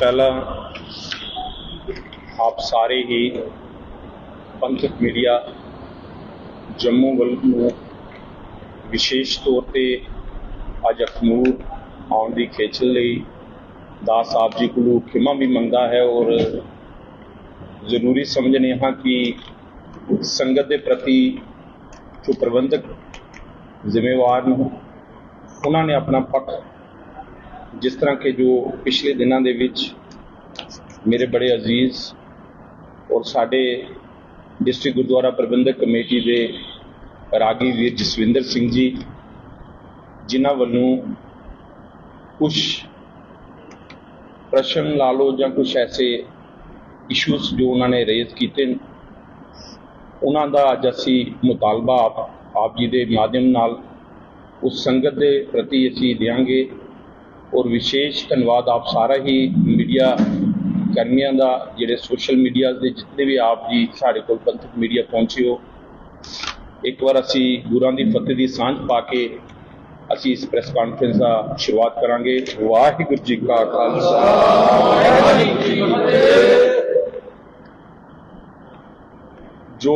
पहला आप सारे ही पंथक मीडिया जम्मू वालों विशेष तौर पर अज अखनूर आने की खेचल लई दास साहब जी को खिमा भी मंगता है और जरूरी समझने हाँ कि संगत के प्रति जो प्रबंधक जिम्मेवार ने उन्होंने अपना पक्ष जिस तरह के जो पिछले दिनों के विच मेरे बड़े अजीज और साडे डिस्ट्रिक्ट गुरुद्वारा प्रबंधक कमेटी के रागी वीर जसविंदर सिंह जी जिन्हों वालों कुछ प्रश्न ला लो या कुछ ऐसे इशूज जो उन्होंने रेज किए उन्हों का अज असी मुतालबा आप जी के माध्यम नाल उस संगत के प्रति असी देंगे और विशेष धन्यवाद आप सारा ही मीडिया कर्मियों का जिहड़े सोशल मीडिया के जितने भी आप जी साढ़े कोल पंथक मीडिया पहुंचे हो एक बार असी गुरां दी फतेह दी सांझ पा के असी इस प्रेस कॉन्फ्रेंस का शुरुआत करांगे। वाहिगुरू जी का खालसा जो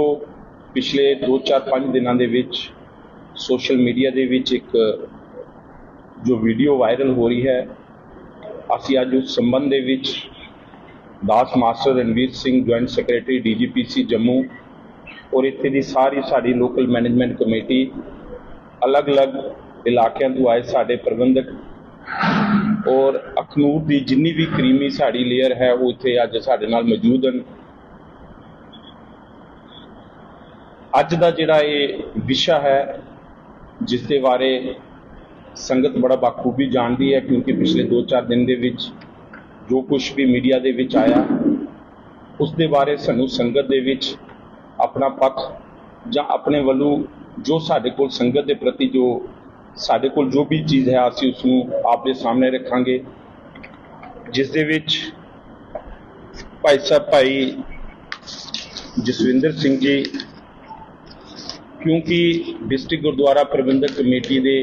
पिछले 2-4-5 दिनों के विच सोशल मीडिया के विच एक जो वीडियो वायरल हो रही है असी अज उस संबंध दे विच दास master Ranveer Singh joint secretary DGPC Jammu और इत्थे दी सारी साड़ी लोकल मैनेजमेंट कमेटी अलग अलग इलाकों तो आए साडे प्रबंधक और अखनूर की जिन्नी भी क्रीमी साड़ी लेयर है वो इत्थे अज साडे नाल मौजूद हैं। अज दा जिहड़ा ये विषय है जिसके बारे संगत बड़ा बखूबी जानती है क्योंकि पिछले 2-4 दिन के विच जो कुछ भी मीडिया के विच आया उसके बारे सानू संगत के विच अपना पक्ष या अपने वालों जो साडे कोल संगत के प्रति जो साडे कोल जो भी चीज़ है असी उसनू आपके सामने रखांगे जिस दे विच भाई साहब भाई जसविंदर सिंह जी क्योंकि डिस्ट्रिक्ट गुरुद्वारा प्रबंधक कमेटी के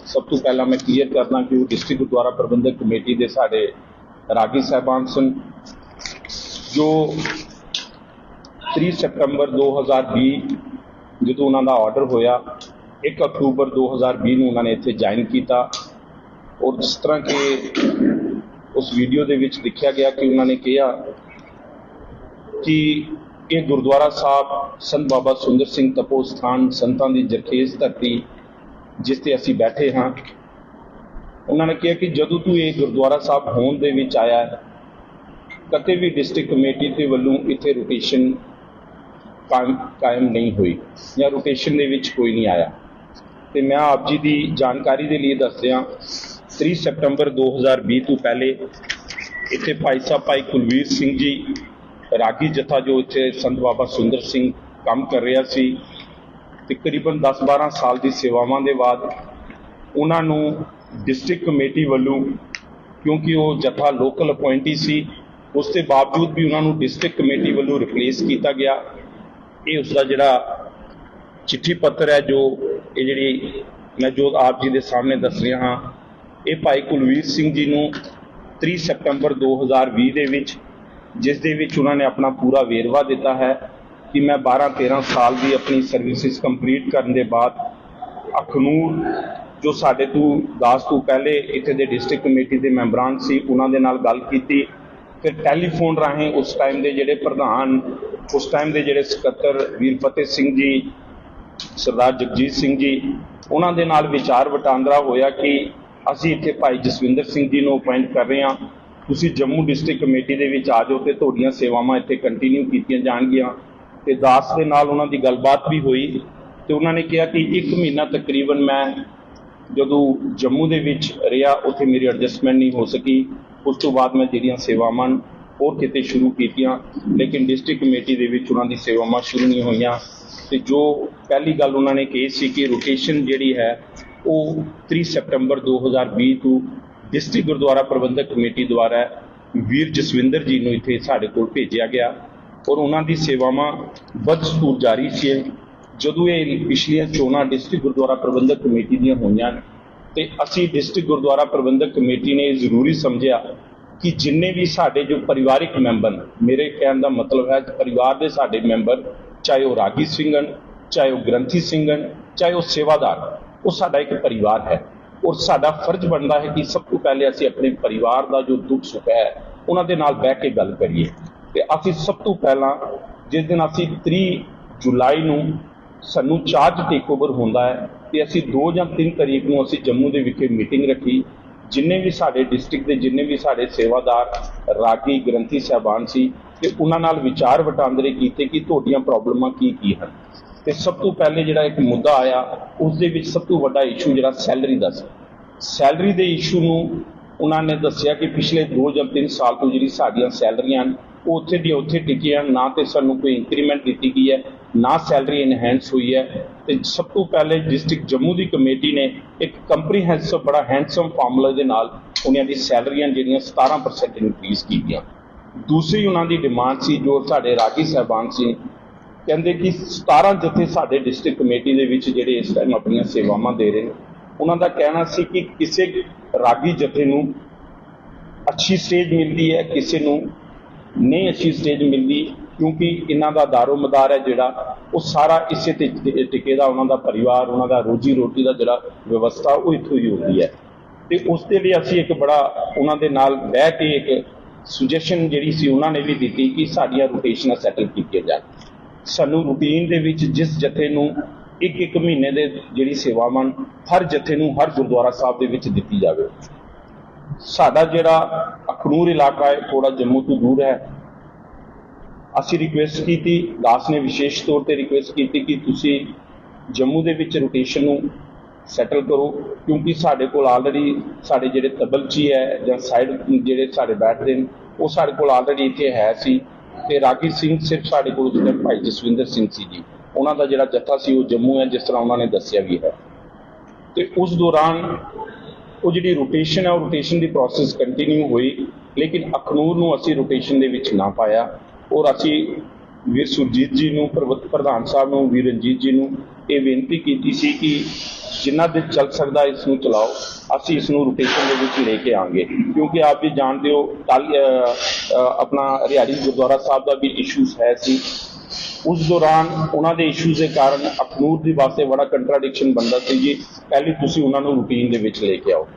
सब तो पहला मैं क्लीयर करना कि वो डिस्ट्रिक्ट गुरुद्वारा प्रबंधक कमेटी के साढ़े रागी साहबान सन जो 3 सितंबर 2020 जो उन्होंने ऑर्डर होया 1 अक्टूबर 2020 में उन्होंने इत्थे ज्वाइन किया और जिस तरह के उस वीडियो के विच दिखा गया कि उन्होंने कहा कि ये गुरुद्वारा साहब संत बाबा सुंदर सिंह तपो स्थान संतां दी जरखेज धरती जिसते असी बैठे हाँ उन्होंने कहा कि जदों तू ये गुरुद्वारा साहब होने दे विच आया है कते भी डिस्ट्रिक्ट कमेटी के वलों इत्थे रोटेशन कायम नहीं हुई या रोटेशन दे विच कोई नहीं आया। तो मैं आप जी की जानकारी के लिए दस दियाँ 3 सितंबर 2020 तो पहले इत्थे भाई साहब भाई कुलवीर सिंह जी रागी जथा जो इत्थे संत बाबा सुंदर सिंह काम कर रहा सी तकरीबन 10-12 साल की सेवावां दे बाद उन्होंने डिस्ट्रिक्ट कमेटी वालों क्योंकि वो जथा लोकल अपॉइंटी सी उसके बावजूद भी उन्होंने डिस्ट्रिक्ट कमेटी वालों रिप्लेस किया गया। ये उसका जिहड़ा चिट्ठी पत्र है जो ये जिहड़ी मैं जो आप जी के सामने दस रहा हाँ ये भाई कुलवीर सिंह जी नूं 3 सितंबर 2020 के विच जिस दे विच उन्होंने अपना पूरा वेरवा दिता है कि मैं 12-13 साल की अपनी सर्विसिज कंप्लीट करने के बाद अखनूर जो साढ़े तो दास तो पहले इत्थे दे डिस्ट्रिक्ट कमेटी के मैंबरान सी उन्हां दे नाल गल कीती फिर टैलीफोन राहें उस टाइम के जिहड़े प्रधान उस टाइम के जिहड़े सकत्तर वीर फतेह सिंह जी सरदार जगजीत सिंह जी उन्हां दे नाल विचार वटांदरा होया कि असी इत्थे भाई जसविंदर सिंह जी नूं अपॉइंट कर रहे हैं तुसी जम्मू डिस्ट्रिक्ट कमेटी दे विच आ जाओ तो तुहाडीआं सेवावां इत्थे कंटीन्यू कीतियां जाणगीआं। ते दास दे नाल उन्हां दी गलबात भी हुई तो उन्होंने कहा कि 1 महीना तकरीबन मैं जदों जम्मू दे विच रहा उत्थे मेरी एडजस्टमेंट नहीं हो सकी उस तो बाद मैं जिहड़ियां सेवावां होर किते शुरू कीतियां लेकिन डिस्ट्रिक्ट कमेटी दे विच उन्हां दी सेवावां शुरू नहीं होईयां। ते जो पहली गल उन्होंने कही सी कि रोटेशन जिहड़ी है वो 3 सितंबर 2020 तो डिस्ट्रिक्ट गुरुद्वारा प्रबंधक कमेटी द्वारा वीर जसविंदर जी नूं इत्थे साडे कोल भेजिया गया और उन्हां दी सेवावां बदस्तूर जारी सी। जदों ये पिछलियां चोणां डिस्ट्रिक्ट गुरुद्वारा प्रबंधक कमेटी दीयां होईयां ते असीं डिस्ट्रिक्ट गुरुद्वारा प्रबंधक कमेटी ने जरूरी समझिया कि जिन्ने भी साडे जो परिवारिक मैंबर ने, मेरे कहने का मतलब है परिवार के साडे मैंबर, चाहे वो रागी सिंह हन, चाहे वो ग्रंथी सिंह हन, चाहे वो सेवादार, वो साडा एक परिवार है। और साडा फर्ज बनता है कि सब तो पहले असी अपने परिवार का जो दुख सुख है उन्होंने नाल बह के गल करिए। तो असी सब तो पहला जिस दिन असी 3 जुलाई नूं सानू चार्ज टेक ओवर होंदा है तो असी 2 ਜਾਂ 3 तरीक नूं असी जम्मू दे विखे मीटिंग रखी। जिन्ने भी साडे डिस्ट्रिक्ट के जिन्ने भी साडे सेवादार रागी ग्रंथी साहबान सी ते उन्हां नाल विचार वटांदरे कीते कि तुहाडीआं प्रॉब्लमां की हन। ते सब तो पहले जिहड़ा एक मुद्दा आया उस दे विच सब तो वड्डा इशू जिहड़ा सैलरी दा सी। सैलरी दे इशू नूं उन्होंने दस्सिया कि पिछले 2 ਜਾਂ 3 साल तो जी साडियां सैलरियां वो उत्थे दी उत्थे टिकियां, ना तो सानू कोई इंक्रीमेंट दी गई है, ना सैलरी इनहैंस हुई है। तो सब तो पहले डिस्ट्रिक्ट जम्मू की कमेटी ने एक कंप्रीहेंसिव बड़ा हैंडसम फार्मूला के नाल उन्होंने सैलरियां जिहड़ियां 17% इनक्रीज कीतियां। दूसरी उन्होंने डिमांड सी जो साडे रागी साहबान सी, कहते कि 17 जत्थे साडे डिस्ट्रिक्ट कमेटी दे विच जिहड़े इस टाइम अपनी सेवावां दे रहे हैं, उन्हों का कहना सी कि किसी रागी जत्थे नूं अच्छी स्टेज मिलती है, किसी नूं नहीं अच्छी स्टेज मिलती, क्योंकि इन्हां दा दारो मदार है जिहड़ा वो सारा इसे ते टिके दा, उन्हां दा परिवार, उन्हां दा रोजी रोटी का जिहड़ा व्यवस्था वो इत्थों ही होती है। तो उस दे लई असीं एक बड़ा उन्हां दे नाल बैठ के एक सुजैशन जिहड़ी सी उन्होंने भी दी कि साडियां रोटेशनां सैटल कीतियां जाण। सानू रूटीन दे विच जिस जत्थे नूं एक महीने दे जिहड़ी सेवावां हर जत्थे नूं हर गुरुद्वारा साहब दे विच दित्ती जावे। साडा जिहड़ा अखनूर इलाका है थोड़ा जम्मू तो दूर है। असी रिक्वेस्ट की थी, दास ने विशेष तौर पर रिक्वेस्ट की थी कि तुसी जम्मू दे विच रोटेशन नूं सैटल करो, क्योंकि साडे कोल ऑलरेडी साडे जिहड़े तबलची है जां साइड जिहड़े साडे बैठदे ने वो साडे कोल ऑलरेडी इत्थे है सी। ते रागी सिंह सिर्फ साडे कोल उस टाइम भाई जसविंदर सिंह सी जी, उन्हां दा जिहड़ा जत्था सी वो जम्मू है, जिस तरह उन्होंने दस्सिया भी है। तो उस दौरान वो जी रोटेशन है, रोटेशन की प्रोसेस कंटिन्यू हुई, लेकिन अखनूर नूं असी रोटेशन दे विच ना पाया। और असी वीर सुरजीत जी नूं, प्रधान साहब नूं, वीर रंजीत जी नूं ये बेनती की सी कि जिन्ना देर चल सकता इसनूं चलाओ, असी इसनूं रोटेशन दे विच लेके आएंगे। क्योंकि आप भी जानते हो कल अपना रिहाड़ी गुरुद्वारा साहब का भी इशूज है सी। उस दौरान उन्होंने इशूज के कारण अखनूर के वास्ते बड़ा कंट्राडिक्शन बनता सी जी, पहले तुसीं उन्होंने रूटीन दे विच लेके आओ।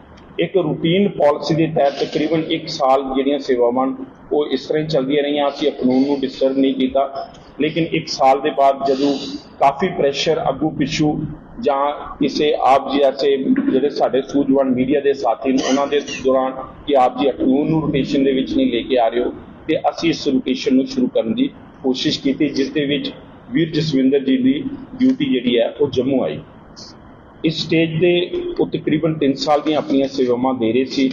एक रूटीन पॉलिसी के तहत तकरीबन 1 साल जिहड़ियां सेवावां वो इस तरह ही चलदियां रहियां, असीं अखनूर नूं डिस्टर्ब नहीं किया। लेकिन 1 साल के बाद जदों काफ़ी प्रैशर अगू पिछू जां किसी आप जी ऐसे जिहड़े साडे सूझवान मीडिया के साथी ने उन्होंने दौरान कि आप जी अखनूर नूं रोटेशन दे विच नहीं लेके आ रहे हो, तो असीं इस रोटेशन नूं शुरू करने की कोशिश की, जिस दे विच वीर जसविंदर जी की ड्यूटी जिहड़ी है वो जम्मू आई। इस स्टेज पे वो तकरीबन 3 साल दी अपनी सेवावां दे रहे सी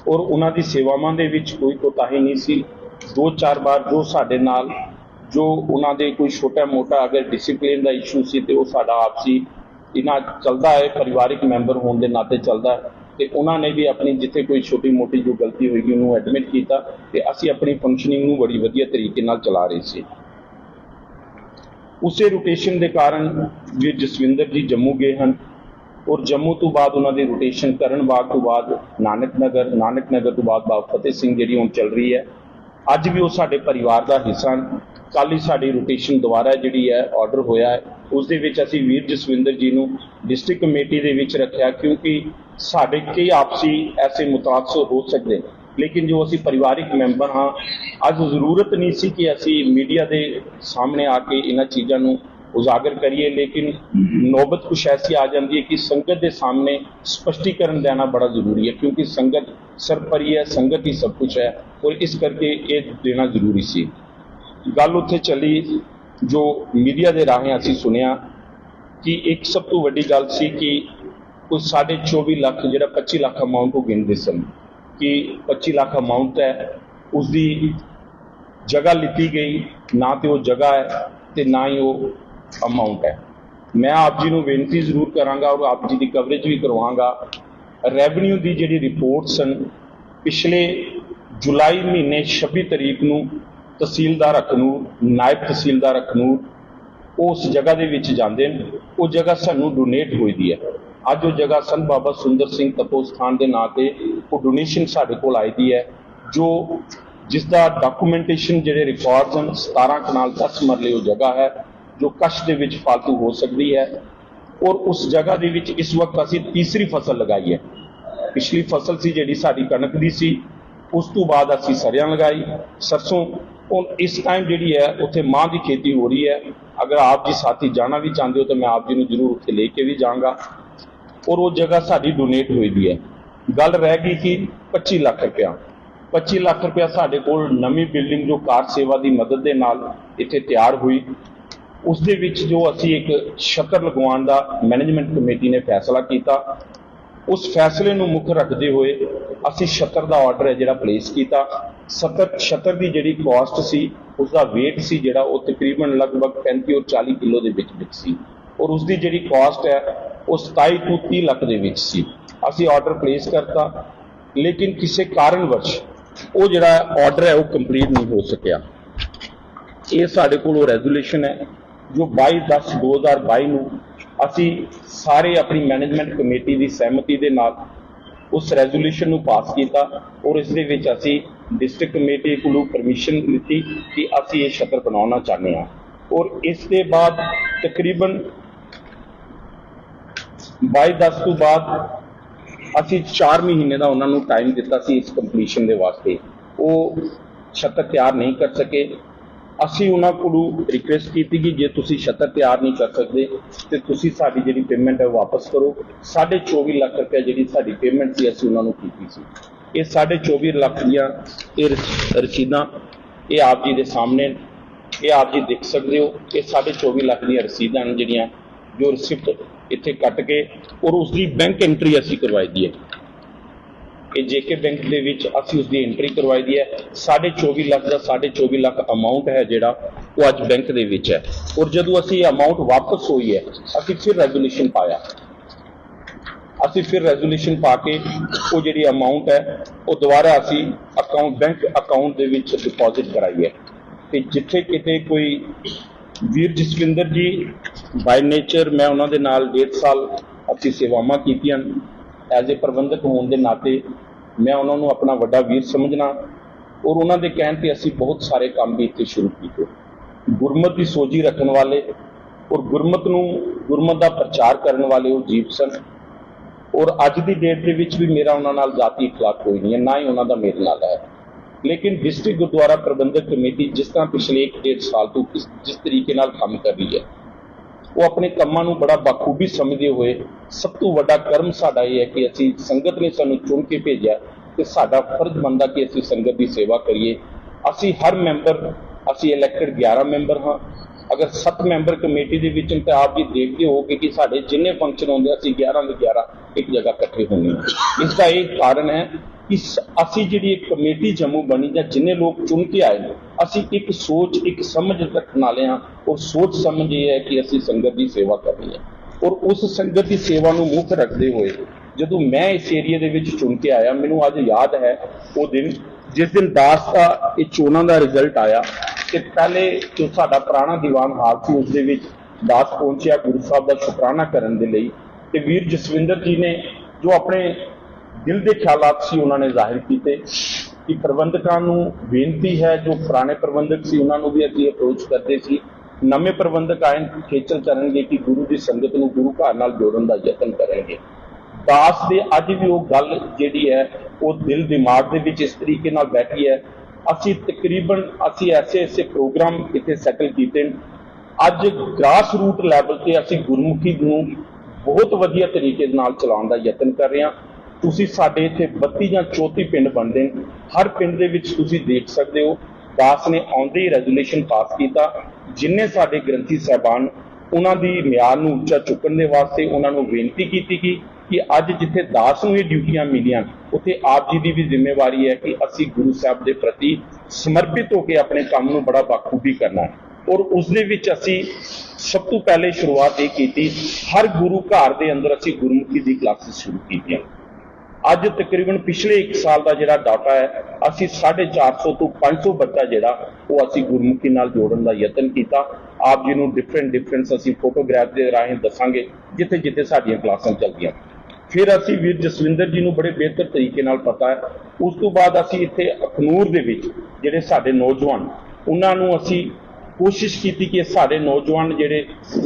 और उन्होंने सेवावां दे विच कोई कोताही नहीं सी। 2-4 बार जो साडे नाल जो उन्होंने कोई छोटा मोटा अगर डिसिप्लिन का इशू सी तो साडा आपसी इन्ना चलता है, पारिवारिक मैंबर होने के नाते चलता है। तो उन्होंने भी अपनी जिथे कोई छोटी मोटी जो गलती होगी उन्होंने एडमिट किया, तो असी अपनी फंक्शनिंग नूं बड़ी वधिया तरीके नाल चला रहे सी। उसे रोटेशन के कारण वीर जसविंदर जी जम्मू गए हैं और जम्मू तो बाद उन्होंने रोटेशन करण बाग तो बाद नानक नगर तो बाद बाबा फतेह सिंह जी हुण चल रही है। अज भी वो साडे परिवार का हिस्सा हैं। कल ही साडी रोटेशन दोबारा जी है ऑर्डर होया है, उस दे विच असीं वीर जसविंदर जी नूं डिस्ट्रिक्ट कमेटी दे विच रखिया, क्योंकि साडे कई आपसी ऐसे मुतासर हो सकते हैं, लेकिन जो असीं परिवारिक मैंबर हाँ अज जरूरत नहीं सी कि असीं मीडिया के सामने आके इन्हां चीज़ां नूं उजागर करिए। लेकिन नौबत कुछ ऐसी आ जाती है कि संगत के सामने स्पष्टीकरण देना बड़ा जरूरी है, क्योंकि संगत सरपरी है, संगत ही सब कुछ है और इस करके ये देना जरूरी सी। गल उत्थे चली जो मीडिया के राहें असीं सुनिया कि एक सब तो वड्डी गल सी कि कोई 24.5 लाख जिहड़ा 25 लाख अमाउंट वो गिनदे सन कि 25 लाख अमाउंट है, उसकी जगह लीती गई ना तो वो जगह है तो ना ही वो अमाउंट है। मैं आप जी को बेनती जरूर करांगा और आप जी की कवरेज भी करवांगा। रैवन्यू की जी रिपोर्ट सन पिछले जुलाई महीने 26 तरीक को तहसीलदार अखनूर, नायब तहसीलदार अखनूर उस जगह के विच जांदे ने, वो जगह सानू डोनेट हुई दी है। अज वो जगह सन बाबा सुंदर सिंह तपो स्थान के नाँ से वो डोनेशन साढ़े कोल आई दी है, जो जिसका डॉक्यूमेंटेशन ਜਿਹੜੇ ਰਿਕਾਰਡਸ ਹਨ 17 ਕਨਾਲ 10 ਮਰਲੇ ਉਹ ਜਗ੍ਹਾ ਹੈ ਜੋ ਕਸ਼ ਦੇ ਵਿੱਚ ਫालतू ਹੋ ਸਕਦੀ ਹੈ ਔਰ ਉਸ ਜਗ੍ਹਾ ਦੇ ਵਿੱਚ ਇਸ ਵਕਤ ਅਸੀਂ ਤੀਸਰੀ ਫਸਲ ਲਗਾਈ ਹੈ। ਪਿਛਲੀ ਫਸਲ ਸੀ ਜਿਹੜੀ ਸਾਡੀ ਕਣਕ ਦੀ ਸੀ, ਉਸ ਤੋਂ ਬਾਅਦ ਅਸੀਂ ਸਰਿਆਂ ਲਗਾਈ, ਸਰਸੋਂ। और इस टाइम जी है उत्थे मां की खेती हो रही है। अगर आप जी साथी जाना भी चाहते हो तो मैं आप जी को जरूर उत्थे लेके भी जाऊँगा। और वो जगह साड़ी डोनेट हुई भी है। गल रह गई कि 25 लाख रुपया 25 लाख रुपया साढ़े कोल नवी बिल्डिंग जो कार सेवा की मदद के नाल इत्थे तैयार हुई, उस दे विच जो असी एक छत्तर लगवाउण दा मैनेजमेंट कमेटी ने फैसला किया। उस फैसले नूं मुख रखते हुए असी छत्तर का ऑर्डर है जिहड़ा प्लेस किया। छत्तर की जिहड़ी कॉस्ट सी उसका वेट सी जिहड़ा वो तकरीबन लगभग 35 और 40 किलो के विच सी और उसकी जिहड़ी कॉस्ट है वो 27 to 30 लाख के विच सी। असी ऑर्डर प्लेस करता, लेकिन किसी कारणवश वो जिहड़ा ऑर्डर है वो कंप्लीट नहीं हो सकिया। ये साडे कोल रेजोल्यूशन है जो 22/10/2022 नूं असी सारे अपनी मैनेजमेंट कमेटी की सहमति के नाल उस रेजोल्यूशन नूं पास किया और इस दे विच असी डिस्ट्रिक्ट कमेटी को परमिशन दी कि असी ये छत्तर बनाना चाहते हैं। और इसके बाद तकरीबन 22/10 तो बाद असी 4 महीने का उन्होंने टाइम दिता सी इस कंप्लीशन के वास्ते। वो छत्तर तैयार नहीं कर सके। असी उन्होंने को रिक्वेस्ट की कि जे तुसी छत्तर तैयार नहीं कर सकते तो तुसी साडी जिहड़ी पेमेंट है वापस करो। 24.5 लाख रुपया जिहड़ी साडी पेमेंट सी असी उन्होंने कीती सी। ये 24.5 लाख दियां ये रसीदां ये आप जी के सामने ये आप जी देख सकते हो। ये 24.5 लाख दियां रसीदां जिहड़ियां जो रिसिप्ट इत्थे कट के और उसकी बैंक एंट्री असी करवाई दी है। ये जेके बैंक के विच असी उसकी एंट्री करवाई दी है। 24.5 लाख का 24.5 लाख अमाउंट है जिहड़ा वो अज बैंक के विच है। और जदों असी अमाउंट वापस हुई है असी फिर रेजोल्यूशन पाया। असी फिर रेजोल्यूशन पा के वो जिहड़ी अमाउंट है वो दोबारा असी अकाउंट बैंक अकाउंट दे विच डिपॉजिट कराई है। ते जिथे किते कोई वीर जसविंदर जी बाय नेचर मैं उन्होंने नाल 1.5 साल असी सेवावां कीतियां। एज ए प्रबंधक होने के नाते मैं उन्होंने अपना वड्डा वीर समझना और उन्होंने कहण ते असी बहुत सारे काम भी इत्थे शुरू किए। गुरमत की सोझी रखने वाले और गुरमत का प्रचार करने वाले वो जीव सन। और अज की डेट के विच भी मेरा उन्होंने नाल जाती इखलाक कोई नहीं है, ना ही उन्होंने मेरे नाल है। लेकिन डिस्ट्रिक्ट गुरुद्वारा प्रबंधक कमेटी जिस तरह पिछले 1.5 साल तो जिस तरीके नाल काम कर रही है वो अपने कामां नूं बड़ा बखूबी समझते हुए सब तो वड्डा कर्म साडा ये है कि असी संगत ने सानूं चुन के भेजा कि साडा फर्ज बनता कि असी संगत की सेवा करिए। असी हर मैंबर असी इलैक्टेड 11 मैंबर हाँ। अगर 7 मैंबर कमेटी के विच तो आप जी देखते हो कि साडे जिन्ने फंक्शन होंगे असी 11 के 11 एक जगह इकट्ठे होने। इसका एक कारण है कि असी जिहड़ी एक कमेटी जम्मू बनी या जिन्ने लोग चुन के आए असी एक सोच एक समझ रखने वाले हाँ। और सोच समझ ये है कि असी संगत की सेवा करनी है। और उस संगत की सेवा नूं मुख रखते हुए जदों मैं इस एरिए दे विच चुन के आया मैनूं अज याद है वो दिन जिस दिन दास का ये चोणां का रिजल्ट आया कि पहले जो साडा पुराना दीवान हाल सी उस दे विच दास पहुंचिया गुरु साहब का शुकराना करन दे लई ते वीर जसविंदर जी ने जो अपने दिल के ख्यालात सी उन्होंने जाहिर किए कि प्रबंधकों नूं बेनती है जो पुराने प्रबंधक सी उन्होंने भी असीं अप्रोच करते सी नवे प्रबंधक आए खेचल करेंगे कि गुरु की संगत नूं गुरु घर नाल जोड़न का यतन करेंगे। दास दे अज भी वो गल जिहड़ी है वो दिल दिमाग दे विच इस तरीके नाल बैठी है। असी तकरीबन असी ऐसे प्रोग्राम इत्थे सैटल कीते अज ग्रास रूट लैवल ते असी गुरमुखी नूं बहुत वधिया तरीके नाल चलाउण दा यतन कर रहे हैं। तुसी साडे इत्थे 32 या 34 पिंड बनदे हर पिंड दे विच तुसी देख सकते हो दास ने आउंदे ही रेजोल्यूशन पास किया जिन्ने साडे ग्रंथी साहबान उन्हां दी म्यार नूं उच्चा चुकण दे वास्ते उन्हां नूं बेनती कीती कि अज जिथे दास नूं ये ड्यूटियां मिलियां उत्थे आप जी की भी जिम्मेवारी है कि असी गुरु साहब के प्रति समर्पित होकर अपने काम नूं बड़ा बखूबी करना है। और उस दे विच असी सब तो पहले शुरुआत ये की हर गुरु घर के अंदर असी गुरमुखी की क्लासेस शुरू कीतियां। अज तकरीबन पिछले 1 साल का जिहड़ा डाटा है असी 450 तो 500 बच्चा जिहड़ा वो असी गुरमुखी नाल जोड़न का यतन किया। आप जी नूं डिफरेंट असी फोटोग्राफ के राहें दसांगे जिथे जिथे साडीआं क्लासां चलदियां। ਫਿਰ ਅਸੀਂ ਵੀਰ ਜਸਵਿੰਦਰ ਜੀ ਨੂੰ ਬੜੇ ਬਿਹਤਰ ਤਰੀਕੇ ਨਾਲ ਪਤਾ ਹੈ। ਉਸ ਤੋਂ ਬਾਅਦ ਅਸੀਂ ਇੱਥੇ ਅਖਨੂਰ ਦੇ ਵਿੱਚ ਜਿਹੜੇ ਸਾਡੇ ਨੌਜਵਾਨ, ਉਹਨਾਂ ਨੂੰ ਅਸੀਂ ਕੋਸ਼ਿਸ਼ ਕੀਤੀ ਕਿ ਸਾਡੇ ਨੌਜਵਾਨ ਜਿਹੜੇ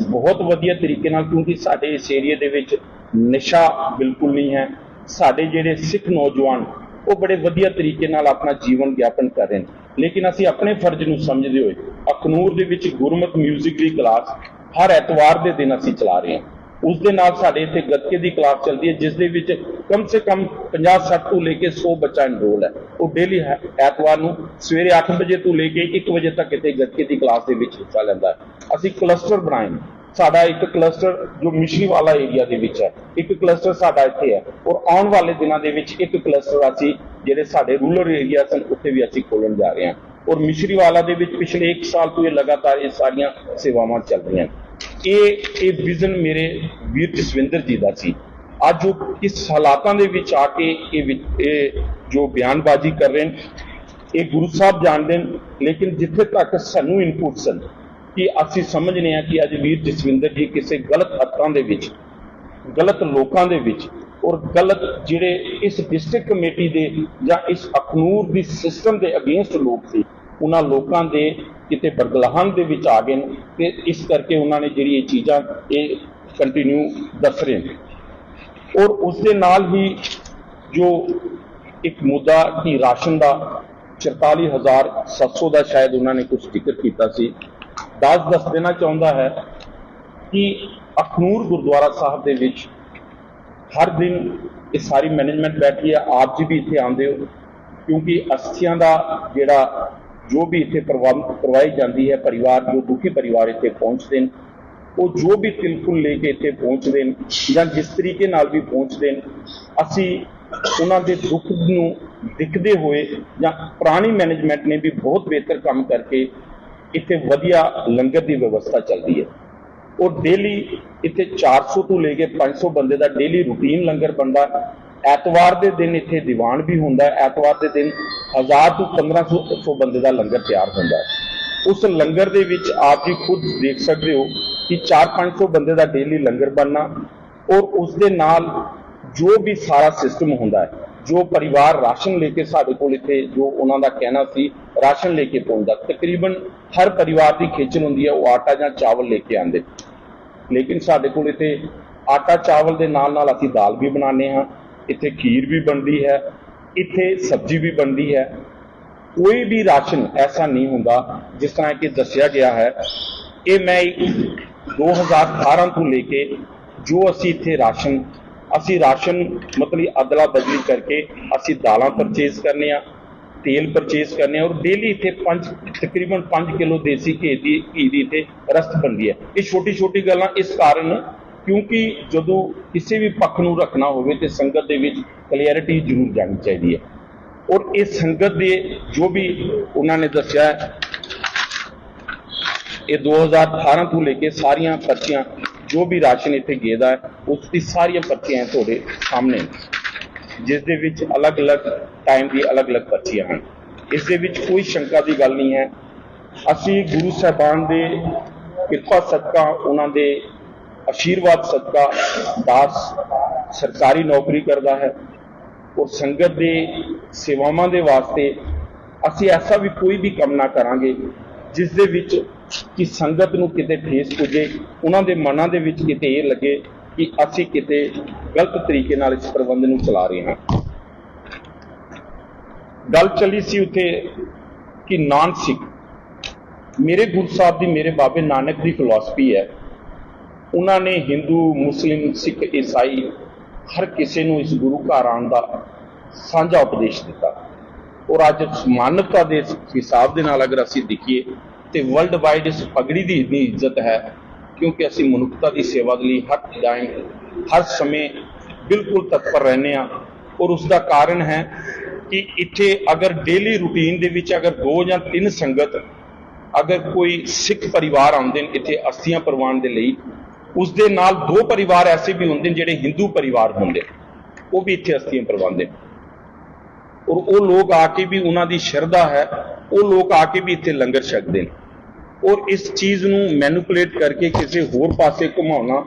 ਬਹੁਤ ਵਧੀਆ ਤਰੀਕੇ ਨਾਲ, ਕਿਉਂਕਿ ਸਾਡੇ ਇਸ ਏਰੀਏ ਦੇ ਵਿੱਚ ਨਸ਼ਾ ਬਿਲਕੁਲ ਨਹੀਂ ਹੈ, ਸਾਡੇ ਜਿਹੜੇ ਸਿੱਖ ਨੌਜਵਾਨ ਉਹ ਬੜੇ ਵਧੀਆ ਤਰੀਕੇ ਨਾਲ ਆਪਣਾ ਜੀਵਨ ਗਿਆਪਨ ਕਰ ਰਹੇ ਨੇ। ਲੇਕਿਨ ਅਸੀਂ ਆਪਣੇ ਫਰਜ਼ ਨੂੰ ਸਮਝਦੇ ਹੋਏ ਅਖਨੂਰ ਦੇ ਵਿੱਚ ਗੁਰਮਤ ਮਿਊਜ਼ਿਕ ਦੀ ਕਲਾਸ ਹਰ ਐਤਵਾਰ ਦੇ ਦਿਨ ਅਸੀਂ ਚਲਾ ਰਹੇ ਹਾਂ। ਉਸ ਦੇ ਨਾਲ ਸਾਡੇ ਇੱਥੇ ਗੱਤਕੇ ਦੀ ਕਲਾਸ ਚੱਲਦੀ ਹੈ, ਜਿਸ ਦੇ ਵਿੱਚ ਕਮ ਸੇ ਕਮ 50-60 ਤੋਂ ਲੈ ਕੇ 100 ਬੱਚਾ ਇਨਰੋਲ ਹੈ। ਉਹ ਡੇਲੀ ਐਤਵਾਰ ਨੂੰ ਸਵੇਰੇ 8 ਵਜੇ ਤੋਂ ਲੈ ਕੇ 1 ਵਜੇ ਤੱਕ ਇੱਥੇ ਗੱਤਕੇ ਦੀ ਕਲਾਸ ਦੇ ਵਿੱਚ ਹਿੱਸਾ ਲੈਂਦਾ ਹੈ। ਅਸੀਂ ਕਲਸਟਰ ਬਣਾਏ ਨੇ। ਸਾਡਾ ਇੱਕ ਕਲਸਟਰ ਜੋ ਮਿਸ਼ਰੀਵਾਲਾ ਏਰੀਆ ਦੇ ਵਿੱਚ ਹੈ, ਇੱਕ ਕਲਸਟਰ ਸਾਡਾ ਇੱਥੇ ਹੈ, ਔਰ ਆਉਣ ਵਾਲੇ ਦਿਨਾਂ ਦੇ ਵਿੱਚ ਇੱਕ ਕਲਸਟਰ ਅਸੀਂ ਜਿਹੜੇ ਸਾਡੇ ਰੂਰਲ ਏਰੀਆ ਸਨ ਉੱਥੇ ਵੀ ਅਸੀਂ ਖੋਲ੍ਹਣ ਜਾ ਰਹੇ ਹਾਂ। ਔਰ ਮਿਸ਼ਰੀਵਾਲਾ ਦੇ ਵਿੱਚ ਪਿਛਲੇ 1 ਸਾਲ ਤੋਂ ਇਹ ਲਗਾਤਾਰ ਇਹ ਸਾਰੀਆਂ ਸੇਵਾਵਾਂ ਚੱਲ ਰਹੀਆਂ। ਇਹ ਵਿਜ਼ਨ ਮੇਰੇ ਵੀਰ ਜਸਵਿੰਦਰ ਜੀ ਦਾ ਸੀ। ਅੱਜ ਉਹ ਕਿਸ ਹਾਲਾਤਾਂ ਦੇ ਵਿੱਚ ਆ ਕੇ ਇਹ ਜੋ ਬਿਆਨਬਾਜ਼ੀ ਕਰ ਰਹੇ ਨੇ, ਇਹ ਗੁਰੂ ਸਾਹਿਬ ਜਾਣਦੇ ਨੇ। ਲੇਕਿਨ ਜਿੱਥੇ ਤੱਕ ਸਾਨੂੰ ਇਨਪੁਟ ਸਨ ਕਿ ਅਸੀਂ ਸਮਝਦੇ ਹਾਂ ਕਿ ਅੱਜ ਵੀਰ ਜਸਵਿੰਦਰ ਜੀ ਕਿਸੇ ਗਲਤ ਹੱਥਾਂ ਦੇ ਵਿੱਚ, ਗਲਤ ਲੋਕਾਂ ਦੇ ਵਿੱਚ, ਔਰ ਗਲਤ ਜਿਹੜੇ ਇਸ ਡਿਸਟ੍ਰਿਕਟ ਕਮੇਟੀ ਦੇ ਜਾਂ ਇਸ ਅਖਨੂਰ ਦੀ ਸਿਸਟਮ ਦੇ ਅਗੇਂਸਟ ਲੋਕ ਸੀ, ਉਹਨਾਂ ਲੋਕਾਂ ਦੇ ਕਿਤੇ ਬਰਗਲਾਹਨ ਦੇ ਵਿੱਚ ਆ ਗਏ ਨੇ, ਤੇ ਇਸ ਕਰਕੇ ਉਹਨਾਂ ਨੇ ਜਿਹੜੀ ਇਹ ਚੀਜ਼ਾਂ ਇਹ ਕੰਟੀਨਿਊ ਦੱਸ ਰਹੇ ਨੇ। ਔਰ ਉਸ ਦੇ ਨਾਲ ਹੀ ਜੋ ਇੱਕ ਮੁੱਦਾ ਕਿ ਰਾਸ਼ਨ ਦਾ 44,700 ਦਾ ਸ਼ਾਇਦ ਉਹਨਾਂ ਨੇ ਕੁਝ ਜ਼ਿਕਰ ਕੀਤਾ ਸੀ। ਦੱਸ ਦੇਣਾ ਚਾਹੁੰਦਾ ਹੈ ਕਿ ਅਖਨੂਰ ਗੁਰਦੁਆਰਾ ਸਾਹਿਬ ਦੇ ਵਿੱਚ ਹਰ ਦਿਨ ਇਹ ਸਾਰੀ ਮੈਨੇਜਮੈਂਟ ਬੈਠੀ ਹੈ। ਆਪ ਜੀ ਵੀ ਇੱਥੇ ਆਉਂਦੇ ਹੋ, ਕਿਉਂਕਿ ਅਸਥੀਆਂ ਦਾ ਜਿਹੜਾ ਜੋ ਵੀ ਇੱਥੇ ਕਰਵਾਈ ਜਾਂਦੀ ਹੈ, ਪਰਿਵਾਰ ਜੋ ਦੁਖੀ ਪਰਿਵਾਰ ਇੱਥੇ ਪਹੁੰਚਦੇ ਨੇ, ਉਹ ਜੋ ਵੀ ਤਿਲਕੁਲ ਲੈ ਕੇ ਇੱਥੇ ਪਹੁੰਚਦੇ ਨੇ ਜਾਂ ਜਿਸ ਤਰੀਕੇ ਨਾਲ ਵੀ ਪਹੁੰਚਦੇ ਨੇ, ਅਸੀਂ ਉਹਨਾਂ ਦੇ ਦੁੱਖ ਨੂੰ ਦਿਖਦੇ ਹੋਏ ਜਾਂ ਪੁਰਾਣੀ ਮੈਨੇਜਮੈਂਟ ਨੇ ਵੀ ਬਹੁਤ ਬਿਹਤਰ ਕੰਮ ਕਰਕੇ ਇੱਥੇ ਵਧੀਆ ਲੰਗਰ ਦੀ ਵਿਵਸਥਾ ਚੱਲਦੀ ਹੈ। ਔਰ ਡੇਲੀ ਇੱਥੇ 400 ਤੋਂ ਲੈ ਕੇ 500 ਬੰਦੇ ਦਾ ਡੇਲੀ ਰੂਟੀਨ ਲੰਗਰ ਬਣਦਾ। ਐਤਵਾਰ ਦੇ ਦਿਨ ਇੱਥੇ ਦੀਵਾਨ ਵੀ ਹੁੰਦਾ। ਐਤਵਾਰ ਦੇ ਦਿਨ 1000 ਤੋਂ 1500 ਬੰਦੇ ਦਾ ਲੰਗਰ ਤਿਆਰ ਹੁੰਦਾ ਹੈ। ਉਸ ਲੰਗਰ ਦੇ ਵਿੱਚ ਆਪ ਜੀ ਖੁਦ ਦੇਖ ਸਕਦੇ ਹੋ ਕਿ 400-500 ਬੰਦੇ ਦਾ ਡੇਲੀ ਲੰਗਰ ਬਣਨਾ, ਔਰ ਉਸ ਦੇ ਨਾਲ ਜੋ ਵੀ ਸਾਰਾ ਸਿਸਟਮ ਹੁੰਦਾ ਹੈ, ਜੋ ਪਰਿਵਾਰ ਰਾਸ਼ਨ ਲੈ ਕੇ ਸਾਡੇ ਕੋਲ ਇੱਥੇ, ਜੋ ਉਹਨਾਂ ਦਾ ਕਹਿਣਾ ਸੀ ਰਾਸ਼ਨ ਲੈ ਕੇ ਪਹੁੰਚਦਾ, ਤਕਰੀਬਨ ਹਰ ਪਰਿਵਾਰ ਦੀ ਖੇਚਲ ਹੁੰਦੀ ਹੈ, ਉਹ ਆਟਾ ਜਾਂ ਚਾਵਲ ਲੈ ਕੇ ਆਉਂਦੇ। ਲੇਕਿਨ ਸਾਡੇ ਕੋਲ ਇੱਥੇ ਆਟਾ ਚਾਵਲ ਦੇ ਨਾਲ ਨਾਲ ਅਸੀਂ ਦਾਲ ਵੀ ਬਣਾਉਂਦੇ ਹਾਂ, ਇੱਥੇ ਖੀਰ ਵੀ ਬਣਦੀ ਹੈ, ਇੱਥੇ ਸਬਜ਼ੀ ਵੀ ਬਣਦੀ ਹੈ। ਕੋਈ ਵੀ ਰਾਸ਼ਨ ਐਸਾ ਨਹੀਂ ਹੁੰਦਾ ਜਿਸ ਤਰ੍ਹਾਂ ਕਿ ਦੱਸਿਆ ਗਿਆ ਹੈ। ਇਹ ਮੈਂ 2018 ਤੋਂ ਲੈ ਕੇ ਜੋ ਅਸੀਂ ਇੱਥੇ ਰਾਸ਼ਨ ਮਤਲਬ ਅਦਲਾ ਬਦਲੀ ਕਰਕੇ ਅਸੀਂ ਦਾਲਾਂ ਪਰਚੇਜ਼ ਕਰਨੇ ਆ, ਤੇਲ ਪਰਚੇਜ਼ ਕਰਨੇ ਆ, ਔਰ ਡੇਲੀ ਇੱਥੇ ਤਕਰੀਬਨ 5 ਕਿਲੋ ਦੇਸੀ ਘੀ ਦੀ ਇੱਥੇ ਰਸਤ ਬਣਦੀ ਹੈ। ਇਹ ਛੋਟੀ ਗੱਲਾਂ ਇਸ ਕਾਰਨ ਕਿਉਂਕਿ ਜਦੋਂ ਕਿਸੇ ਵੀ ਪੱਖ ਨੂੰ ਰੱਖਣਾ ਹੋਵੇ ਤੇ ਸੰਗਤ ਦੇ ਵਿੱਚ ਕਲੀਅਰਿਟੀ ਜ਼ਰੂਰ ਜਾਣੀ ਚਾਹੀਦੀ ਹੈ। ਔਰ ਇਹ ਸੰਗਤ ਦੇ ਜੋ ਵੀ ਉਹਨਾਂ ਨੇ ਦੱਸਿਆ ਹੈ, ਇਹ 2018 ਤੋਂ ਲੈ ਕੇ ਸਾਰੀਆਂ ਪਰਚੀਆਂ ਜੋ ਵੀ ਰਾਸ਼ਨ ਇੱਥੇ ਗੇਦਾ ਹੈ, ਉਸ ਦੀ ਸਾਰੀਆਂ ਪਰਚੀਆਂ ਤੁਹਾਡੇ ਸਾਹਮਣੇ, ਜਿਸ ਦੇ ਵਿੱਚ ਅਲੱਗ-ਅਲੱਗ ਟਾਈਮ ਦੀ ਅਲੱਗ-ਅਲੱਗ ਪਰਚੀਆਂ ਹਨ। ਇਸ ਦੇ ਵਿੱਚ ਕੋਈ ਸ਼ੰਕਾ ਦੀ ਗੱਲ ਨਹੀਂ ਹੈ। ਅਸੀਂ ਗੁਰੂ ਸਾਹਿਬਾਨ ਦੇ ਕਿਰਪਾ ਸਦਕਾ, ਉਹਨਾਂ ਦੇ ਆਸ਼ੀਰਵਾਦ ਸਦਕਾ, ਦਾਸ ਸਰਕਾਰੀ ਨੌਕਰੀ ਕਰਦਾ ਹੈ, ਔਰ ਸੰਗਤ ਦੇ ਸੇਵਾਵਾਂ ਦੇ ਵਾਸਤੇ ਅਸੀਂ ਐਸਾ ਵੀ ਕੋਈ ਵੀ ਕੰਮ ਨਾ ਕਰਾਂਗੇ ਜਿਸ ਦੇ ਵਿੱਚ ਕਿ ਸੰਗਤ ਨੂੰ ਕਿਤੇ ਠੇਸ ਪੁੱਜੇ, ਉਹਨਾਂ ਦੇ ਮਨਾਂ ਦੇ ਵਿੱਚ ਕਿਤੇ ਇਹ ਲੱਗੇ ਕਿ ਅਸੀਂ ਕਿਤੇ ਗਲਤ ਤਰੀਕੇ ਨਾਲ ਇਸ ਪ੍ਰਬੰਧ ਨੂੰ ਚਲਾ ਰਹੇ ਹਾਂ। ਗੱਲ ਚੱਲੀ ਸੀ ਉੱਥੇ ਕਿ ਨਾਨ ਸਿੱਖ, ਮੇਰੇ ਗੁਰੂ ਸਾਹਿਬ ਦੀ, ਮੇਰੇ ਬਾਬੇ ਨਾਨਕ ਦੀ ਫਿਲਾਸਫੀ ਹੈ। ਉਹਨਾਂ ਨੇ ਹਿੰਦੂ, ਮੁਸਲਿਮ, ਸਿੱਖ, ਈਸਾਈ ਹਰ ਕਿਸੇ ਨੂੰ ਇਸ ਗੁਰੂ ਘਰ ਆਉਣ ਦਾ ਸਾਂਝਾ ਉਪਦੇਸ਼ ਦਿੱਤਾ। ਔਰ ਅੱਜ ਮਾਨਵਤਾ ਦੇ ਹਿਸਾਬ ਦੇ ਨਾਲ ਅਗਰ ਅਸੀਂ ਦੇਖੀਏ ਤੇ ਵਰਲਡ ਵਾਈਡ ਇਸ ਪਗੜੀ ਦੀ ਇੰਨੀ ਇੱਜ਼ਤ ਹੈ ਕਿਉਂਕਿ ਅਸੀਂ ਮਨੁੱਖਤਾ ਦੀ ਸੇਵਾ ਦੇ ਲਈ ਹਰ ਸਮੇਂ ਬਿਲਕੁਲ ਤਤਪਰ ਰਹਿੰਦੇ ਹਾਂ। ਔਰ ਉਸ ਦਾ ਕਾਰਨ ਹੈ ਕਿ ਇੱਥੇ ਅਗਰ ਡੇਲੀ ਰੂਟੀਨ ਦੇ ਵਿੱਚ ਅਗਰ 2 ਜਾਂ 3 ਸੰਗਤ, ਅਗਰ ਕੋਈ ਸਿੱਖ ਪਰਿਵਾਰ ਆਉਂਦੇ ਨੇ ਇੱਥੇ ਅਸਥੀਆਂ ਪ੍ਰਵਾਨ ਦੇ ਲਈ, ਉਸ ਦੇ ਨਾਲ 2 ਪਰਿਵਾਰ ਐਸੇ ਵੀ ਹੁੰਦੇ ਨੇ ਜਿਹੜੇ ਹਿੰਦੂ ਪਰਿਵਾਰ ਹੁੰਦੇ, ਉਹ ਵੀ ਇੱਥੇ ਅਸਥੀਆਂ ਪ੍ਰਵਾਨਦੇ। ਔਰ ਉਹ ਲੋਕ ਆ ਕੇ ਵੀ, ਉਹਨਾਂ ਦੀ ਸ਼ਰਧਾ ਹੈ, ਉਹ ਲੋਕ ਆ ਕੇ ਵੀ ਇੱਥੇ ਲੰਗਰ ਛਕਦੇ ਨੇ। ਔਰ ਇਸ ਚੀਜ਼ ਨੂੰ ਮੈਨੂਪੂਲੇਟ ਕਰਕੇ ਕਿਸੇ ਹੋਰ ਪਾਸੇ ਘੁਮਾਉਣਾ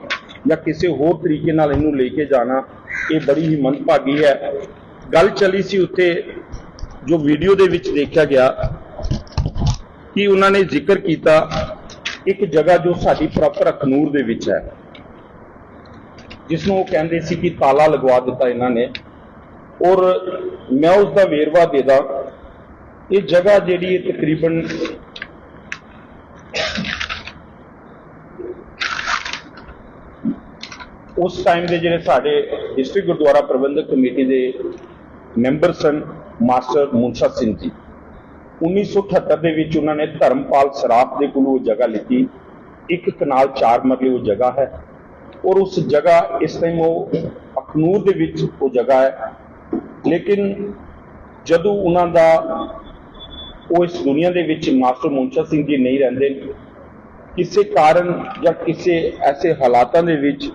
ਜਾਂ ਕਿਸੇ ਹੋਰ ਤਰੀਕੇ ਨਾਲ ਇਹਨੂੰ ਲੈ ਕੇ ਜਾਣਾ ਇਹ ਬੜੀ ਹੀ ਮੰਦਭਾਗੀ ਹੈ। ਗੱਲ ਚੱਲੀ ਸੀ ਉੱਥੇ ਜੋ ਵੀਡੀਓ ਦੇ ਵਿੱਚ ਦੇਖਿਆ ਗਿਆ ਕਿ ਉਹਨਾਂ ਨੇ ਜ਼ਿਕਰ ਕੀਤਾ ਇੱਕ ਜਗ੍ਹਾ ਜੋ ਸਾਡੀ ਪ੍ਰੋਪਰ ਅਖਨੂਰ ਦੇ ਵਿੱਚ ਹੈ, ਜਿਸ ਨੂੰ ਉਹ ਕਹਿੰਦੇ ਸੀ ਕਿ ਤਾਲਾ ਲਗਵਾ ਦਿੱਤਾ ਇਹਨਾਂ ਨੇ। ਔਰ ਮੈਂ ਉਸ ਦਾ ਵੇਰਵਾ ਦੇਦਾ, ਇਹ ਜਗ੍ਹਾ ਜਿਹੜੀ ਹੈ ਤਕਰੀਬਨ ਉਸ ਟਾਈਮ ਦੇ ਜਿਹੜੇ ਸਾਡੇ ਡਿਸਟ੍ਰਿਕਟ ਗੁਰਦੁਆਰਾ ਪ੍ਰਬੰਧਕ ਕਮੇਟੀ ਦੇ ਮੈਂਬਰ ਸਨ ਮਾਸਟਰ ਮੁਨਸ਼ਾ ਸਿੰਘ ਜੀ, 1978 ਦੇ ਵਿੱਚ ਉਹਨਾਂ ਨੇ ਧਰਮਪਾਲ ਸਰਾਫ ਦੇ ਕੋਲੋਂ ਉਹ ਜਗ੍ਹਾ ਲਿੱਤੀ। 1 ਕਨਾਲ 4 ਮਰਲੇ ਉਹ ਜਗ੍ਹਾ ਹੈ ਔਰ ਉਸ ਜਗ੍ਹਾ ਇਸ ਟਾਈਮ ਉਹ ਅਖਨੂਰ ਦੇ ਵਿੱਚ ਉਹ ਜਗ੍ਹਾ ਹੈ। ਲੇਕਿਨ ਜਦੋਂ ਉਹਨਾਂ ਦਾ ਉਹ ਇਸ ਦੁਨੀਆ ਦੇ ਵਿੱਚ ਮਾਸਟਰ ਮੁਨਸ਼ਾ ਸਿੰਘ ਜੀ ਨਹੀਂ ਰਹਿੰਦੇ, ਕਿਸੇ ਕਾਰਨ ਜਾਂ ਕਿਸੇ ਐਸੇ ਹਾਲਾਤਾਂ ਦੇ ਵਿੱਚ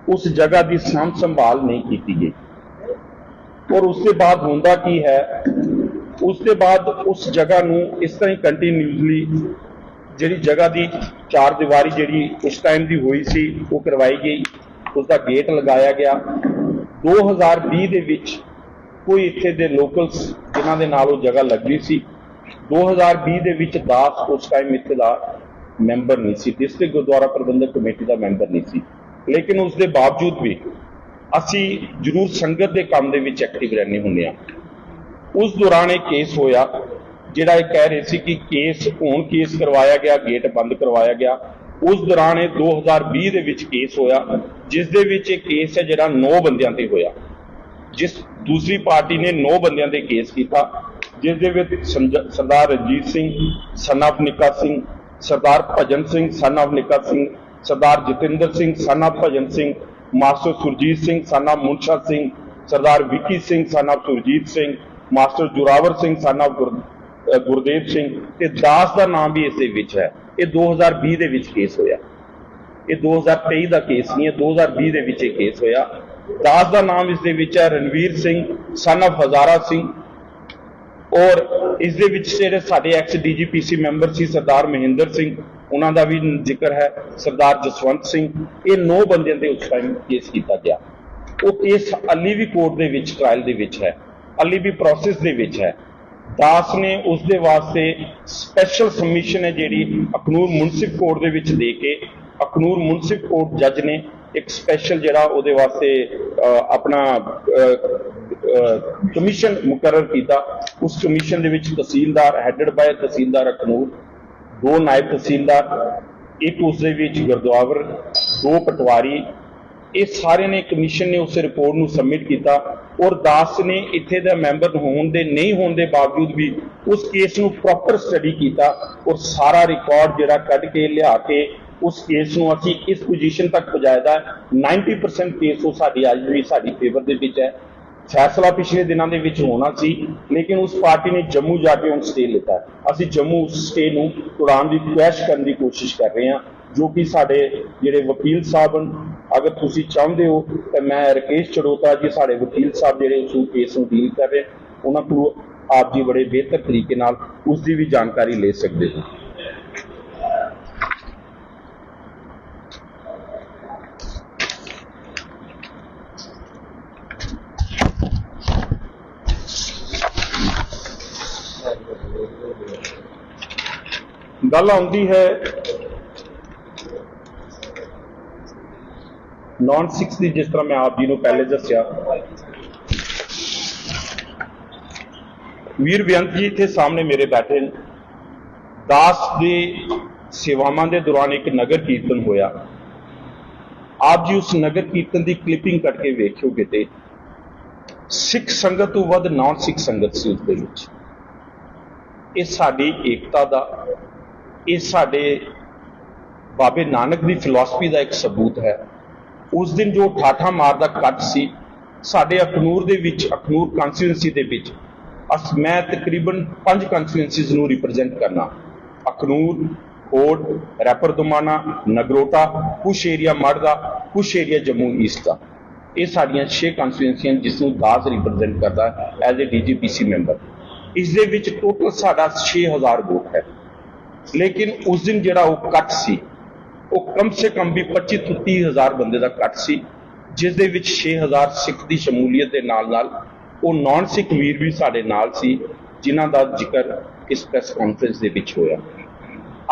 ਉਸ ਜਗ੍ਹਾ ਦੀ ਸਾਂਭ ਸੰਭਾਲ ਨਹੀਂ ਕੀਤੀ ਗਈ। ਔਰ ਉਸ ਦੇ ਬਾਅਦ ਹੁੰਦਾ ਕੀ ਹੈ, ਉਸ ਦੇ ਬਾਅਦ ਉਸ ਜਗ੍ਹਾ ਨੂੰ ਇਸ ਤਰ੍ਹਾਂ ਹੀ ਕੰਟੀਨਿਊਸਲੀ ਜਿਹੜੀ ਜਗ੍ਹਾ ਦੀ 4 ਦੀਵਾਰੀ ਜਿਹੜੀ ਉਸ ਟਾਈਮ ਦੀ ਹੋਈ ਸੀ ਉਹ ਕਰਵਾਈ ਗਈ, ਉਸ ਦਾ ਗੇਟ ਲਗਾਇਆ ਗਿਆ। 2020 ਦੇ ਵਿੱਚ ਕੋਈ ਇੱਥੇ ਦੇ ਲੋਕਲਸ ਜਿਨ੍ਹਾਂ ਦੇ ਨਾਲ ਉਹ ਜਗ੍ਹਾ ਲੱਗੀ ਸੀ, 2020 ਦੇ ਵਿੱਚ ਦਾਸ ਉਸ ਟਾਈਮ ਇੱਥੇ ਦਾ ਮੈਂਬਰ ਨਹੀਂ ਸੀ, ਡਿਸਟ੍ਰਿਕਟ ਗੁਰਦੁਆਰਾ ਪ੍ਰਬੰਧਕ ਕਮੇਟੀ ਦਾ ਮੈਂਬਰ ਨਹੀਂ ਸੀ। ਲੇਕਿਨ ਉਸ ਦੇ ਬਾਵਜੂਦ ਵੀ ਅਸੀਂ ਜ਼ਰੂਰ ਸੰਗਤ ਦੇ ਕੰਮ ਦੇ ਵਿੱਚ ਐਕਟਿਵ ਰਹਿੰਦੇ ਹੁੰਦੇ ਹਾਂ। ਉਸ ਦੌਰਾਨ ਇਹ ਕੇਸ ਹੋਇਆ ਜਿਹੜਾ ਇਹ ਕਹਿ ਰਹੇ ਸੀ ਕਿ ਕੇਸ ਕਰਵਾਇਆ ਗਿਆ, ਗੇਟ ਬੰਦ ਕਰਵਾਇਆ ਗਿਆ। ਉਸ ਦੌਰਾਨ ਇਹ 2020 ਦੇ ਵਿੱਚ ਕੇਸ ਹੋਇਆ, ਜਿਸ ਦੇ ਵਿੱਚ ਇਹ ਕੇਸ ਹੈ ਜਿਹੜਾ 9 ਬੰਦਿਆਂ ਤੇ ਹੋਇਆ। ਜਿਸ ਦੂਸਰੀ ਪਾਰਟੀ ਨੇ 9 ਬੰਦਿਆਂ ਤੇ ਕੇਸ ਕੀਤਾ, ਜਿਸ ਦੇ ਵਿੱਚ Sardar Ranjit Singh son of Nikka Singh, Sardar Bhajan Singh son of Nikka Singh, Sardar Jatinder Singh son of Bhajan Singh, master Surjit Singh son of Munsha Singh, Sardar Vicky Singh son of Surjit Singh, master Zorawar Singh son of Gurdev Singh ਤੇ ਦਾਸ ਦਾ ਨਾਮ ਵੀ ਇਸ ਦੇ ਵਿੱਚ ਹੈ। ਇਹ 2020 ਦੇ ਵਿੱਚ ਕੇਸ ਹੋਇਆ, ਇਹ 2023 ਦਾ ਕੇਸ ਨਹੀਂ ਹੈ, 2020 ਦੇ ਵਿੱਚ ਇਹ ਕੇਸ ਹੋਇਆ। ਦਾਸ ਦਾ ਨਾਮ ਇਸ ਦੇ ਵਿੱਚ ਹੈ ਰਣਵੀਰ ਸਿੰਘ ਸਨ ਆਫ ਹਜ਼ਾਰਾ ਸਿੰਘ। ਔਰ ਇਸ ਦੇ ਵਿੱਚ ਜਿਹੜੇ ਸਾਡੇ ਐਕਸ DGPC ਮੈਂਬਰ ਸੀ ਸਰਦਾਰ ਮਹਿੰਦਰ ਸਿੰਘ, ਉਹਨਾਂ ਦਾ ਵੀ ਜ਼ਿਕਰ ਹੈ, ਸਰਦਾਰ ਜਸਵੰਤ ਸਿੰਘ। ਇਹ 9 ਬੰਦਿਆਂ ਤੇ ਉਸ ਟਾਈਮ ਕੇਸ ਕੀਤਾ ਗਿਆ। ਉਹ ਕੇਸ ਹਾਲੇ ਵੀ ਕੋਰਟ ਦੇ ਵਿੱਚ ਟ੍ਰਾਇਲ ਦੇ ਵਿੱਚ ਹੈ, ਹਾਲੇ ਵੀ ਪ੍ਰੋਸੈਸ ਦੇ ਵਿੱਚ ਹੈ। ਦਾਸ ਨੇ ਉਸ ਦੇ ਵਾਸਤੇ ਸਪੈਸ਼ਲ ਸਬਮਿਸ਼ਨ ਹੈ ਜਿਹੜੀ ਅਖਨੂਰ ਮੁਨਸਿਫ ਕੋਰਟ ਦੇ ਵਿੱਚ ਦੇ ਕੇ, ਅਖਨੂਰ ਮੁਨਸਿਫ ਕੋਰਟ ਜੱਜ ਨੇ ਇੱਕ ਸਪੈਸ਼ਲ ਜਿਹੜਾ ਉਹਦੇ ਵਾਸਤੇ ਆਪਣਾ ਕਮਿਸ਼ਨ ਮੁਕਰਰ ਕੀਤਾ। ਉਸ ਕਮਿਸ਼ਨ ਦੇ ਵਿੱਚ ਤਹਿਸੀਲਦਾਰ ਹੈਡਡ ਬਾਏ ਤਹਿਸੀਲਦਾਰ ਅਖਨੂਰ, 2 ਨਾਇਬ ਤਹਿਸੀਲਦਾਰ, ਇੱਕ ਉਸ ਦੇ ਵਿੱਚ ਗੁਰਦੁਆਵਰ, 2 ਪਟਵਾਰੀ, ਇਹ ਸਾਰੇ ਨੇ ਕਮਿਸ਼ਨ ਨੇ ਉਸ ਰਿਪੋਰਟ ਨੂੰ ਸਬਮਿਟ ਕੀਤਾ। ਔਰ ਦਾਸ ਨੇ ਇੱਥੇ ਦਾ ਮੈਂਬਰ ਹੋਣ ਦੇ ਨਹੀਂ ਹੋਣ ਦੇ ਬਾਵਜੂਦ ਵੀ ਉਸ ਕੇਸ ਨੂੰ ਪ੍ਰੋਪਰ ਸਟੱਡੀ ਕੀਤਾ ਔਰ ਸਾਰਾ ਰਿਕਾਰਡ ਜਿਹੜਾ ਕੱਢ ਕੇ ਲਿਆ ਕੇ ਉਸ ਕੇਸ ਨੂੰ ਅਸੀਂ ਇਸ ਪੋਜੀਸ਼ਨ ਤੱਕ ਪਹੁੰਚਾਇਆ। 90% ਕੇਸ ਉਹ ਸਾਡੀ ਅੱਜ ਵੀ ਸਾਡੀ ਫੇਵਰ ਦੇ ਵਿੱਚ ਹੈ। ਫੈਸਲਾ ਪਿਛਲੇ ਦਿਨਾਂ ਦੇ ਵਿੱਚ ਹੋਣਾ ਸੀ, ਲੇਕਿਨ ਉਸ ਪਾਰਟੀ ਨੇ ਜੰਮੂ ਜਾ ਕੇ ਹੁਣ ਸਟੇ ਲਿੱਤਾ। ਅਸੀਂ ਜੰਮੂ ਉਸ ਸਟੇ ਨੂੰ ਤੁੜਾਉਣ ਦੀ ਕੁਐਸ਼ ਕਰਨ ਦੀ ਕੋਸ਼ਿਸ਼ ਕਰ ਰਹੇ ਹਾਂ, ਜੋ ਕਿ ਸਾਡੇ ਜਿਹੜੇ ਵਕੀਲ ਸਾਹਿਬ ਹਨ, ਅਗਰ ਤੁਸੀਂ ਚਾਹੁੰਦੇ ਹੋ ਤਾਂ ਮੈਂ ਰਕੇਸ਼ ਚੜੋਤਾ ਜੀ ਸਾਡੇ ਵਕੀਲ ਸਾਹਿਬ ਜਿਹੜੇ ਉਸ ਕੇਸ ਨੂੰ ਡੀਲ ਕਰ ਰਹੇ, ਉਹਨਾਂ ਕੋਲ ਆਪ ਜੀ ਬੜੇ ਬਿਹਤਰ ਤਰੀਕੇ ਨਾਲ ਉਸ ਦੀ ਵੀ ਜਾਣਕਾਰੀ ਲੈ ਸਕਦੇ ਹੋ। ਗੱਲ ਆਉਂਦੀ ਹੈ ਨॉन 6 ਦੀ, ਜਿਸ ਤਰ੍ਹਾਂ ਮੈਂ ਆਪ ਜੀ ਨੂੰ ਪਹਿਲੇ ਦੱਸਿਆ। ਵੀਰ ਬੇਅੰਤ ਜੀ ਇੱਥੇ ਸਾਹਮਣੇ ਮੇਰੇ ਬੈਠੇ ਨੇ। ਦਾਸ ਦੀ ਸੇਵਾਵਾਂ ਦੇ ਦੌਰਾਨ ਇੱਕ ਨਗਰ ਕੀਰਤਨ ਹੋਇਆ। ਆਪ ਜੀ ਉਸ ਨਗਰ ਕੀਰਤਨ ਦੀ ਕਲਿੱਪਿੰਗ ਕੱਢ ਕੇ ਵੇਖਿਓ ਕਿਤੇ, ਸਿੱਖ ਸੰਗਤ ਤੋਂ ਵੱਧ ਨॉन 6 ਸੰਗਤ ਸੀ ਉਸ ਦੇ ਵਿੱਚ। ਇਹ ਸਾਡੀ ਏਕਤਾ ਦਾ, ਇਹ ਸਾਡੇ ਬਾਬੇ ਨਾਨਕ ਦੀ ਫਿਲਾਸਫੀ ਦਾ ਇੱਕ ਸਬੂਤ ਹੈ। ਉਸ ਦਿਨ ਜੋ ਠਾਠਾ ਮਾਰ ਦਾ ਕੱਟ ਸੀ ਸਾਡੇ ਅਖਨੂਰ ਦੇ ਵਿੱਚ, ਅਖਨੂਰ ਕਾਂਸਟੀਚੁਐਂਸੀ ਦੇ ਵਿੱਚ, ਮੈਂ ਤਕਰੀਬਨ 5 ਕਾਂਸਟੀਚੁਐਂਸੀਜ਼ ਨੂੰ ਰਿਪਰੈਜ਼ੈਂਟ ਕਰਨਾ। ਅਖਨੂਰ, ਕੋਟ, ਰੈਪਰ ਦੁਮਾਨਾ, ਨਗਰੋਟਾ, ਕੁਛ ਏਰੀਆ ਮੜ ਦਾ, ਕੁਛ ਏਰੀਆ ਜੰਮੂ ਈਸਟ ਦਾ। ਇਹ ਸਾਡੀਆਂ 6 ਕਾਂਸਟੀਚੁਐਂਸੀਆਂ ਜਿਸ ਨੂੰ ਦਾਸ ਰਿਪਰੈਜ਼ੈਂਟ ਕਰਦਾ ਐਜ਼ ਏ DGPC ਮੈਂਬਰ। ਇਸ ਦੇ ਵਿੱਚ ਟੋਟਲ ਸਾਡਾ 6000 ਵੋਟ ਹੈ। ਲੇਕਿਨ ਉਸ ਦਿਨ ਜਿਹੜਾ ਉਹ ਕੱਟ ਸੀ ਉਹ ਕਮ ਸੇ ਕਮ ਵੀ 25 ਤੋਂ 30 ਹਜ਼ਾਰ ਬੰਦੇ ਦਾ ਇਕੱਠ ਸੀ, ਜਿਸ ਦੇ ਵਿੱਚ 6000 ਸਿੱਖ ਦੀ ਸ਼ਮੂਲੀਅਤ ਦੇ ਨਾਲ ਨਾਲ ਉਹ ਨਾਨ ਸਿੱਖ ਵੀਰ ਵੀ ਸਾਡੇ ਨਾਲ ਸੀ, ਜਿਨ੍ਹਾਂ ਦਾ ਜ਼ਿਕਰ ਇਸ ਪ੍ਰੈਸ ਕਾਨਫਰੰਸ ਦੇ ਵਿੱਚ ਹੋਇਆ।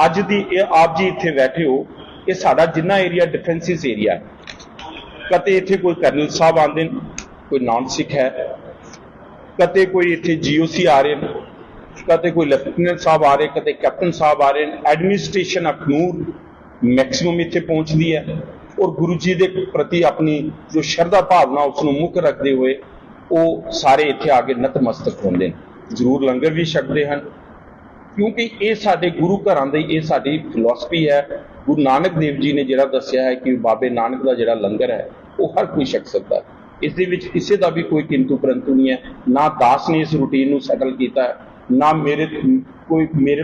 ਅੱਜ ਦੀ ਇਹ ਆਪ ਜੀ ਇੱਥੇ ਬੈਠੇ ਹੋ, ਇਹ ਸਾਡਾ ਜਿੰਨਾ ਏਰੀਆ ਡਿਫੈਂਸਿਸ ਏਰੀਆ, ਕਦੇ ਇੱਥੇ ਕੋਈ ਕਰਨਲ ਸਾਹਿਬ ਆਉਂਦੇ ਨੇ, ਕੋਈ ਨਾਨ ਸਿੱਖ ਹੈ, ਕਦੇ ਕੋਈ ਇੱਥੇ GOC ਆ ਰਹੇ ਨੇ, ਕਦੇ ਕੋਈ ਲੈਫਟੀਨੈਂਟ ਸਾਹਿਬ ਆ ਰਹੇ, ਕਦੇ ਕੈਪਟਨ ਸਾਹਿਬ ਆ ਰਹੇ ਨੇ। ਐਡਮਿਨਿਸਟ੍ਰੇਸ਼ਨ ਅਖਨੂਰ ਮੈਕਸਿਮਮ ਇੱਥੇ ਪਹੁੰਚਦੀ ਹੈ ਔਰ ਗੁਰੂ ਜੀ ਦੇ ਪ੍ਰਤੀ ਆਪਣੀ ਜੋ ਸ਼ਰਧਾ ਭਾਵਨਾ ਉਸ ਨੂੰ ਮੁੱਖ ਰੱਖਦੇ ਹੋਏ ਉਹ ਸਾਰੇ ਇੱਥੇ ਆ ਕੇ ਨਤਮਸਤਕ ਹੁੰਦੇ ਨੇ, ਜ਼ਰੂਰ ਲੰਗਰ ਵੀ ਛਕਦੇ ਹਨ, ਕਿਉਂਕਿ ਇਹ ਸਾਡੇ ਗੁਰੂ ਘਰਾਂ ਦੀ ਇਹ ਸਾਡੀ ਫਿਲਾਸਫੀ ਹੈ। ਗੁਰੂ ਨਾਨਕ ਦੇਵ ਜੀ ਨੇ ਜਿਹੜਾ ਦੱਸਿਆ ਹੈ ਕਿ ਬਾਬੇ ਨਾਨਕ ਦਾ ਜਿਹੜਾ ਲੰਗਰ ਹੈ ਉਹ ਹਰ ਕੋਈ ਛਕ ਸਕਦਾ ਹੈ, ਇਸ ਦੇ ਵਿੱਚ ਕਿਸੇ ਦਾ ਵੀ ਕੋਈ ਕਿੰਤੂ ਪਰੰਤੂ ਨਹੀਂ ਹੈ। ਨਾ ਦਾਸ ਨੇ ਇਸ ਰੂਟੀਨ ਨੂੰ ਸੈਟਲ ਕੀਤਾ ਹੈ, ਨਾ ਮੇਰੇ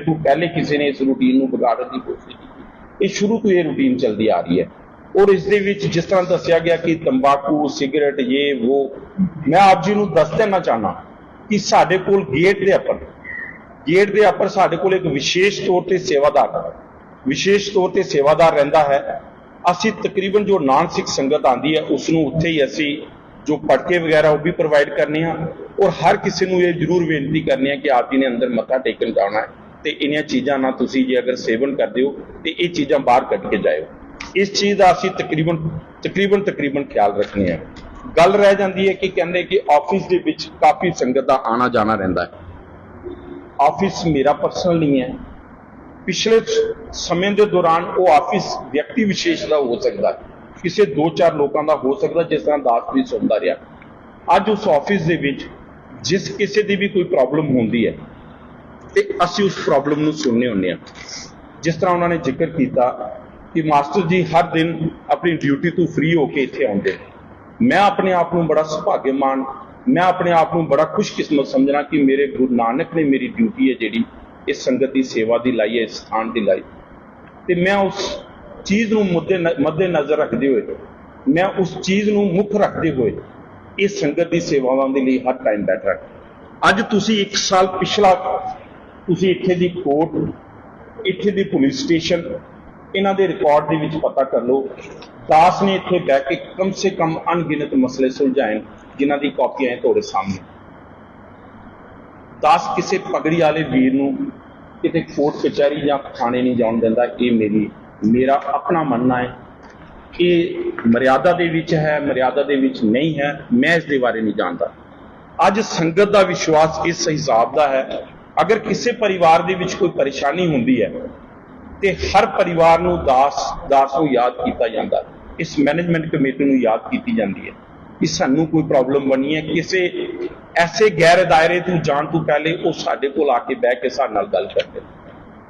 ਤੋਂ ਪਹਿਲੇ ਕਿਸੇ ਨੇ ਇਸ ਰੂਟੀਨ ਨੂੰ ਵਿਗਾੜਨ ਦੀ ਕੋਸ਼ਿਸ਼ ਕੀਤੀ। ਇਹ ਸ਼ੁਰੂ ਤੋਂ ਇਹ ਰੂਟੀਨ ਚੱਲਦੀ ਆ ਰਹੀ ਹੈ ਔਰ ਇਸ ਦੇ ਵਿੱਚ ਜਿਸ ਤਰ੍ਹਾਂ ਦੱਸਿਆ ਗਿਆ ਕਿ ਤੰਬਾਕੂ, ਸਿਗਰਟ, ਇਹ ਉਹ, ਮੈਂ ਆਪ ਜੀ ਨੂੰ ਦੱਸ ਦੇਣਾ ਚਾਹੁੰਦਾ ਕਿ ਸਾਡੇ ਕੋਲ ਗੇਟ ਦੇ ਉੱਪਰ ਸਾਡੇ ਕੋਲ ਇੱਕ ਵਿਸ਼ੇਸ਼ ਤੌਰ ਤੇ ਸੇਵਾਦਾਰ ਰਹਿੰਦਾ ਹੈ। ਅਸੀਂ ਤਕਰੀਬਨ ਜੋ ਨਾਨ ਸਿੱਖ ਸੰਗਤ ਆਉਂਦੀ ਹੈ ਉਸ ਨੂੰ ਉੱਥੇ ਹੀ ਅਸੀਂ ਜੋ ਪਟਕੇ ਵਗੈਰਾ ਉਹ ਵੀ ਪ੍ਰੋਵਾਈਡ ਕਰਨੇ ਹਾਂ ਔਰ ਹਰ ਕਿਸੇ ਨੂੰ ਇਹ ਜ਼ਰੂਰ ਬੇਨਤੀ ਕਰਨੀ ਹੈ ਕਿ ਆਪ ਜੀ ਨੇ ਅੰਦਰ ਮੱਥਾ ਟੇਕਣ ਜਾਣਾ ਹੈ ਤੇ ਇਹਨਾਂ ਚੀਜ਼ਾਂ ਨਾਲ ਤੁਸੀਂ ਜੇ ਅਗਰ ਸੇਵਨ ਕਰਦੇ ਹੋ ਤੇ ਇਹ ਚੀਜ਼ਾਂ ਬਾਹਰ ਕੱਢ ਕੇ ਜਾਇਓ। ਇਸ ਚੀਜ਼ ਦਾ ਅਸੀਂ ਤਕਰੀਬਨ ਖਿਆਲ ਰੱਖਣੇ ਆ। ਗੱਲ ਰਹਿ ਜਾਂਦੀ ਹੈ ਕਿ ਕਹਿੰਦੇ ਕਿ ਆਫਿਸ ਦੇ ਵਿੱਚ ਕਾਫੀ ਸੰਗਤ ਦਾ ਆਣਾ ਜਾਣਾ ਰਹਿੰਦਾ ਹੈ। ਆਫਿਸ ਮੇਰਾ ਪਰਸਨਲ ਨਹੀਂ ਹੈ, ਪਿਛਲੇ ਸਮੇਂ ਦੇ ਦੌਰਾਨ ਉਹ ਆਫਿਸ ਵਿਅਕਤੀ ਵਿਸ਼ੇਸ਼ ਦਾ ਹੋ ਸਕਦਾ, ਕਿਸੇ 2-4 ਲੋਕਾਂ ਦਾ ਹੋ ਸਕਦਾ, ਜਿਸ ਤਰ੍ਹਾਂ ਦਾਸ ਵੀ ਸੁਣਦਾ ਰਿਹਾ। ਅੱਜ ਉਸ ਆਫਿਸ ਦੇ ਵਿੱਚ ਜਿਸ ਕਿਸੇ ਦੀ ਵੀ ਕੋਈ ਪ੍ਰੋਬਲਮ ਹੁੰਦੀ ਹੈ ਤੇ ਅਸੀਂ ਉਸ ਪ੍ਰੋਬਲਮ ਨੂੰ ਸੁਣਨੇ ਹੁੰਦੇ ਹਾਂ। ਜਿਸ ਤਰ੍ਹਾਂ ਉਹਨਾਂ ਨੇ ਜ਼ਿਕਰ ਕੀਤਾ ਕਿ ਮਾਸਟਰ ਜੀ ਹਰ ਦਿਨ ਆਪਣੀ ਡਿਊਟੀ ਤੋਂ ਫ੍ਰੀ ਹੋ ਕੇ ਇੱਥੇ ਆਉਂਦੇ। ਮੈਂ ਆਪਣੇ ਆਪ ਨੂੰ ਬੜਾ ਸੁਭਾਗਿਆਮਾਨ, ਮੈਂ ਆਪਣੇ ਆਪ ਨੂੰ ਬੜਾ ਖੁਸ਼ਕਿਸਮਤ ਸਮਝਣਾ ਕਿ ਮੇਰੇ ਗੁਰੂ ਨਾਨਕ ਨੇ ਮੇਰੀ ਡਿਊਟੀ ਹੈ ਜਿਹੜੀ ਇਸ ਸੰਗਤ ਦੀ ਸੇਵਾ ਦੀ ਲਾਈ ਹੈ, ਇਸ ਸਥਾਨ ਦੀ ਲਾਈ, ਤੇ ਮੈਂ ਉਸ ਚੀਜ਼ ਨੂੰ ਮੱਦੇ ਨਜ਼ਰ ਰੱਖਦੇ ਹੋਏ, ਮੈਂ ਉਸ ਚੀਜ਼ ਨੂੰ ਮੁੱਖ ਰੱਖਦੇ ਹੋਏ ਇਸ ਸੰਗਤ ਦੀ ਸੇਵਾਵਾਂ ਦੇ ਲਈ ਹਰ ਟਾਈਮ ਬੈਠਾ। ਅੱਜ ਤੁਸੀਂ 1 ਸਾਲ ਪਿਛਲਾ ਤੁਸੀਂ ਇੱਥੇ ਦੀ ਕੋਰਟ, ਇੱਥੇ ਦੀ ਪੁਲਿਸ ਸਟੇਸ਼ਨ, ਇਹਨਾਂ ਦੇ ਰਿਕਾਰਡ ਦੇ ਵਿੱਚ ਪਤਾ ਕਰ ਲਓ। ਦਾਸ ਨੇ ਇੱਥੇ ਬਹਿ ਕੇ ਕਮ ਸੇ ਕਮ ਅਣਗਿਣਤ ਮਸਲੇ ਸੁਲਝਾਏ, ਜਿਨ੍ਹਾਂ ਦੀ ਕਾਪੀਆਂ ਹੈ ਤੁਹਾਡੇ ਸਾਹਮਣੇ। ਦਾਸ ਕਿਸੇ ਪਗੜੀ ਵਾਲੇ ਵੀਰ ਨੂੰ ਕਿਤੇ ਕੋਰਟ ਕਚਹਿਰੀ ਜਾਂ ਥਾਣੇ ਨਹੀਂ ਜਾਣ ਦਿੰਦਾ। ਇਹ ਮੇਰਾ ਆਪਣਾ ਮੰਨਣਾ ਹੈ। ਇਹ ਮਰਿਆਦਾ ਦੇ ਵਿੱਚ ਹੈ, ਮਰਿਆਦਾ ਦੇ ਵਿੱਚ ਨਹੀਂ ਹੈ, ਮੈਂ ਇਸ ਦੇ ਬਾਰੇ ਨਹੀਂ ਜਾਣਦਾ। ਅੱਜ ਸੰਗਤ ਦਾ ਵਿਸ਼ਵਾਸ ਇਸ ਹਿਸਾਬ ਦਾ ਹੈ, ਅਗਰ ਕਿਸੇ ਪਰਿਵਾਰ ਦੇ ਵਿੱਚ ਕੋਈ ਪਰੇਸ਼ਾਨੀ ਹੁੰਦੀ ਹੈ ਤੇ ਹਰ ਪਰਿਵਾਰ ਨੂੰ ਦਾਸ ਨੂੰ ਯਾਦ ਕੀਤਾ ਜਾਂਦਾ, ਇਸ ਮੈਨੇਜਮੈਂਟ ਕਮੇਟੀ ਨੂੰ ਯਾਦ ਕੀਤੀ ਜਾਂਦੀ ਹੈ ਕਿ ਸਾਨੂੰ ਕੋਈ ਪ੍ਰੋਬਲਮ ਬਣੀ ਹੈ, ਕਿਸੇ ਐਸੇ ਗੈਰ ਦਾਇਰੇ ਤੋਂ ਜਾਣ ਤੋਂ ਪਹਿਲੇ ਉਹ ਸਾਡੇ ਕੋਲ ਆ ਕੇ ਬਹਿ ਕੇ ਸਾਡੇ ਨਾਲ ਗੱਲ ਕਰਦੇ।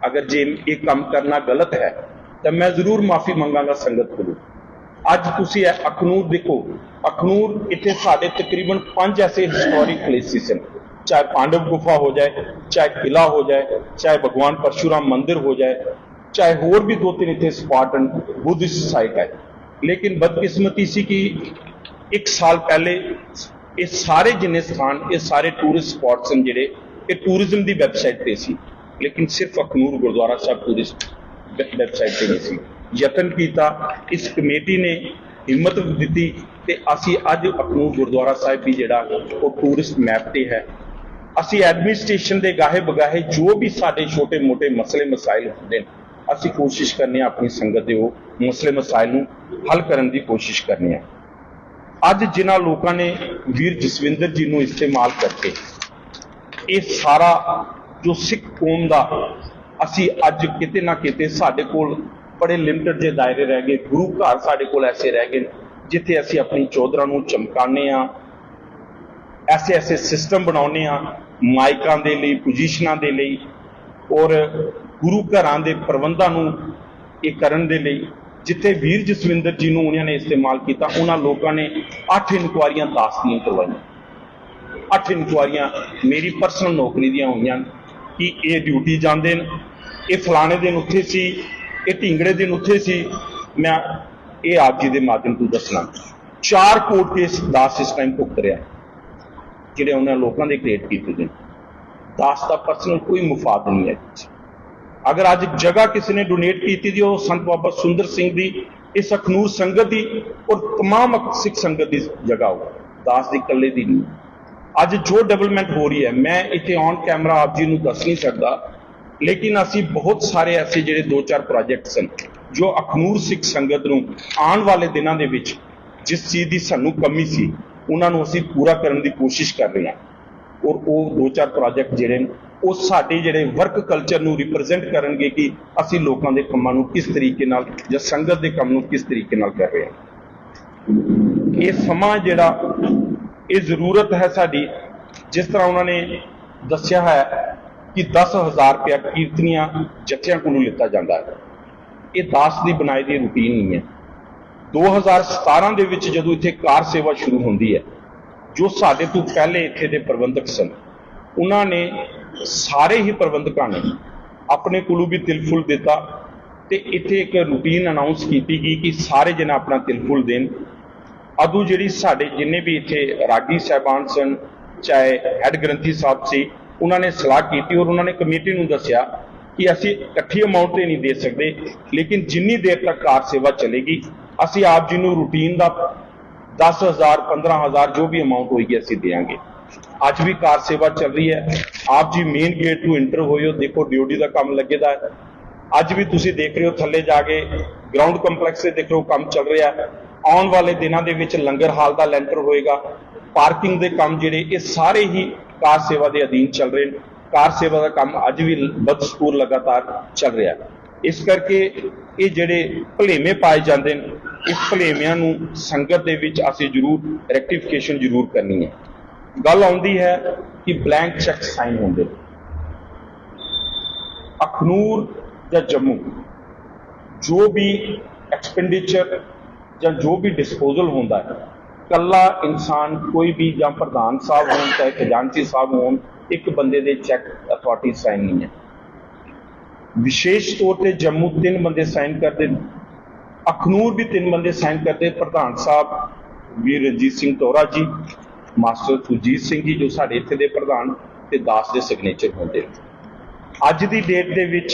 ਅਗਰ ਜੇ ਇਹ ਕੰਮ ਕਰਨਾ ਗਲਤ ਹੈ ਤਾਂ ਮੈਂ ਜ਼ਰੂਰ ਮਾਫੀ ਮੰਗਾਂਗਾ ਸੰਗਤ ਕੋਲੋਂ। ਅੱਜ ਤੁਸੀਂ ਅਖਨੂਰ ਦੇਖੋ, ਅਖਨੂਰ ਇੱਥੇ ਸਾਡੇ ਤਕਰੀਬਨ 5 ਐਸੇ ਹਿਸਟੋਰਿਕ ਪਲੇਸਿਸ ਹਨ, ਚਾਹੇ ਪਾਂਡਵ ਗੁਫਾ ਹੋ ਜਾਏ, ਚਾਹੇ ਕਿਲਾ ਹੋ ਜਾਏ, ਚਾਹੇ ਭਗਵਾਨ ਪਰਸ਼ੁਰਾਮ ਮੰਦਿਰ ਹੋ ਜਾਏ, ਚਾਹੇ ਹੋਰ ਵੀ 2-3 ਇੱਥੇ ਸਪਾਟਨ ਬੁੱਧਿਸਟ ਸਾਈਟ ਹੈ। ਲੇਕਿਨ ਬਦਕਿਸਮਤੀ ਸੀ ਕਿ 1 ਸਾਲ ਪਹਿਲੇ ਇਹ ਸਾਰੇ ਜਿੰਨੇ ਸਥਾਨ, ਇਹ ਸਾਰੇ ਟੂਰਿਸਟ ਸਪਾਟਸ ਹਨ ਜਿਹੜੇ ਇਹ ਟੂਰਿਜ਼ਮ ਦੀ ਵੈਬਸਾਈਟ ਤੇ ਸੀ, ਲੇਕਿਨ ਸਿਰਫ ਅਖਨੂਰ ਗੁਰਦੁਆਰਾ ਸਾਹਿਬ ਟੂਰਿਸਟ ਵੈਬਸਾਈਟ ਤੇ ਨਹੀਂ ਸੀ। ਯਤਨ ਕੀਤਾ, ਇਸ ਕਮੇਟੀ ਨੇ ਹਿੰਮਤ ਦਿੱਤੀ ਤੇ ਅਸੀਂ ਅੱਜ ਅਖਨੂਰ ਗੁਰਦੁਆਰਾ ਸਾਹਿਬ ਵੀ ਜਿਹੜਾ ਉਹ ਟੂਰਿਸਟ ਮੈਪ ਤੇ ਹੈ। ਅਸੀਂ ਐਡਮਿਨਿਸਟ੍ਰੇਸ਼ਨ ਦੇ ਗਾਹੇ ਬਗਾਹੇ ਜੋ ਵੀ ਸਾਡੇ ਛੋਟੇ ਮੋਟੇ ਮਸਲੇ ਮਸਾਇਲ ਹੁੰਦੇ ਨੇ, ਅਸੀਂ ਕੋਸ਼ਿਸ਼ ਕਰਨੀ ਆ ਆਪਣੀ ਸੰਗਤ ਦੇ ਉਹ ਮਸਲੇ ਮਸਾਇਲ ਨੂੰ ਹੱਲ ਕਰਨ ਦੀ ਕੋਸ਼ਿਸ਼ ਕਰਨੀ ਆ। ਅੱਜ ਜਿਨ੍ਹਾਂ ਲੋਕਾਂ ਨੇ ਵੀਰ ਜਸਵਿੰਦਰ ਜੀ ਨੂੰ ਇਸਤੇਮਾਲ ਕਰਕੇ ਇਹ ਸਾਰਾ ਜੋ ਸਿੱਖ ਕੌਮ ਦਾ, ਅਸੀਂ ਅੱਜ ਕਿਤੇ ਨਾ ਕਿਤੇ ਸਾਡੇ ਕੋਲ ਬੜੇ ਲਿਮਟਿਡ ਜਿਹੇ ਦਾਇਰੇ ਰਹਿ ਗਏ। ਗੁਰੂ ਘਰ ਸਾਡੇ ਕੋਲ ਐਸੇ ਰਹਿ ਗਏ ਜਿੱਥੇ ਅਸੀਂ ਆਪਣੀ ਚੌਧਰਾਂ ਨੂੰ ਚਮਕਾਉਂਦੇ ਹਾਂ, ਐਸੇ ਸਿਸਟਮ ਬਣਾਉਂਦੇ ਹਾਂ ਮਾਈਕਾਂ ਦੇ ਲਈ, ਪੋਜੀਸ਼ਨਾਂ ਦੇ ਲਈ ਔਰ ਗੁਰੂ ਘਰਾਂ ਦੇ ਪ੍ਰਬੰਧਾਂ ਨੂੰ ਇਹ ਕਰਨ ਦੇ ਲਈ। ਜਿੱਥੇ ਵੀਰ ਜਸਵਿੰਦਰ ਜੀ ਨੂੰ ਉਹਨਾਂ ਨੇ ਇਸਤੇਮਾਲ ਕੀਤਾ, ਉਹਨਾਂ ਲੋਕਾਂ ਨੇ 8 ਇਨਕੁਆਰੀਆਂ ਦਾਸ ਦੀਆਂ ਕਰਵਾਈਆਂ। 8 ਇਨਕੁਆਰੀਆਂ ਮੇਰੀ ਪਰਸਨਲ ਨੌਕਰੀ ਦੀਆਂ ਹੋਈਆਂ ਕਿ ਇਹ ਡਿਊਟੀ ਜਾਂਦੇ ਨੇ, ਇਹ ਫਲਾਣੇ ਦਿਨ ਉੱਥੇ ਸੀ, ਇਹ ਢਿੰਗੜੇ ਦਿਨ ਉੱਥੇ ਸੀ। ਮੈਂ ਇਹ ਆਪ ਜੀ ਦੇ ਮਾਧਿਅਮ ਤੋਂ ਦੱਸਣਾ, 4 ਕੋਰਟ ਕੇਸ ਦਾਸ ਇਸ ਟਾਈਮ ਭੁਗਤ ਰਿਹਾ, ਜਿਹੜੇ ਉਹਨਾਂ ਲੋਕਾਂ ਦੇ ਕ੍ਰੀਏਟ ਕੀਤੇ ਨੇ। ਦਾਸ ਦਾ ਪਰਸਨਲ ਕੋਈ ਮੁਫਾਦ ਨਹੀਂ ਹੈ। अगर अज जगह किसी ने डोनेट की थी वो संत बाबा सुंदर सिंह की इस अखनूर संगत की और तमाम सिख संगत की जगह हो, दास की कल्ले की नहीं। अज जो डेवलपमेंट हो रही है मैं इतने ऑन कैमरा आप जी को दस नहीं सकता, लेकिन असी बहुत सारे ऐसे ਜਿਹੜੇ 2-4 प्रोजेक्ट्स हैं जो अखनूर सिख संगत ਨੂੰ आने वाले दिनों के विच जिस चीज़ की सानू कमी सी उन्होंने असी पूरा करने की कोशिश कर रहे हैं। और वो 2-4 प्रोजेक्ट जिहड़े वो साडे जिहड़े वर्क कल्चर नू रिप्रजेंट करनगे कि असी लोगों के कामां नू किस तरीके नाल जां संगत के काम नू किस तरीके नाल कर रहे हैं। ये समा जिहड़ा ये जरूरत है साडी, जिस तरह उन्होंने दस्या है कि 10,000 रुपया कीर्तनियां जत्थियां कोलों लिता जाता है। ये दास की बनाई दी रूटीन नहीं है। 2017 ਦੇ ਵਿੱਚ ਜਦੋਂ ਇੱਥੇ ਕਾਰ ਸੇਵਾ ਸ਼ੁਰੂ ਹੁੰਦੀ ਹੈ, ਜੋ ਸਾਡੇ ਤੋਂ ਪਹਿਲੇ ਇੱਥੇ ਦੇ ਪ੍ਰਬੰਧਕ ਸਨ ਉਹਨਾਂ ਨੇ ਸਾਰੇ ਹੀ ਪ੍ਰਬੰਧਕਾਂ ਨੇ ਆਪਣੇ ਕੋਲੋਂ ਵੀ ਤਿਲਫੁਲ ਦਿੱਤਾ ਤੇ ਇੱਥੇ ਇੱਕ ਰੂਟੀਨ ਅਨਾਉਂਸ ਕੀਤੀ ਗਈ ਕਿ ਸਾਰੇ ਜਣੇ ਆਪਣਾ ਤਿਲਫੁਲ ਦੇਣ। ਅਦੋਂ ਜਿਹੜੀ ਸਾਡੇ ਜਿੰਨੇ ਵੀ ਇੱਥੇ ਰਾਗੀ ਸਾਹਿਬਾਨ ਸਨ, ਚਾਹੇ ਹੈਡ ਗ੍ਰੰਥੀ ਸਾਹਿਬ ਸੀ, ਉਹਨਾਂ ਨੇ ਸਲਾਹ ਕੀਤੀ ਔਰ ਉਹਨਾਂ ਨੇ ਕਮੇਟੀ ਨੂੰ ਦੱਸਿਆ ਕਿ ਅਸੀਂ ਇਕੱਠੀ ਅਮਾਉਂਟ ਤੇ ਨਹੀਂ ਦੇ ਸਕਦੇ, ਲੇਕਿਨ ਜਿੰਨੀ ਦੇਰ ਤੱਕ ਕਾਰ ਸੇਵਾ ਚੱਲੇਗੀ ਅਸੀਂ ਆਪ ਜੀ ਨੂੰ ਰੂਟੀਨ ਦਾ 10,000 15,000 जो भी अमाउंट होगी असी देंगे। अज भी कार सेवा चल रही है, आप जी मेन गेट टू इंटर होए हो, देखो ड्यूटी का काम लगे दा है। अज भी तुसी देख रहे हो थले जाके ग्राउंड कंपलैक्स से देख रहे हो काम चल रहा है। आने वाले दिनों के विच लंगर हाल का लैंटर होएगा, पार्किंग के काम जिहड़े ये सारे ही कार सेवा के अधीन चल रहे हैं। कार सेवा का काम अज भी बदस्तूर लगातार चल रहा है। इस करके ये जिहड़े भलेमे पाए जाते हैं, इस भलेमिਆਂ ਨੂੰ संगत ਦੇ ਵਿੱਚ ਅਸੀਂ जरूर रैक्टिफिकेशन जरूर करनी है। गल आउंदी है कि ब्लैंक चैक साइन होंगे अखनूर या जम्मू जो भी एक्सपेंडिचर या जो भी डिस्पोजल होता है, कला इंसान कोई भी या प्रधान साहब हो चाहे खजानची साहब हो, एक बंदे दे चैक अथॉरिटी साइन नहीं है। विशेष तौर पर जम्मू 3 बंदे साइन करते, अखनूर भी 3 बंदे साइन करते। प्रधान साहब वीर रणजीत सिंह टोरा जी, मास्टर सुरजीत सिंह जी जो साढ़े इत्थे दे प्रधान ते दास दे सिग्नेचर होंदे। अज दी डेट दे विच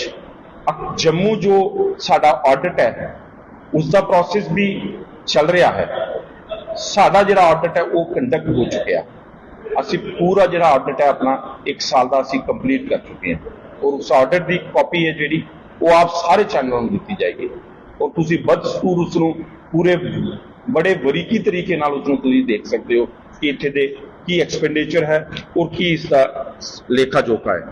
जम्मू जो साडा ऑडिट है उसका प्रोसेस भी चल रहा है। साडा जिहड़ा ऑडिट है वो कंडक्ट हो चुका है। असी पूरा जिहड़ा ऑडिट है अपना 1 साल का असी कंप्लीट कर चुके हैं और उस ऑडिट की कॉपी है जिहड़ी वो आप सारे चैनलों को दी जाएगी और तुसी बदस्तूर उसनूं पूरे बड़े बरीकी तरीके नाल उसनूं तुसी देख सकते हो कि इत्थे दे की एक्सपेंडिचर है और की इसका लेखा जोखा है।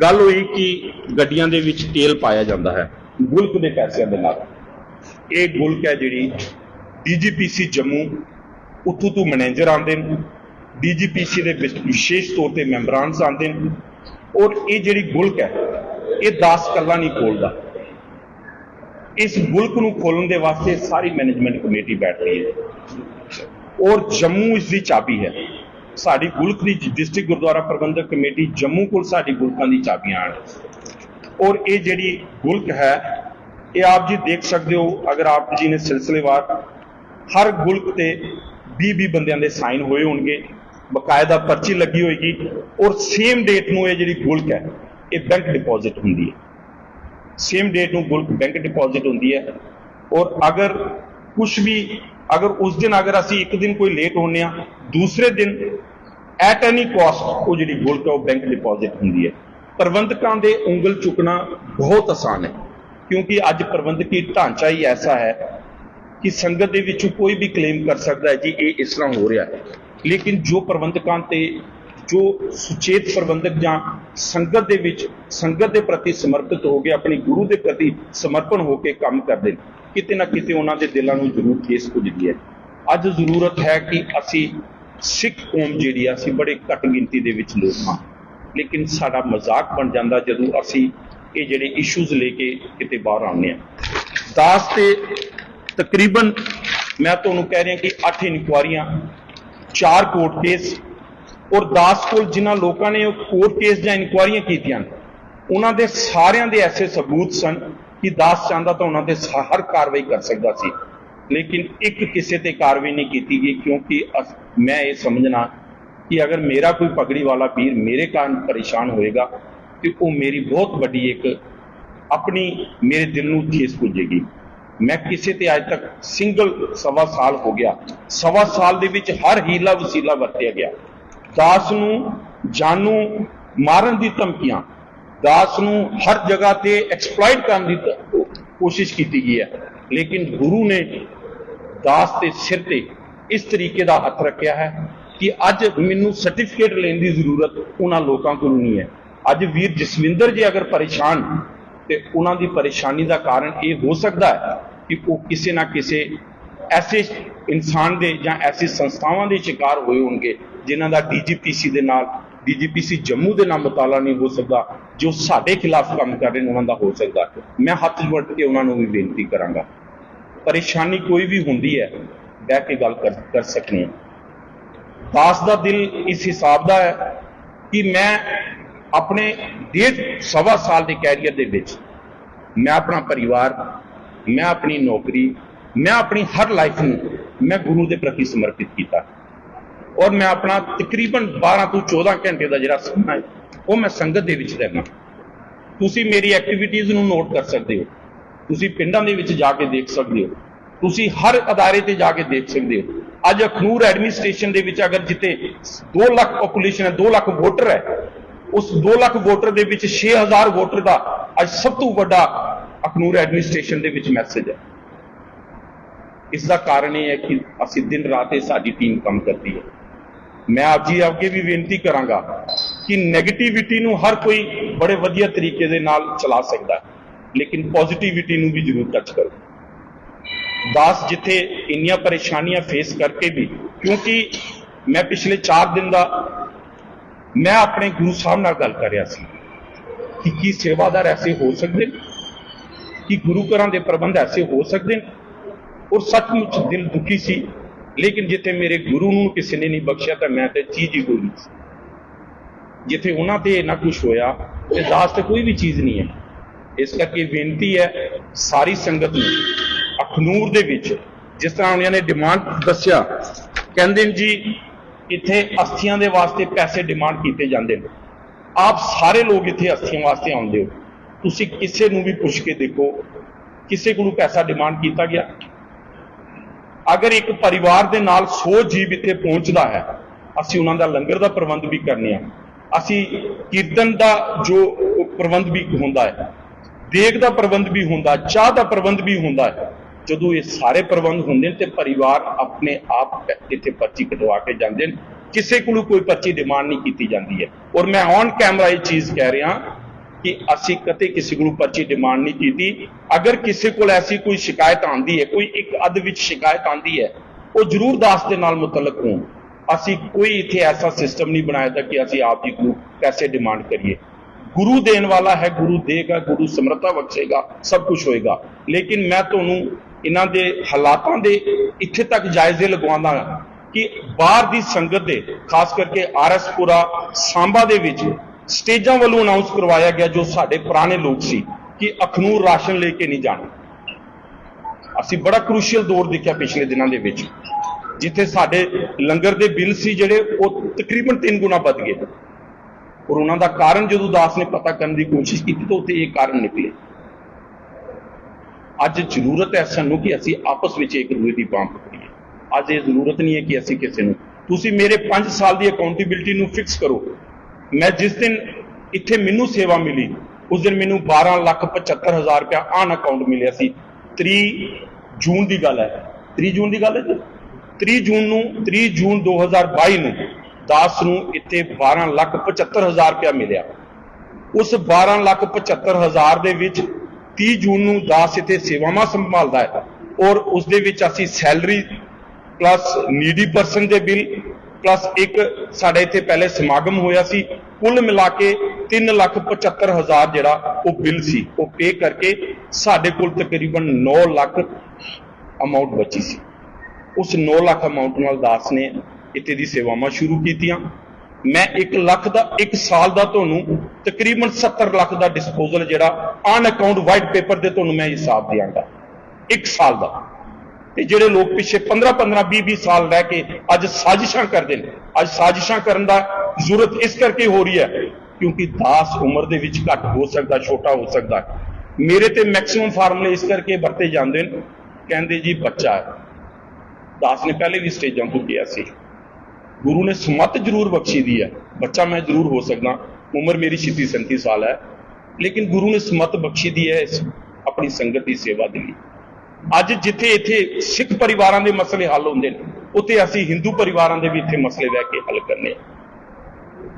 गल हुई कि गड्डियां दे विच तेल पाया जाता है गुल्क के पैसों के नाल। ये गुल्क है जिहड़ी DGPC जम्मू उत्थों तो मैनेजर आते हैं, DGPC के विशेष तौर पर मैंबरान आते हैं और ये जिहड़ी गुल्क है ये दास कला नहीं खोलता। इस गुल्क को खोलने के वास्ते सारी मैनेजमेंट कमेटी बैठती है और जम्मू इसकी चाबी है। साड़ी गुल्क की डिस्ट्रिक्ट गुरुद्वारा प्रबंधक कमेटी जम्मू को साड़ी गुल्कों की चाबियां हैं और ये जिहड़ी गुल्क है ये आप जी देख सकते हो। अगर आप जी ने सिलसिलेवार हर गुल्क से 20-20 बंदियां दे साइन होए होंगे, बकायदा पर्ची लगी होगी और सेम डेट में ये जिहड़ी गुल्क है ये बैंक डिपॉजिट होंदी है। सेम डेट में गुल्क बैंक डिपॉजिट होंदी है और अगर कुछ भी अगर उस दिन अगर असी एक दिन कोई लेट होने दूसरे दिन एट एनी कॉस्ट वो जिहड़ी गुल्क है वो बैंक डिपॉजिट होंदी है। प्रबंधकों के उंगल चुकना बहुत आसान है क्योंकि अज प्रबंधकी ढांचा ही ऐसा है कि संगत के विचों कोई भी क्लेम कर सकता है जी ये इस तरह हो रहा है, लेकिन जो प्रबंधकों ते जो सुचेत प्रबंधक जां संगत दे विच संगत के प्रति समर्पित हो गए अपनी गुरु के प्रति समर्पण होकर काम करते किते ना किते उन्होंने दिलों में जरूर ठेस पुजदी है। अज जरूरत है कि असी सिख कौम जिहड़ी असी बड़े घट गिनती दे विच लोग हां, लेकिन साडा मजाक बन जाता जदों असी ये जिहड़े इशूज़ लेके किते बाहर आने। दास ते तकरीबन मैं तुहानूं कह रहा कि 8 इनकुआरियां 4 कोर्ट केस और दास को जिन्होंने लोगों ने कोर्ट केस या इनकुआरियां कीतियां उन्होंने सारियां दे ऐसे सबूत सन कि दास चाहता तो उन्होंने हर कार्रवाई कर सकता सी, लेकिन एक किसी ते कार्रवाई नहीं की गई क्योंकि मैं ये समझना कि अगर मेरा कोई पगड़ी वाला वीर मेरे कारण परेशान होएगा तो वो मेरी बहुत बड़ी एक अपनी मेरे दिल नूं ठेस पुजेगी। मैं किसी ते अज तक सिंगल सवा साल हो गया, सवा साल दे विच हर हीला वसीला वरतिया गया। दास नूं जानू मारन दी धमकियां, दास नूं हर जगह ते एक्सप्लॉइट करन दी कोशिश की गई है, लेकिन गुरु ने दास के सिर ते इस तरीके का हथ रखा है कि अज मैनू सर्टिफिकेट लेने की जरूरत उन्होंने लोगों को नहीं है। अज वीर जसविंदर जी अगर परेशान तो उन्होंने परेशानी का कारण ये हो सकता है कि वो किसी ना किसी ऐसे इंसान के या ऐसी संस्थावां के शिकार हुए होंगे जिन्हों का DGPC के नाल DGPC जम्मू के नाम मुताला नहीं हो सकता, जो साडे खिलाफ काम कर रहे हैं उन्होंने हो सकता। मैं हथ जोड़ के उन्होंने भी बेनती करांगा, परेशानी कोई भी होंदी है बह के गल कर सकनी। दास का दिल इस हिसाब का है कि मैं अपने 1.5 सवा साल के कैरियर के विच मैं अपना परिवार, मैं अपनी नौकरी, मैं अपनी हर लाइफ में मैं गुरु के प्रति समर्पित किया और मैं अपना तकरीबन 12 तो 14 घंटे का जिहड़ा समा है वो मैं संगत दे विच देना। तुसी मेरी एक्टिविटीज़ नूं नोट कर सकते हो, तुसी पिंडां दे विच जाके देख सकते हो, तुसी हर अदारे ते जाके देख सकते हो। अज अखनूर एडमिनिस्ट्रेशन दे विच अगर जिते 2 लाख पॉपूलेशन है, 2 लाख वोटर है, उस 2 लाख वोटर दे विच 6000 वोटर का अज सब तो बड़ा अखनूर एडमिनिस्ट्रेशन दे विच मैसेज है। इसका कारण यह है कि असीं दिन रात साडी टीम काम करती है। मैं आप जी अगे भी बेनती करांगा कि नैगेटिविटी नूं हर कोई बड़े वधिया तरीके दे नाल चला सकता है, लेकिन पॉजिटिविटी नूं भी जरूर टच करो। दास जिथे इन्नियां परेशानियां फेस करके भी, क्योंकि मैं पिछले 4 दिन का मैं अपने गुरु साहब नाल गल कर रहा सी कि सेवादार ऐसे हो सकते कि गुरु घरां दे प्रबंध ऐसे हो सकते, और सचमुच दिल दुखी सी। लेकिन जिथे मेरे गुरु नूं किसी ने नहीं बख्शिया तो मैं तो चीज ही कोई नहीं, जिथे उन्होंने ते इन्ना कुछ होया ते दास तो कोई भी चीज़ नहीं है। इस करके बेनती है सारी संगत नूं अखनूर दे विच, जिस तरह उन्होंने डिमांड दस्या, कहंदे जी इत्थे अस्थियां दे वास्ते पैसे डिमांड किए जाते हैं। आप सारे लोग इत्थे अस्थियां वास्ते आउंदे हो, तुसीं किसी नूं भी पुछ के देखो किसी को पैसा डिमांड किया गया? अगर एक परिवार के नाल 100 जीव इत्थे पहुंचता है, असीं उन्हां दा लंगर का प्रबंध भी करने, असीं कीर्तन का जो प्रबंध भी होंदा है, देग का प्रबंध भी होंदा, चाह का प्रबंध भी होंदा है। जदों ये सारे प्रबंध होंदे ते परिवार अपने आप इत्थे पर्ची कटवा के जांदे ने, किसी को कोई पर्ची डिमांड नहीं की जाती है। और मैं ऑन कैमरा ये चीज़ कह रहा कि असी कते किसी को पर्ची डिमांड नहीं की। अगर किसी को ऐसी कोई शिकायत आती है, कोई एक अद विच शिकायत आती है, वो जरूर दास दे नाल मुतलक हो। असी कोई इत्थे ऐसा सिस्टम नहीं बनाया था कि असी आप जी को पैसे डिमांड करिए। गुरु देने वाला है, गुरु देगा, गुरु समर्था बख्शेगा, सब कुछ होएगा। लेकिन मैं तुहानूं इन्हां दे हालातां दे इत्थे तक जायजे लगवांदा कि बाहर दी संगत दे, खास करके RS-पुरा सांबा दे विच स्टेजां वालों अनाउंस करवाया गया जो साडे पुराने लोग सी कि अखनूर राशन लेके नहीं जाना। असी बड़ा क्रूशियल दौर देखा पिछले दिनों के विच, जिथे साडे लंगर दे बिल सी जिहड़े वो तकरीबन 3 गुना बढ़ गए, और उन्हां दा कारण जदों दास ने पता करने की कोशिश की तो उत्थे ये कारण निकले। अज जरूरत है सानू कि असी आपस में एक दूसरे की बांह पकड़ीए। अज ये जरूरत नहीं है कि असी किसी नूं, तुसीं मेरे 5 साल की अकाउंटेबिलिटी नूं फिक्स करो। मैं जिस दिन इत्थे मैनू सेवा मिली उस दिन मैनू 12,75,000 रुपया आन अकाउंट मिले सी। 3 जून की गल है, 3 जून की गल है जी, 3 जून 2022 नूं दास नूं इत्थे 12,75,000 रुपया मिलिया। उस 12,75,000 दे विच 30 जून नूं दास इत्थे सेवावां संभालदा है, और उस दे विच असीं सैलरी प्लस नीडी पर्सन के बिल प्लस एक साढ़े इत्थे पहले समागम होया सी, कुल मिला के 3,75,000 जिहड़ा वो बिल सी वो पे करके साढ़े कोल तकरीबन 9 लाख अमाउंट बची सी। उस 9 लाख अमाउंट नाल दास ने इत्थे दी सेवावां शुरू कीतियां। मैं 1 लाख का 1 साल का तुहानूं तकरीबन 70 लाख का डिस्पोजल जिहड़ा ऑन अकाउंट वाइट पेपर दे तुहानूं मैं हिसाब दियांगा 1 साल का। ते जिहड़े लोग पिछे 15-15 20-20 साल रह के अज साजिशां करते हैं, अज साजिशां करन दा जरूरत इस करके हो रही है क्योंकि दास उम्र दे विच घट हो सकता, छोटा हो सकता है। मेरे ते मैक्सिमम फार्मूले इस करके वरते जाते हैं, कहते जी बच्चा है। दास ने पहले भी स्टेजों तो किया सी, गुरु ने सुमत जरूर बख्शी दी है, बच्चा मैं जरूर हो सकदा, उम्र मेरी 36-37 साल है, लेकिन गुरु ने सुमत बख्शी दी है इस अपनी संगत की सेवा के लिए। अज जिथे इत्थे सिख परिवारों के मसले हल होंदे ने, उत्थे असीं हिंदू परिवारों के भी इत्थे मसले बह के हल करने।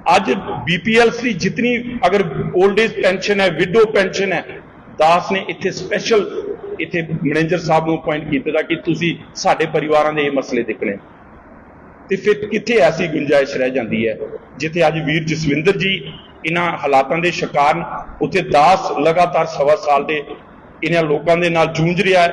अज BPL की जितनी अगर ओल्ड एज पेंशन है, विडो पेंशन है, दास ने इत्थे स्पैशल इत्थे मैनेजर साहब को अपॉइंट किया कि तुसीं साडे परिवारों के ये मसले देखने। तो फिर कित्थे ऐसी गुंजाइश रह जाती है जिथे अज वीर जसविंदर जी इन्हां हालातों के शिकार, उत्थे दास लगातार 1.25 साल के इन्हां लोगों के नाल जूझ रहा है।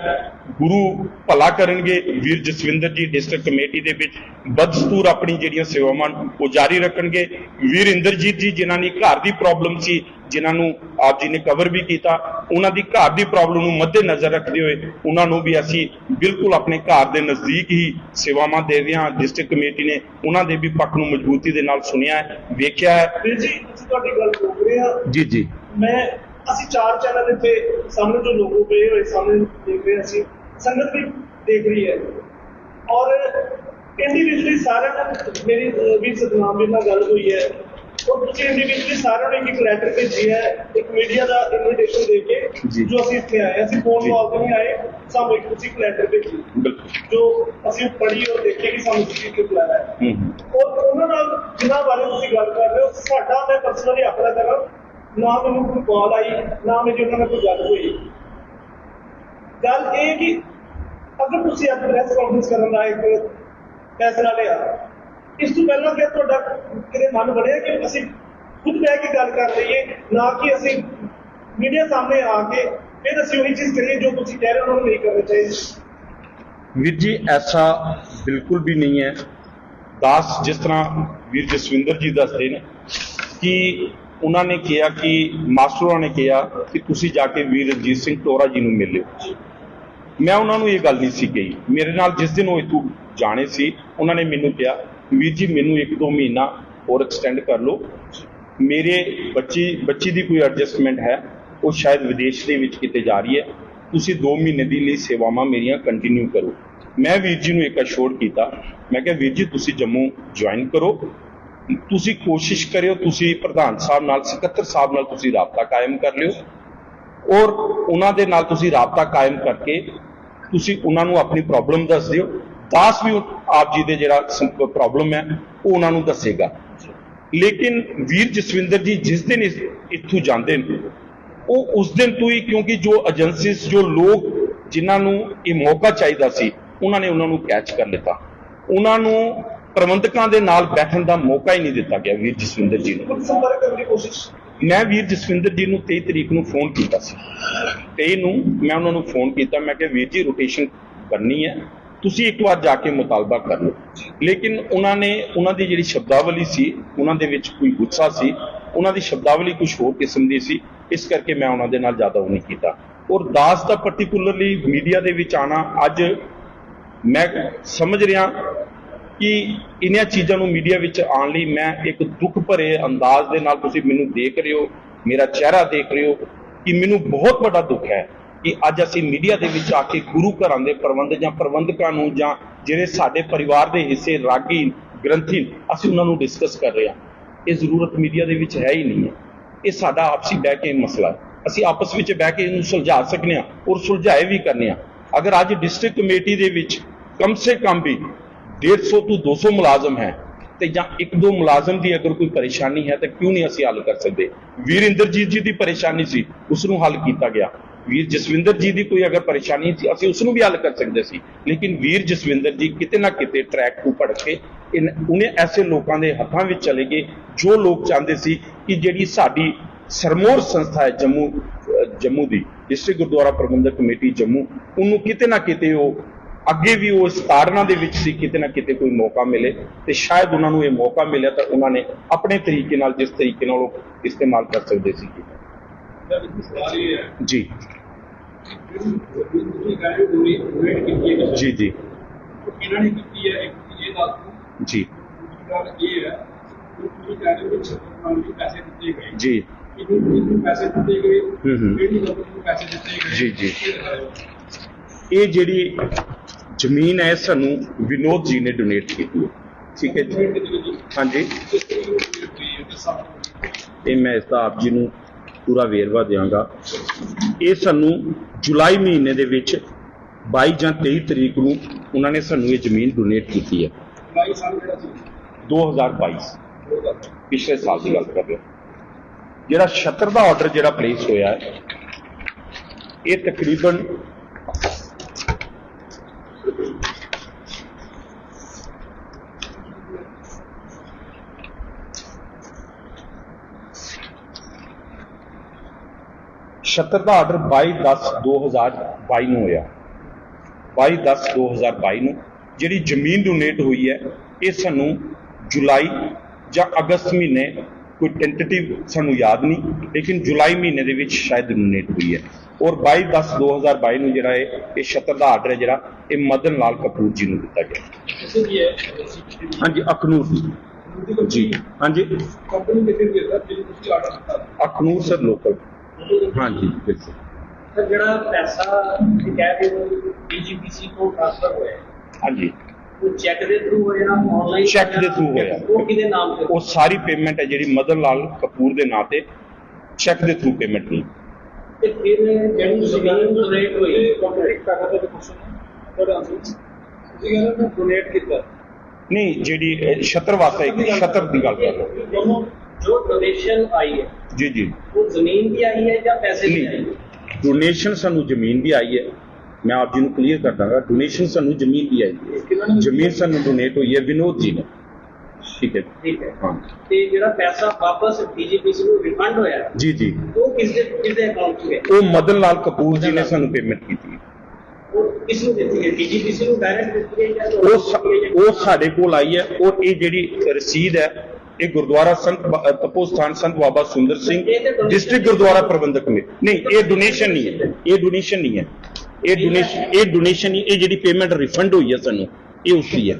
गुरु भला करनगे, वीर जसविंदर जी डिस्ट्रिक्ट कमेटी के विच बदस्तूर अपनी जिहड़ियां सेवावां वो जारी रखणगे। वीर इंद्रजीत जी जिन्हां दी घर की प्रॉब्लम सी, जिन्होंने आप जी ने कवर भी किया, उन्हों की घर की प्रॉब्लम को मद्देनज़र रखते हुए उन्होंने भी असी बिल्कुल अपने घर के नज़दीक ही सेवावां दे रहे हैं। डिस्ट्रिक्ट कमेटी ने उन्होंने भी पक्ष को मजबूती के नाल सुनिया है, वेख्या है। जी तुहाडी गल रोक रहे हैं जी जी मैं असी 4 चैनल इत्थे सामने जो लोगो पे हुए सामने देख रहे हैं, असी संगत भी देख रही है और इंडिविजुअली सारे मेरी भी सतनाम भी नाल गल हुई है और तुसीं इंडिविजुअली सारे ने एक लैटर भेजी है, एक मीडिया का इनविटेशन दे के जो असीं इत्थे आए, असीं फोन कॉल तो नहीं आए, सानूं एक तुसीं लैटर भेजी जो असीं पढ़ी और देखे कि सानूं तुसीं क्यों बुलाया है और उन्हां नाल जिन्हां बारे तुसीं गल कर रहे हो, साडा मैं पर्सनली अपना करा ना मैंने कोई कॉल आई, ना मेरी उन्होंने कोई गल हुई। गल ये कि अगर तुसीं अब प्रेस कॉन्फ्रेंस करने का एक फैसला लिया, इस तो पहला क्या तुहाडा किते मन बढ़िया कि असीं खुद बह के गल कर लईए, ना कि असीं मीडिया सामने आके फिर असीं वही चीज़ करिए जो तुसीं कह रहे हो उन्होंने नहीं करना चाहिए। वीर जी ऐसा बिल्कुल भी नहीं है। दास जिस तरह वीर जसविंदर जी दसते हैं कि उन्होंने कहा कि मास्टरों ने कहा कि तुसीं जाके वीर रंजीत सिंह टोरा जी को मिल लो। मैं उन्होंने ये गल नहीं सी कही। मेरे नाल जिस दिन वो इतों जाने सी, उन्होंने मैनू कहा वीर जी मैनू 1-2 महीना और एक्सटेंड कर लो, मेरे बच्ची की कोई एडजस्टमेंट है, वो शायद विदेश के विच किते जा रही है, तुसीं 2 महीने की लिए सेवावां मेरियां कंटिन्यू करो। मैं वीर जी को एक अशोर किया, मैं कहा वीर जी तुसीं जम्मू ज्वाइन करो, तुसीं कोशिश करियो, तुसीं प्रधान साहब नाल सकत्तर साहब नाल तुसीं राबता कायम कर लियो और उन्हां दे नाल तुसीं राबता कायम करके तुसीं उन्हां नूं अपनी प्रॉब्लम दस दिओ। दास भी आप जी दे जिहड़ा प्रॉब्लम है वो उन्हां नूं दसेगा। लेकिन वीर जसविंदर जी जिस दिन इत्थों जाते हैं वो उस दिन तो ही, क्योंकि जो एजेंसीज जो लोग जिन्होंने ये मौका चाहिए सी उन्होंने उन्होंने कैच कर लिता, उन्होंने प्रबंधकों के नाल बैठने का मौका ही नहीं दिता गया वीर जसविंदर जी ने। संपर्क करने की कोशिश मैं वीर जसविंदर जी को 23 तरीक को फोन किया, 23 नूं मैं उन्होंने फोन किया, मैं कहा वीर जी रोटेशन करनी है, तुसीं एक बार जाके मुतालबा कर लो। लेकिन उन्होंने उन्होंने जी शब्दावली सी उन्होंने विच कोई गुस्सा सी, उन्होंने शब्दावली कुछ होर किस्म की सी, इस करके मैं उन्होंने नाल ज़्यादा वो नहीं किया। और दास का पर्टिकुलरली मीडिया के विच आना अज मैं समझ रहा कि इन्हां चीज़ों को मीडिया विच आने लई मैं एक दुख भरे अंदाज के नाल तुसीं मैनूं देख रहे हो, मेरा चेहरा देख रहे हो कि मैनूं बहुत बड़ा दुख है कि अज असीं मीडिया दे विच आके गुरु घरां दे प्रबंध जां प्रबंधकां नूं जां जिहड़े साडे परिवार दे हिस्से रागी ग्रंथी असीं उन्हां नूं डिस्कस कर रहे हां। ये जरूरत मीडिया दे विच है ही नहीं है। ये साडा आपसी बह के मसला है, असीं आपस विच बह के इहनूं सुलझा सकने हां और सुलझाए भी करने हां। अगर अज डिस्ट्रिक्ट कमेटी दे विच कम से कम भी 150 तो 200 मुलाजम है तो जां 1-2 मुलाजम की अगर कोई परेशानी है तो क्यों नहीं असीं हल कर सकते। वीर इंद्रजीत जी की परेशानी सी उसनूं हल किया गया, वीर जसविंदर जी की कोई अगर परेशानी थी असीं उसनूं भी हल कर सकते सी, लेकिन वीर जसविंदर जी किते ना किते ट्रैक को भड़ के उन्हें ऐसे लोगों के हथों में चले गए जो लोग चाहते सी कि जिहड़ी साडी सरमोर संस्था है जम्मू की डिस्ट्रिक्ट गुरुद्वारा प्रबंधक कमेटी जम्मू, उन्होंने किते ना किते वो अगे भी वो इस ताड़ना दे विच सी किते ना किते कोई मौका मिले तो शायद उन्होंने ये मौका मिले तो उन्होंने अपने तरीके नाल जिस तरीके नाल वो इस्तेमाल कर सकते सी। जी जी जी जी जी पैसे दिते गए, जी जी ये जी जमीन है सानू विनोद जी ने डोनेट की है, ठीक है जी। हाँ जी ये मैं इसका आप जी नू पूरा वेरवा देंगा। ये सानू जुलाई महीने दे विच 22 ਜਾਂ 23 तरीक नू उन्होंने सानू ये जमीन डोनेट की है। 2022 पिछले साल की गल कर रहे हो। जिहड़ा छत्तर का ऑर्डर जिहड़ा प्लेस होया है ये तकरीबन छत्तर का ऑर्डर 22/10/2022 ਨੂੰ ਹੋਇਆ। 22/10/2022 ਨੂੰ ਜਿਹੜੀ ਜ਼ਮੀਨ ਡੋਨੇਟ ਹੋਈ ਹੈ ਇਹ ਸਾਨੂੰ जुलाई ਜਾਂ अगस्त महीने कोई टेंटेटिव सानू याद नहीं, लेकिन जुलाई महीने ਦੇ ਵਿੱਚ शायद डोनेट हुई है। और 22/10/2022 ਨੂੰ ਜਿਹੜਾ ਇਹ 76 ਦਾ ਆਰਡਰ ਹੈ ਜਿਹੜਾ ਇਹ ਮਦਨ ਲਾਲ ਕਪੂਰ ਜੀ ਨੂੰ ਦਿੱਤਾ ਗਿਆ। हाँ जी अखनूर जी, हाँ जी अखनूर सर लोकल। हाँ जी बिल्कुल सर जड़ा पैसा डीजीपीसी को ट्रांसफर होया, हाँ जी वो चेक दे थ्रू होया, ऑनलाइन चेक दे थ्रू होया, वो किदे नाम ते वो सारी पेमेंट है जी मदन लाल कपूर के नाम से चेक दे थ्रू पेमेंट नहीं। ते फिर जड़ी जमीन डोनेट होई कॉन्ट्रैक्ट करना ते क्वेश्चन है थोड़ा आंसर जी कहना मैं डोनेट कितना नहीं जी छत्तर वास्ते छत्तर की गल कर रहा हूं। जो डोनेशन आई है जी जी वो जमीन भी आई है या पैसे भी आई है? डोनेशन सानू जमीन भी आई है, मैं आप जी को क्लियर कर दूंगा। डोनेशन सानू जमीन भी आई है, जमीन सानू डोनेट हुई है विनोद जी ने, ठीक है ठीक है। हाँ ते जेड़ा पैसा वापस डीजीपीसी को रिफंड होया जी जी वो किसदे अकाउंट में गया? वो मदन लाल कपूर जी ने सानू पेमेंट की थी। वो किसनु देती है? डीजीपीसी को डायरेक्ट देती है या वो साडे कोल आई है। और ये जिहड़ी रसीद है ये गुरुद्वारा संत तपोस्थान संत बाबा सुंदर सिंह डिस्ट्रिक्ट गुरुद्वारा प्रबंधक कमेटी नहीं, ये डोनेशन नहीं है, ये डोनेशन नहीं है, ये डोनेशन ये जिहड़ी पेमेंट रिफंड हुई है सानू ये उसकी है।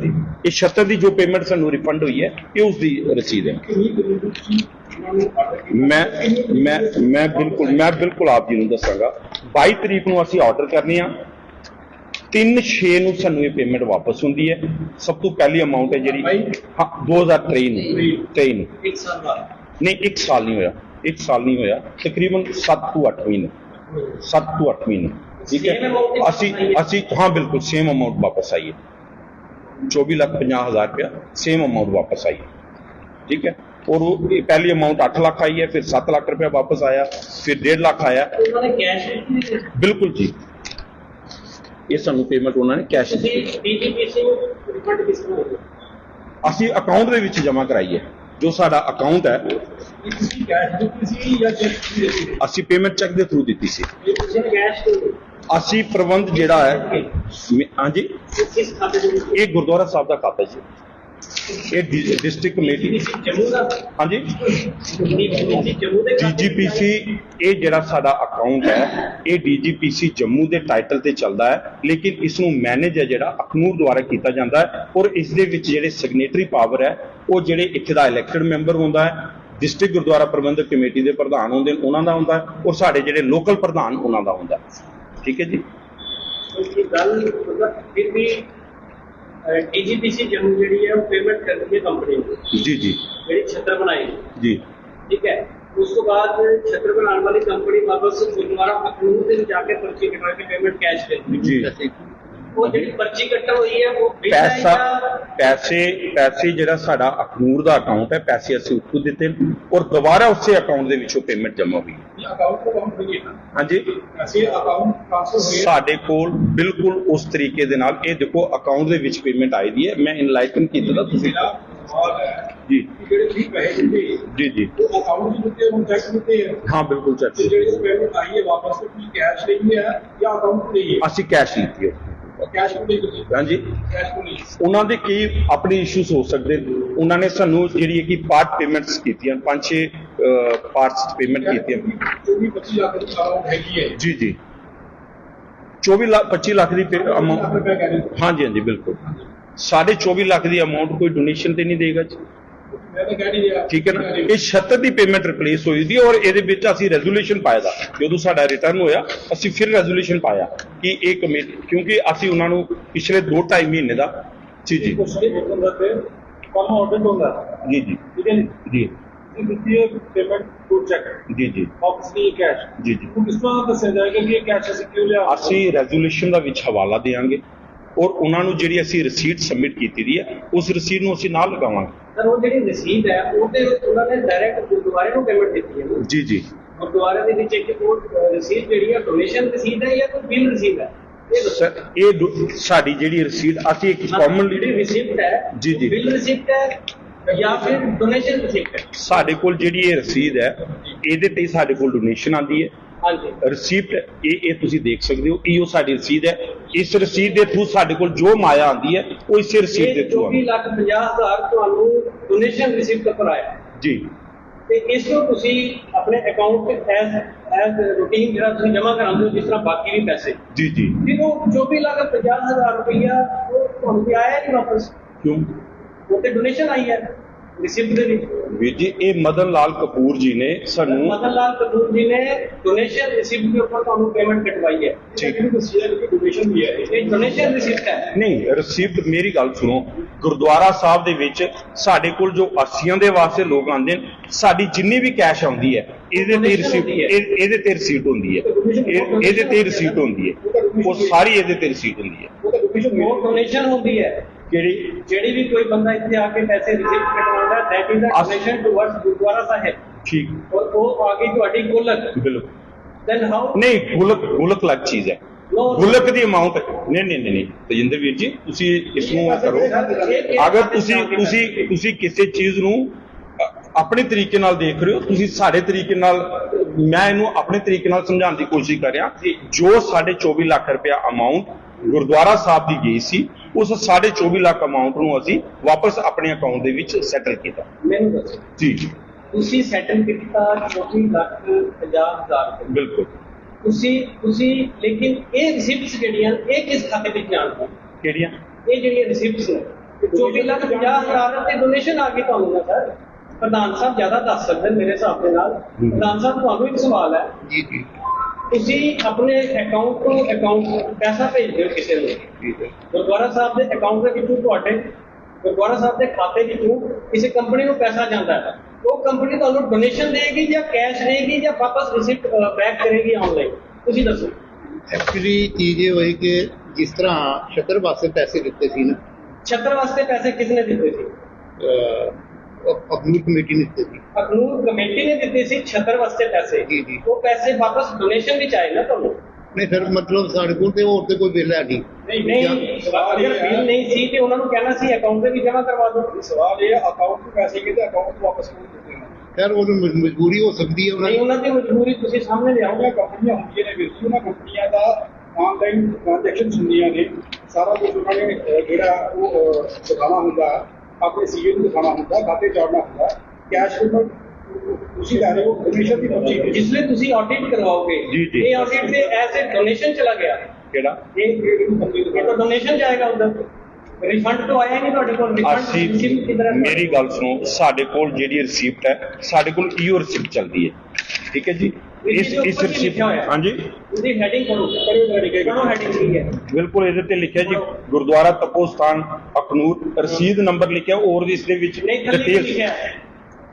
ये 76 की जो पेमेंट सानू रिफंड हुई है ये उसकी रसीद है। मैं बिल्कुल आप जी नूं दसांगा। 22 तरीक नूं असीं ऑर्डर करने आ, 3/6 ਨੂੰ ਸਾਨੂੰ ਇਹ ਪੇਮੈਂਟ ਵਾਪਸ ਹੁੰਦੀ ਹੈ। ਸਭ ਤੋਂ ਪਹਿਲੀ ਅਮਾਉਂਟ ਹੈ ਜਿਹੜੀ ਹਾਂ 2023 ਨੂੰ एक साल बाद ਨਹੀਂ 1 ਸਾਲ ਨਹੀਂ ਹੋਇਆ, 1 ਸਾਲ ਨਹੀਂ ਹੋਇਆ, ਤਕਰੀਬਨ 7 ਤੋਂ 8 ਮਹੀਨੇ 7 ਤੋਂ 8 ਮਹੀਨੇ ਠੀਕ ਹੈ। ਅਸੀਂ ਹਾਂ ਬਿਲकुल सेम अमाउंट वापस आई है, 24,50,000 रुपया सेम अमाउंट वापस आई है, ठीक है। और वो पहली अमाउंट 8 लाख आई है, फिर 7 लाख रुपया वापस आया, फिर 1.5 लाख आया। उन्होंने कैश बिल्कुल जी ये सानू पेमेंट उन्होंने कैश डीजीपीसी को रिफंड किस तरह होगा? असी अकाउंट दे विच जमा कराई है, जो साडा अकाउंट है असी पेमेंट चेक दे थ्रू दी सी। असी प्रबंध जिहड़ा है हाँ जी ये गुरुद्वारा साहब का खाता जी, ये डिस्ट्रिक्ट कमेटी हाँ जी डीजीपीसी ये जिहड़ा साडा अकाउंट है ये डीजीपीसी जम्मू के टाइटल ते चलता है, लेकिन इसनूं मैनेज है जिहड़ा अखनूर द्वारा किया जाता है। और इस दे विच जिहड़े सिग्नेटरी पावर है वो जिहड़े इत्थे दा इलैक्टेड मैंबर हुंदा है, डिस्ट्रिक्ट गुरुद्वारा प्रबंधक कमेटी के प्रधान होंदे उन्हां दा हुंदा है, और साडे जिहड़े लोकल प्रधान उन्हां दा हुंदा है, ठीक है जी। गल मतलब फिर भी डीजीपीसी जम्मू जी है वो पेमेंट करती है कंपनी को जी जी जी छत्र बनाई जी ठीक है। उस तो बाद छत्र बनाने वाली कंपनी वापस गुरुद्वारा अखनूर से जाके पर्ची कटवा के पेमेंट कैश करती है जी। वो जी पर्ची कट्टा हुई है वो पैसा पैसे जिहड़ा साडा अखनूर दा अकाउंट है पैसे असीं उत्थों दित्ते और दोबारा उसे अकाउंट दे विचों पेमेंट जमा हुई हाँ जी साडे कोल बिल्कुल उस तरीके दे नाल ये देखो अकाउंट दे विच पेमेंट आई दी है। मैं इनलाइटन कीता तुसीं जी जी जी हाँ बिल्कुल चेक असीं कैश लीती है हाँ जी। उन्होंने की अपने इशूज हो सकते, उन्होंने सानू जी की पार्ट पेमेंट्स की 5-6 पार्ट्स पेमेंट की जी जी 25 लाख की अमाउंट हाँ जी बिल्कुल 24.5 लाख की अमाउंट कोई डोनेशन तो नहीं देगा जी। ਠੀਕ ਹੈ ਨਾ, ਇਹ 76 ਦੀ ਪੇਮੈਂਟ ਰਿਪਲੇਸ ਹੋਈ ਸੀ ਔਰ ਇਹਦੇ ਵਿੱਚ ਅਸੀਂ ਰੈਜ਼ੋਲੂਸ਼ਨ ਪਾਇਆ ਦਾ ਜਦੋਂ ਸਾਡਾ ਰਿਟਰਨ ਹੋਇਆ ਅਸੀਂ ਫਿਰ ਰੈਜ਼ੋਲੂਸ਼ਨ ਪਾਇਆ ਕਿ ਇਹ ਕਮੇਟੀ, ਕਿਉਂਕਿ ਅਸੀਂ ਉਹਨਾਂ ਨੂੰ ਪਿਛਲੇ 2-2.5 ਮਹੀਨੇ ਦਾ ਜੀ ਜੀ ਜੀ ਜੀ ਜੀ ਦਿੱਤੀ ਹੈ ਪੇਮੈਂਟ ਟੂ ਚੈੱਕ ਜੀ ਜੀ ਆਬਵੀਅਸਲੀ ਕੈਸ਼ ਜੀ ਜੀ ਕਿਸ ਤਰ੍ਹਾਂ ਦੱਸਿਆ ਜਾਏਗਾ ਕਿ ਇਹ ਕੈਸ਼ ਅਸੀਂ ਕਿਉਂ ਲਿਆ ਅਸੀਂ ਰੈਜ਼ੋਲੂਸ਼ਨ ਦਾ ਵਿੱਚ ਹਵਾਲਾ ਦੇਵਾਂਗੇ ਔਰ ਉਹਨਾਂ ਨੂੰ ਜਿਹੜੀ ਅਸੀਂ ਰਸੀਦ ਸਬਮਿਟ ਕੀਤੀ ਦੀ ਹੈ ਉਸ ਰਸੀਦ ਨੂੰ ਅਸੀਂ ਨਾਲ ਲਗਾਵਾਂਗੇ। ਸਰ ਉਹ ਜਿਹੜੀ ਰਸੀਦ ਹੈ ਉਹ ਤੇ ਉਹਨਾਂ ਨੇ ਡਾਇਰੈਕਟ ਗੁਰਦੁਆਰੇ ਨੂੰ ਪੇਮੈਂਟ ਦਿੱਤੀ ਹੈ ਨਾ। ਜੀ ਜੀ ਗੁਰਦੁਆਰੇ ਦੇ ਵਿੱਚ ਇੱਕ ਉਹ ਰਸੀਦ ਜਿਹੜੀ ਹੈ ਡੋਨੇਸ਼ਨ ਰਸੀਦ ਹੈ ਜਾਂ ਕੋਈ ਬਿਲ ਰਸੀਦ ਹੈ? ਇਹ ਦੱਸੋ। ਸਰ ਇਹ ਸਾਡੀ ਜਿਹੜੀ ਰਸੀਦ ਅਸੀਂ ਇੱਕ ਕਾਮਨ ਜਿਹੜੀ ਰਿਸਿਪਟ ਹੈ ਜੀ ਜੀ ਬਿਲ ਰਿਸਿਪਟ ਹੈ ਜਾਂ ਫਿਰ ਡੋਨੇਸ਼ਨ ਰਿਸਿਪਟ ਹੈ? ਸਾਡੇ ਕੋਲ ਜਿਹੜੀ ਇਹ ਰਸੀਦ ਹੈ ਇਹਦੇ ਤੇ ਸਾਡੇ ਕੋਲ ਡੋਨੇਸ਼ਨ ਆਉਂਦੀ ਹੈ। ਹਾਂਜੀ ਰਿਸੀਪਟ ਇਹ ਤੁਸੀਂ ਦੇਖ ਸਕਦੇ ਹੋ, ਇਹੋ ਸਾਡੀ ਰਸੀਦ ਹੈ। ਇਸ ਰਸੀਦ ਦੇ ਥਰੂ ਸਾਡੇ ਕੋਲ ਜੋ ਮਾਇਆ ਆਉਂਦੀ ਹੈ ਉਹ ਇਸੇ ਰਸੀਦ ਦੇ ਥਰੂ 24,50,000 ਤੁਹਾਨੂੰ ਡੋਨੇਸ਼ਨ ਰਿਸਿਪਟ ਪਰ ਆਇਆ ਜੀ, ਤੇ ਇਸ ਨੂੰ ਤੁਸੀਂ ਆਪਣੇ ਅਕਾਊਂਟ ਤੇ ਐਜ਼ ਰੂਟੀਨ ਜਿਹੜਾ ਤੁਸੀਂ ਜਮ੍ਹਾਂ ਕਰਾਉਂਦੇ ਹੋ ਜਿਸ ਤਰ੍ਹਾਂ ਬਾਕੀ ਵੀ ਪੈਸੇ, ਜੀ ਜੀ ਫਿਰ ਉਹ 24,50,000 ਰੁਪਈਆ ਉਹ ਤੁਹਾਨੂੰ ਤੇ ਆਇਆ ਨਹੀਂ ਵਾਪਸ, ਕਿਉਂ ਉਹ ਤੇ ਡੋਨੇਸ਼ਨ ਆਈ ਹੈ ਰਿਸਿਪਟ ਦੇ ਵਿੱਚ। ਵੀਰ ਜੀ ਇਹ ਮਦਨ ਲਾਲ ਕਪੂਰ ਜੀ ਨੇ ਸਾਨੂੰ ਮਦਨ ਲਾਲ ਕਪੂਰ ਜੀ ਨੇ ਡੋਨੇਸ਼ਨ ਰਿਸਿਪਟ ਦੇ ਉੱਪਰ ਤੁਹਾਨੂੰ ਪੇਮੈਂਟ ਕਟਵਾਈ ਹੈ। ਠੀਕ ਡੋਨੇਸ਼ਨ ਵੀ ਹੈ, ਇਹ ਡੋਨੇਸ਼ਨ ਰਿਸਿਪਟ ਹੈ। ਨਹੀਂ ਰਿਸੀਪਟ, ਮੇਰੀ ਗੱਲ ਸੁਣੋ, ਗੁਰਦੁਆਰਾ ਸਾਹਿਬ ਦੇ ਵਿੱਚ ਸਾਡੇ ਕੋਲ ਜੋ ਅਰਸੀਆਂ ਦੇ ਵਾਸਤੇ ਲੋਕ ਆਉਂਦੇ ਨੇ, ਸਾਡੀ ਜਿੰਨੀ ਵੀ ਕੈਸ਼ ਆਉਂਦੀ ਹੈ ਇਹਦੇ ਤੇ ਰਿਸੀਪਟ, ਇਹਦੇ ਤੇ ਰਿਸੀਪਟ ਹੁੰਦੀ ਹੈ, ਇਹਦੇ ਤੇ ਰਿਸੀਪਟ ਹੁੰਦੀ ਹੈ, ਉਹ ਸਾਰੀ ਇਹਦੇ ਤੇ ਰਿਸੀਪਟ ਹੁੰਦੀ ਹੈ। ਉਹ ਡੋਨੇਸ਼ਨ ਹੁੰਦੀ ਹੈ ਜਿਹੜੀ ਵੀ ਕੋਈ ਬੰਦਾ ਇੱਥੇ ਆ ਕੇ ਪੈਸੇ ਰਿਸਿਪਟ ਕਟਵਾਉਂਦਾ that is a donation towards Gurdwara Sahib. ਠੀਕ, ਔਰ ਉਹ ਆ ਗਈ ਤੁਹਾਡੀ ਗੁਲਕ। ਬਿਲਕੁਲ then how ਨਹੀਂ, ਗੁਲਕ ਅਲੱਗ ਚੀਜ਼ ਹੈ। ਗੁਲਕ ਦੀ ਅਮਾਉਂਟ ਨਹੀਂ ਤਜਿੰਦਰ ਵੀਰ ਜੀ ਤੁਸੀਂ ਇਸ ਨੂੰ ਕਰੋ। ਅਗਰ ਤੁਸੀਂ ਕਿਸੇ ਚੀਜ਼ ਨੂੰ ਆਪਣੇ ਤਰੀਕੇ ਨਾਲ ਦੇਖ ਰਹੇ ਹੋ, ਤੁਸੀਂ ਸਾਡੇ ਤਰੀਕੇ ਨਾਲ, ਮੈਂ ਇਹਨੂੰ ਆਪਣੇ ਤਰੀਕੇ ਨਾਲ ਸਮਝਾਉਣ ਦੀ ਕੋਸ਼ਿਸ਼ ਕਰ ਰਿਹਾ। ਜੋ ਸਾਡੇ 24 ਲੱਖ ਰੁਪਇਆ ਅਮਾਉਂਟ ਗੁਰਦੁਆਰਾ ਸਾਹਿਬ ਦੀ ਗਈ ਸੀ ਉਸ 24.5 ਲੱਖ ਅਮਾਉਂਟ ਨੂੰ ਅਸੀਂ ਵਾਪਸ ਆਪਣੇ ਅਕਾਊਂਟ ਦੇ ਵਿੱਚ ਸੈਟਲ ਕੀਤਾ। ਮੈਨੂੰ ਦੱਸੋ ਜੀ ਤੁਸੀਂ ਸੈਟਲ ਕੀਤਾ 24,50,000 ਬਿਲਕੁਲ। ਤੁਸੀਂ ਲੇਕਿਨ ਇਹ ਰਿਸਿਪਟਸ ਜਿਹੜੀਆਂ ਇਹ ਕਿਸ ਖਾਤੇ ਵਿੱਚ ਜਾਣਗੇ? ਕਿਹੜੀਆਂ? ਇਹ ਜਿਹੜੀਆਂ ਰਿਸਿਪਟਸ ਨੇ 24,50,000 ਤੇ ਡੋਨੇਸ਼ਨ ਆ ਗਈ ਤੁਹਾਨੂੰ ਨਾ ਸਰ। ਪ੍ਰਧਾਨ ਸਾਹਿਬ ਜ਼ਿਆਦਾ ਦੱਸ ਸਕਦੇ ਮੇਰੇ ਹਿਸਾਬ ਦੇ ਨਾਲ। ਪ੍ਰਧਾਨ ਸਾਹਿਬ ਤੁਹਾਨੂੰ ਇੱਕ ਸਵਾਲ ਹੈ ਜੀ ਜੀ ਤੁਸੀਂ ਆਪਣੇ ਅਕਾਊਂਟ ਤੋਂ ਅਕਾਊਂਟ ਪੈਸਾ ਭੇਜਦੇ ਹੋ ਕਿਸੇ ਨੂੰ, ਗੁਰਦੁਆਰਾ ਸਾਹਿਬ ਦੇ ਅਕਾਊਂਟ ਦੇ ਵਿੱਚੋਂ ਤੁਹਾਡੇ ਗੁਰਦੁਆਰਾ ਸਾਹਿਬ ਦੇ ਖਾਤੇ ਵਿੱਚੋਂ ਕਿਸੇ ਕੰਪਨੀ ਨੂੰ ਪੈਸਾ ਜਾਂਦਾ ਹੈ, ਉਹ ਕੰਪਨੀ ਤੁਹਾਨੂੰ ਡੋਨੇਸ਼ਨ ਦੇਗੀ ਜਾਂ ਕੈਸ਼ ਦੇਗੀ ਜਾਂ ਵਾਪਸ ਰਿਸਿਪਟ ਬੈਕ ਕਰੇਗੀ ਆਨਲਾਈਨ? ਤੁਸੀਂ ਦੱਸੋ। ਐਕਚੁਅਲੀ ਚੀਜ਼ ਇਹ ਹੋਈ ਕਿ ਜਿਸ ਤਰ੍ਹਾਂ ਛਤਰ ਵਾਸਤੇ ਪੈਸੇ ਦਿੱਤੇ ਸੀ ਨਾ, ਛਤਰ ਵਾਸਤੇ ਪੈਸੇ ਕਿਸਨੇ ਦਿੱਤੇ ਸੀ? ਅਖਨੂਰ ਕਮੇਟੀ ਨੇ ਦਿੱਤੇ ਸੀ। ਅਖਨੂਰ ਕਮੇਟੀ ਨੇ ਦਿੱਤੇ ਸੀ ਛਤਰ ਵਾਸਤੇ ਪੈਸੇ। ਜੀ ਜੀ। ਉਹ ਪੈਸੇ ਵਾਪਸ ਡੋਨੇਸ਼ਨ ਵਿੱਚ ਆਏ ਨਾ ਤੁਹਾਨੂੰ? ਨਹੀਂ ਫਿਰ ਮਤਲਬ ਸਾਡੇ ਕੋਲ ਤੇ ਹੋਰ ਤੇ ਕੋਈ ਬਿੱਲ ਹੈ ਨਹੀਂ। ਨਹੀਂ ਅਗਰ ਬਿੱਲ ਨਹੀਂ ਸੀ ਤੇ ਉਹਨਾਂ ਨੂੰ ਕਹਿਣਾ ਸੀ ਅਕਾਊਂਟ ਤੇ ਵੀ ਜਮ੍ਹਾਂ ਕਰਵਾ ਦਿਓ। ਸਵਾਲ ਇਹ ਅਕਾਊਂਟ ਤੋਂ ਪੈਸੇ ਕਿਤੇ ਅਕਾਊਂਟ ਤੋਂ ਵਾਪਸ ਨਹੀਂ ਦਿੱਤੇ ਨੇ। ਖੈਰ ਉਹਨੂੰ ਮਜਬੂਰੀ ਹੋ ਸਕਦੀ ਹੈ ਉਹਨਾਂ ਨਹੀਂ, ਉਹਨਾਂ ਦੀ ਮਜਬੂਰੀ ਤੁਸੀਂ ਸਾਹਮਣੇ ਲਿਆਓਗੇ। ਕੰਪਨੀਆਂ ਹੁੰਦੀਆਂ ਨੇ ਵੀਰ ਜੀ, ਉਹਨਾਂ ਕੰਪਨੀਆਂ ਦਾ ਆਨਲਾਈਨ ਟ੍ਰਾਂਜੈਕਸ਼ਨ ਹੁੰਦੀਆਂ ਨੇ, ਸਾਰਾ ਕੁਝ ਉਹਨਾਂ ਨੇ ਜਿਹੜਾ ਉਹ ਦਿਖਾਉਣਾ ਹੁੰਦਾ, ਆਪਣੇ ਸੀਏ ਨੂੰ ਦਿਖਾਉਣਾ ਹੁੰਦਾ, ਖਾਤੇ ਚਾੜਨਾ ਹੁੰਦਾ। ਕੈਸ਼ ਪੇਮੈਂਟ ਤੁਸੀਂ ਲੈ ਰਹੇ ਹੋ ਡੋਨੇਸ਼ਨ ਦੀ ਪਰਚੀ ਜਿਸ ਲਈ ਤੁਸੀਂ ਆਡਿਟ ਕਰਵਾਓਗੇ, ਜੀ, ਜੀ। ਇਹ ਆਡਿਟ ਤੇ ਐਜ਼ ਅ ਡੋਨੇਸ਼ਨ ਚਲਾ ਗਿਆ। ਕਿਹੜਾ? ਇਹ ਤਾਂ ਡੋਨੇਸ਼ਨ ਜਾਏਗਾ ਉਧਰ, ਰਿਫੰਡ ਤਾਂ ਆਇਆ ਨਹੀਂ ਤੁਹਾਡੇ ਕੋਲ। ਅਸੀਂ, ਮੇਰੀ ਗੱਲ ਸੁਣੋ, ਸਾਡੇ ਕੋਲ ਜਿਹੜੀ ਰਿਸੀਪਟ ਹੈ ਸਾਡੇ ਕੋਲ ਇਹੋ ਰਿਸੀਪਟ ਚੱਲਦੀ ਹੈ, ਠੀਕ ਹੈ ਜੀ। ਇਸ ਰਿਸੀਪਟ, ਹਾਂਜੀ ਉਹਦੀ ਹੈਡਿੰਗ ਕਰੋ ਹੈਡਿੰਗ ਕੀ ਹੈ? ਬਿਲਕੁਲ ਇਹਦੇ ਤੇ ਲਿਖਿਆ ਜੀ ਗੁਰਦੁਆਰਾ ਤਪੋਸਥਾਨ ਅਖਨੂਰ, ਰਸੀਦ ਨੰਬਰ ਲਿਖਿਆ ਔਰ ਇਸ ਦੇ ਵਿੱਚ ਨਹੀਂ ਥੱਲੇ ਕੀ ਲਿਖਿਆ ਹੈ?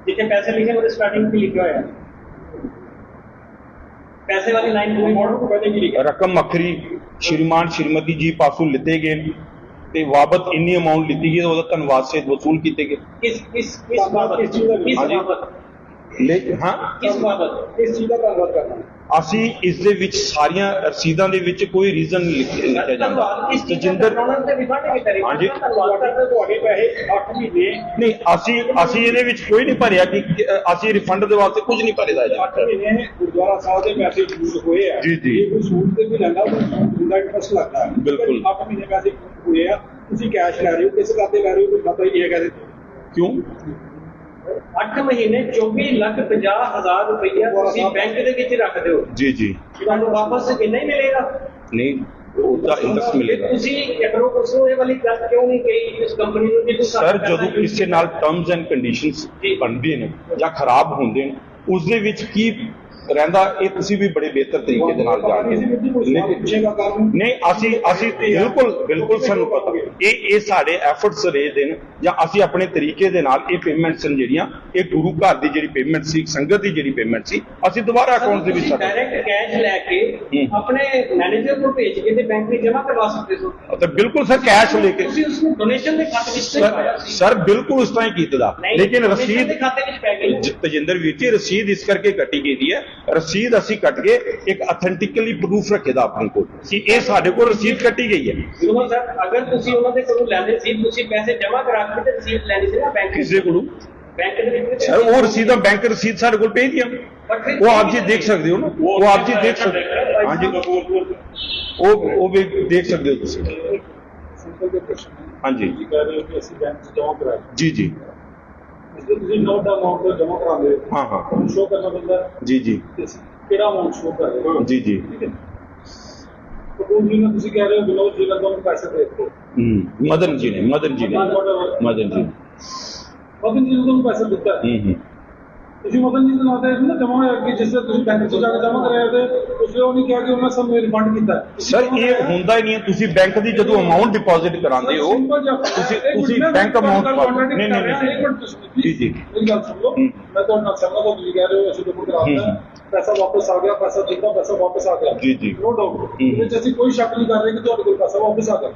ਜਿੱਥੇ ਪੈਸੇ ਲਿਖੇ ਉਹਦੇ ਸਟਾਰਟਿੰਗ ਤੇ ਲਿਖਿਆ ਹੋਇਆ ਪੈਸੇ ਵਾਲੀ ਲਾਈਨ ਕੋਈ ਮੋੜੋ ਤੋਂ ਪਹਿਲੇ ਕੀ ਲਿਖਿਆ? ਰਕਮ ਅਖਰੀ ਸ਼੍ਰੀਮਾਨ ਸ਼੍ਰੀਮਤੀ ਜੀ ਪਾਸੋਂ ਲਿੱਤੇ ਗਏ ਤੇ ਬਾਬਤ ਇੰਨੀ ਅਮਾਉਂਟ ਲਿੱਤੀ ਗਈ, ਉਹਦਾ ਧੰਨਵਾਦ ਸੇ ਵਸੂਲ ਕੀਤੇ ਗਏ। ਕਿਸ ਬਾਬਤ? ਕਿਸ ਚੀਜ਼ ਦਾ ਧੰਨਵਾਦ ਕਰਨਾ? ਅਸੀਂ ਇਸ ਦੇ ਵਿੱਚ ਸਾਰੀਆਂ ਰਸੀਦਾਂ ਦੇ ਵਿੱਚ ਕੋਈ ਰੀਜ਼ਨ ਲਿਖਿਆ ਜਾਂਦਾ। ਤਜਿੰਦਰ, ਹਾਂਜੀ ਤੁਹਾਡੇ ਪੈਸੇ 8 ਮਹੀਨੇ ਨਹੀਂ, ਅਸੀਂ ਇਹਦੇ ਵਿੱਚ ਕੋਈ ਨਹੀਂ ਭਰਿਆ ਕਿ ਅਸੀਂ ਰਿਫੰਡ ਦੇ ਵਾਸਤੇ ਕੁਝ ਨਹੀਂ ਭਰੇ ਦਾ। 8 ਮਹੀਨੇ ਗੁਰਦੁਆਰਾ ਸਾਹਿਬ ਦੇ ਪੈਸੇ ਯੂਜ਼ ਹੋਏ ਆ। ਜੀ, ਜੀ। ਜੇ ਕੋਈ ਸੂਟ ਤੇ ਵੀ ਲੈਂਦਾ ਉਹ ਸੂਟ ਦਾ ਇੰਟਰਸਟ ਲੱਗਦਾ ਹੈ। ਬਿਲਕੁਲ। 8 ਮਹੀਨੇ ਪੈਸੇ ਹੋਏ ਆ, ਤੁਸੀਂ ਕੈਸ਼ ਲੈ ਰਹੇ ਹੋ, ਕਿਸ ਖਾਤੇ ਲੈ ਰਹੇ ਹੋ, ਕੋਈ ਖਾਤਾ ਹੀ ਨਹੀਂ ਹੈਗਾ ਇਹਦੇ ਕਿਉਂ? 8 ਮਹੀਨੇ 24,50,000 ਰੁਪਈਆ ਤੁਸੀਂ ਬੈਂਕ ਦੇ ਵਿੱਚ ਰੱਖਦੇ ਹੋ। ਜੀ ਜੀ। ਤੁਹਾਨੂੰ ਵਾਪਸ ਕਿੰਨਾ ਹੀ ਮਿਲੇਗਾ? ਨਹੀਂ, ਉਹਦਾ ਇੰਟਰਸਟ ਮਿਲੇਗਾ। ਤੁਸੀਂ ਐਗਰੋ ਕੋਸੋ ਇਹ ਵਾਲੀ ਗੱਲ ਕਿਉਂ ਨਹੀਂ ਕਹੀ ਇਸ ਕੰਪਨੀ ਨੂੰ ਕਿ ਤੁਸੀਂ ਸਰ ਜਦੋਂ ਕਿਸੇ ਨਾਲ ਟਰਮਸ ਐਂਡ ਕੰਡੀਸ਼ਨਸ ਬਣਦੇ ਨੇ ਜਾਂ ਖਰਾਬ ਹੁੰਦੇ ਨੇ ਉਸ ਦੇ ਵਿੱਚ ਕੀ ਰਹਿੰਦਾ ਇਹ ਤੁਸੀਂ ਵੀ ਬੜੇ ਬਿਹਤਰ ਤਰੀਕੇ ਦੇ ਨਾਲ ਜਾਣਦੇ ਹੋ। ਨਹੀਂ ਅਸੀਂ ਬਿਲਕੁਲ ਸਾਨੂੰ ਪਤਾ ਇਹ ਸਾਡੇ ਐਫਰਟਸ ਰਹੇ ਦੇ ਨੇ ਜਾਂ ਅਸੀਂ ਆਪਣੇ ਤਰੀਕੇ ਦੇ ਨਾਲ ਇਹ ਪੇਮੈਂਟਸ ਜਿਹੜੀਆਂ ਇਹ ਗੁਰੂ ਘਰ ਦੀ ਜਿਹੜੀ ਪੇਮੈਂਟ ਸੀ ਸੰਗਤ ਦੀ ਜਿਹੜੀ ਪੇਮੈਂਟ ਸੀ ਅਸੀਂ ਦੁਬਾਰਾ ਅਕਾਊਂਟ ਦੇ ਵਿੱਚ ਡਾਇਰੈਕਟ ਕੈਸ਼ ਲੈ ਕੇ ਆਪਣੇ ਮੈਨੇਜਰ ਨੂੰ ਭੇਜ ਕੇ ਤੇ ਬੈਂਕ ਵਿੱਚ ਜਮ੍ਹਾਂ ਕਰਵਾ ਸਕਦੇ ਹੋ। ਤਾਂ ਬਿਲਕੁਲ ਸਰ ਕੈਸ਼ ਲੈ ਕੇ ਤੁਸੀਂ ਉਸ ਨੂੰ ਡੋਨੇਸ਼ਨ ਦੇ ਖਾਤੇ ਵਿੱਚ ਨਹੀਂ ਪਾਇਆ ਸੀ। ਸਰ ਬਿਲਕੁਲ ਉਸ ਤਰ੍ਹਾਂ ਹੀ ਕੀਤਾ ਲੇਕਿਨ donation ਰਸੀਦ ਦੇ ਖਾਤੇ ਵਿੱਚ ਪੈ ਗਈ। ਤਜਿੰਦਰ ਵੀਰ ਜੀ ਰਸੀਦ ਇਸ ਕਰਕੇ ਕੱਟੀ ਗਈ ਦੀ ਹੈ ਰਸੀਦ ਅਸੀਂ ਕੱਟ ਕੇ ਇੱਕ ਅਥੈਂਟਿਕਲੀ ਪ੍ਰੂਫ ਰੱਖੇਦਾ ਆਪਣੇ ਕੋਲ ਕਿ ਇਹ ਸਾਡੇ ਕੋਲ ਰਸੀਦ ਕੱਟੀ ਗਈ ਹੈ। ਸੁਣੋ ਸਰ ਅਗਰ ਤੁਸੀਂ ਉਹਨਾਂ ਦੇ ਕੋਲੋਂ ਲੈਂਦੇ ਸੀ ਤੁਸੀਂ ਪੈਸੇ ਜਮ੍ਹਾਂ ਕਰਾ ਕੇ ਤੇ ਰਸੀਦ ਲੈਣੀ ਸੀ ਨਾ ਬੈਂਕ ਕਿਸੇ ਕੋਲੋਂ ਬੈਂਕ ਦੇ ਵਿੱਚ ਸਰ ਉਹ ਰਸੀਦਾਂ ਬੈਂਕ ਰਸੀਦ ਸਾਡੇ ਕੋਲ ਪਈ ਦੀਆਂ ਉਹ ਆਪ ਜੀ ਦੇਖ ਸਕਦੇ ਹੋ ਨਾ ਉਹ ਆਪ ਜੀ ਦੇਖ ਸਕਦੇ ਹੋ। ਹਾਂਜੀ ਉਹ ਵੀ ਦੇਖ ਸਕਦੇ ਹੋ ਤੁਸੀਂ। ਸਿੰਪਲ ਜਿਹਾ ਪ੍ਰਸ਼ਨ ਹੈ ਹਾਂਜੀ ਜੀ ਕਹਿ ਰਹੇ ਹੋ ਕਿ ਅਸੀਂ ਬੈਂਕ 'ਚ ਜਮ੍ਹਾਂ ਕਰਾਇਆ ਜੀ ਜੀ ਇਸ ਲਈ ਤੁਸੀਂ ਨੋਟ ਅਮਾਉਂਟ ਜਮ੍ਹਾਂ ਕਰਾਉਂਦੇ ਹੋ ਹਾਂ ਹਾਂ ਸ਼ੋ ਕਰਨਾ ਪੈਂਦਾ ਜੀ ਜੀ ਕਿ ਅਸੀਂ ਕਿਹੜਾ ਅਮਾਉਂਟ ਸ਼ੋ ਕਰ ਰਹੇ ਹੋ ਜੀ ਜੀ ਠੀਕ ਹੈ ਕਪੂਰ ਜੀ ਨੇ ਤੁਸੀਂ ਕਹਿ ਰਹੇ ਹੋ ਵਿਨੋਦ ਜੀ ਨੇ ਤੁਹਾਨੂੰ ਪੈਸੇ ਦੇ ਦਿੱਤੇ ਮਦਨ ਜੀ ਨੇ ਮਦਨ ਜੀ ਮਦਨ ਨੇ ਜੀ ਨੂੰ ਤੁਹਾਨੂੰ ਪੈਸੇ ਦਿੱਤਾ ਤੁਸੀਂ ਮਦਨ ਜੀ ਦੇ ਨਾਂ ਤੇ ਨਾ ਜਮ੍ਹਾਂ ਹੋਇਆ ਕਿ ਜਿਸ ਤਰ੍ਹਾਂ ਤੁਸੀਂ ਬੈਂਕ 'ਚ ਜਾ ਕੇ ਜਮ੍ਹਾਂ ਕਰਾਇਆ ਤੇ ਉਸਨੇ ਉਹ ਨਹੀਂ ਕਿਹਾ ਕਿ ਉਹਨਾਂ ਸਾਨੂੰ ਰਿਫੰਡ ਕੀਤਾ ਸਰ ਇਹ ਹੁੰਦਾ ਹੀ ਨਹੀਂ ਹੈ ਤੁਸੀਂ ਬੈਂਕ ਦੀ ਜਦੋਂ ਅਮਾਉਂਟ ਡਿਪੋਜ਼ਿਟ ਕਰਾਉਂਦੇ ਹੋ ਤੁਸੀਂ ਬੈਂਕ ਅਮਾਉਂਟ ਨਹੀਂ ਜੀ ਜੀ ਮੇਰੀ ਗੱਲ ਸੁਣ ਲਓ ਮੈਂ ਤੁਹਾਡੇ ਨਾਲ ਸਹਿਮਤ ਹਾਂ ਤੁਸੀਂ ਕਹਿ ਰਹੇ ਹੋ ਅਸੀਂ ਡਿਪੋਜ਼ਿਟ ਕਰਾਉਂਦਾ ਪੈਸਾ ਵਾਪਸ ਆ ਗਿਆ ਪੈਸਾ ਦਿੱਤਾ ਪੈਸਾ ਵਾਪਸ ਆ ਗਿਆ ਜੀ ਜੀ ਨੋ ਡਾਊਟ ਇਹਦੇ ਵਿੱਚ ਅਸੀਂ ਕੋਈ ਸ਼ੱਕ ਨਹੀਂ ਕਰ ਰਹੇ ਕਿ ਤੁਹਾਡੇ ਕੋਲ ਪੈਸਾ ਵਾਪਸ ਆ ਗਿਆ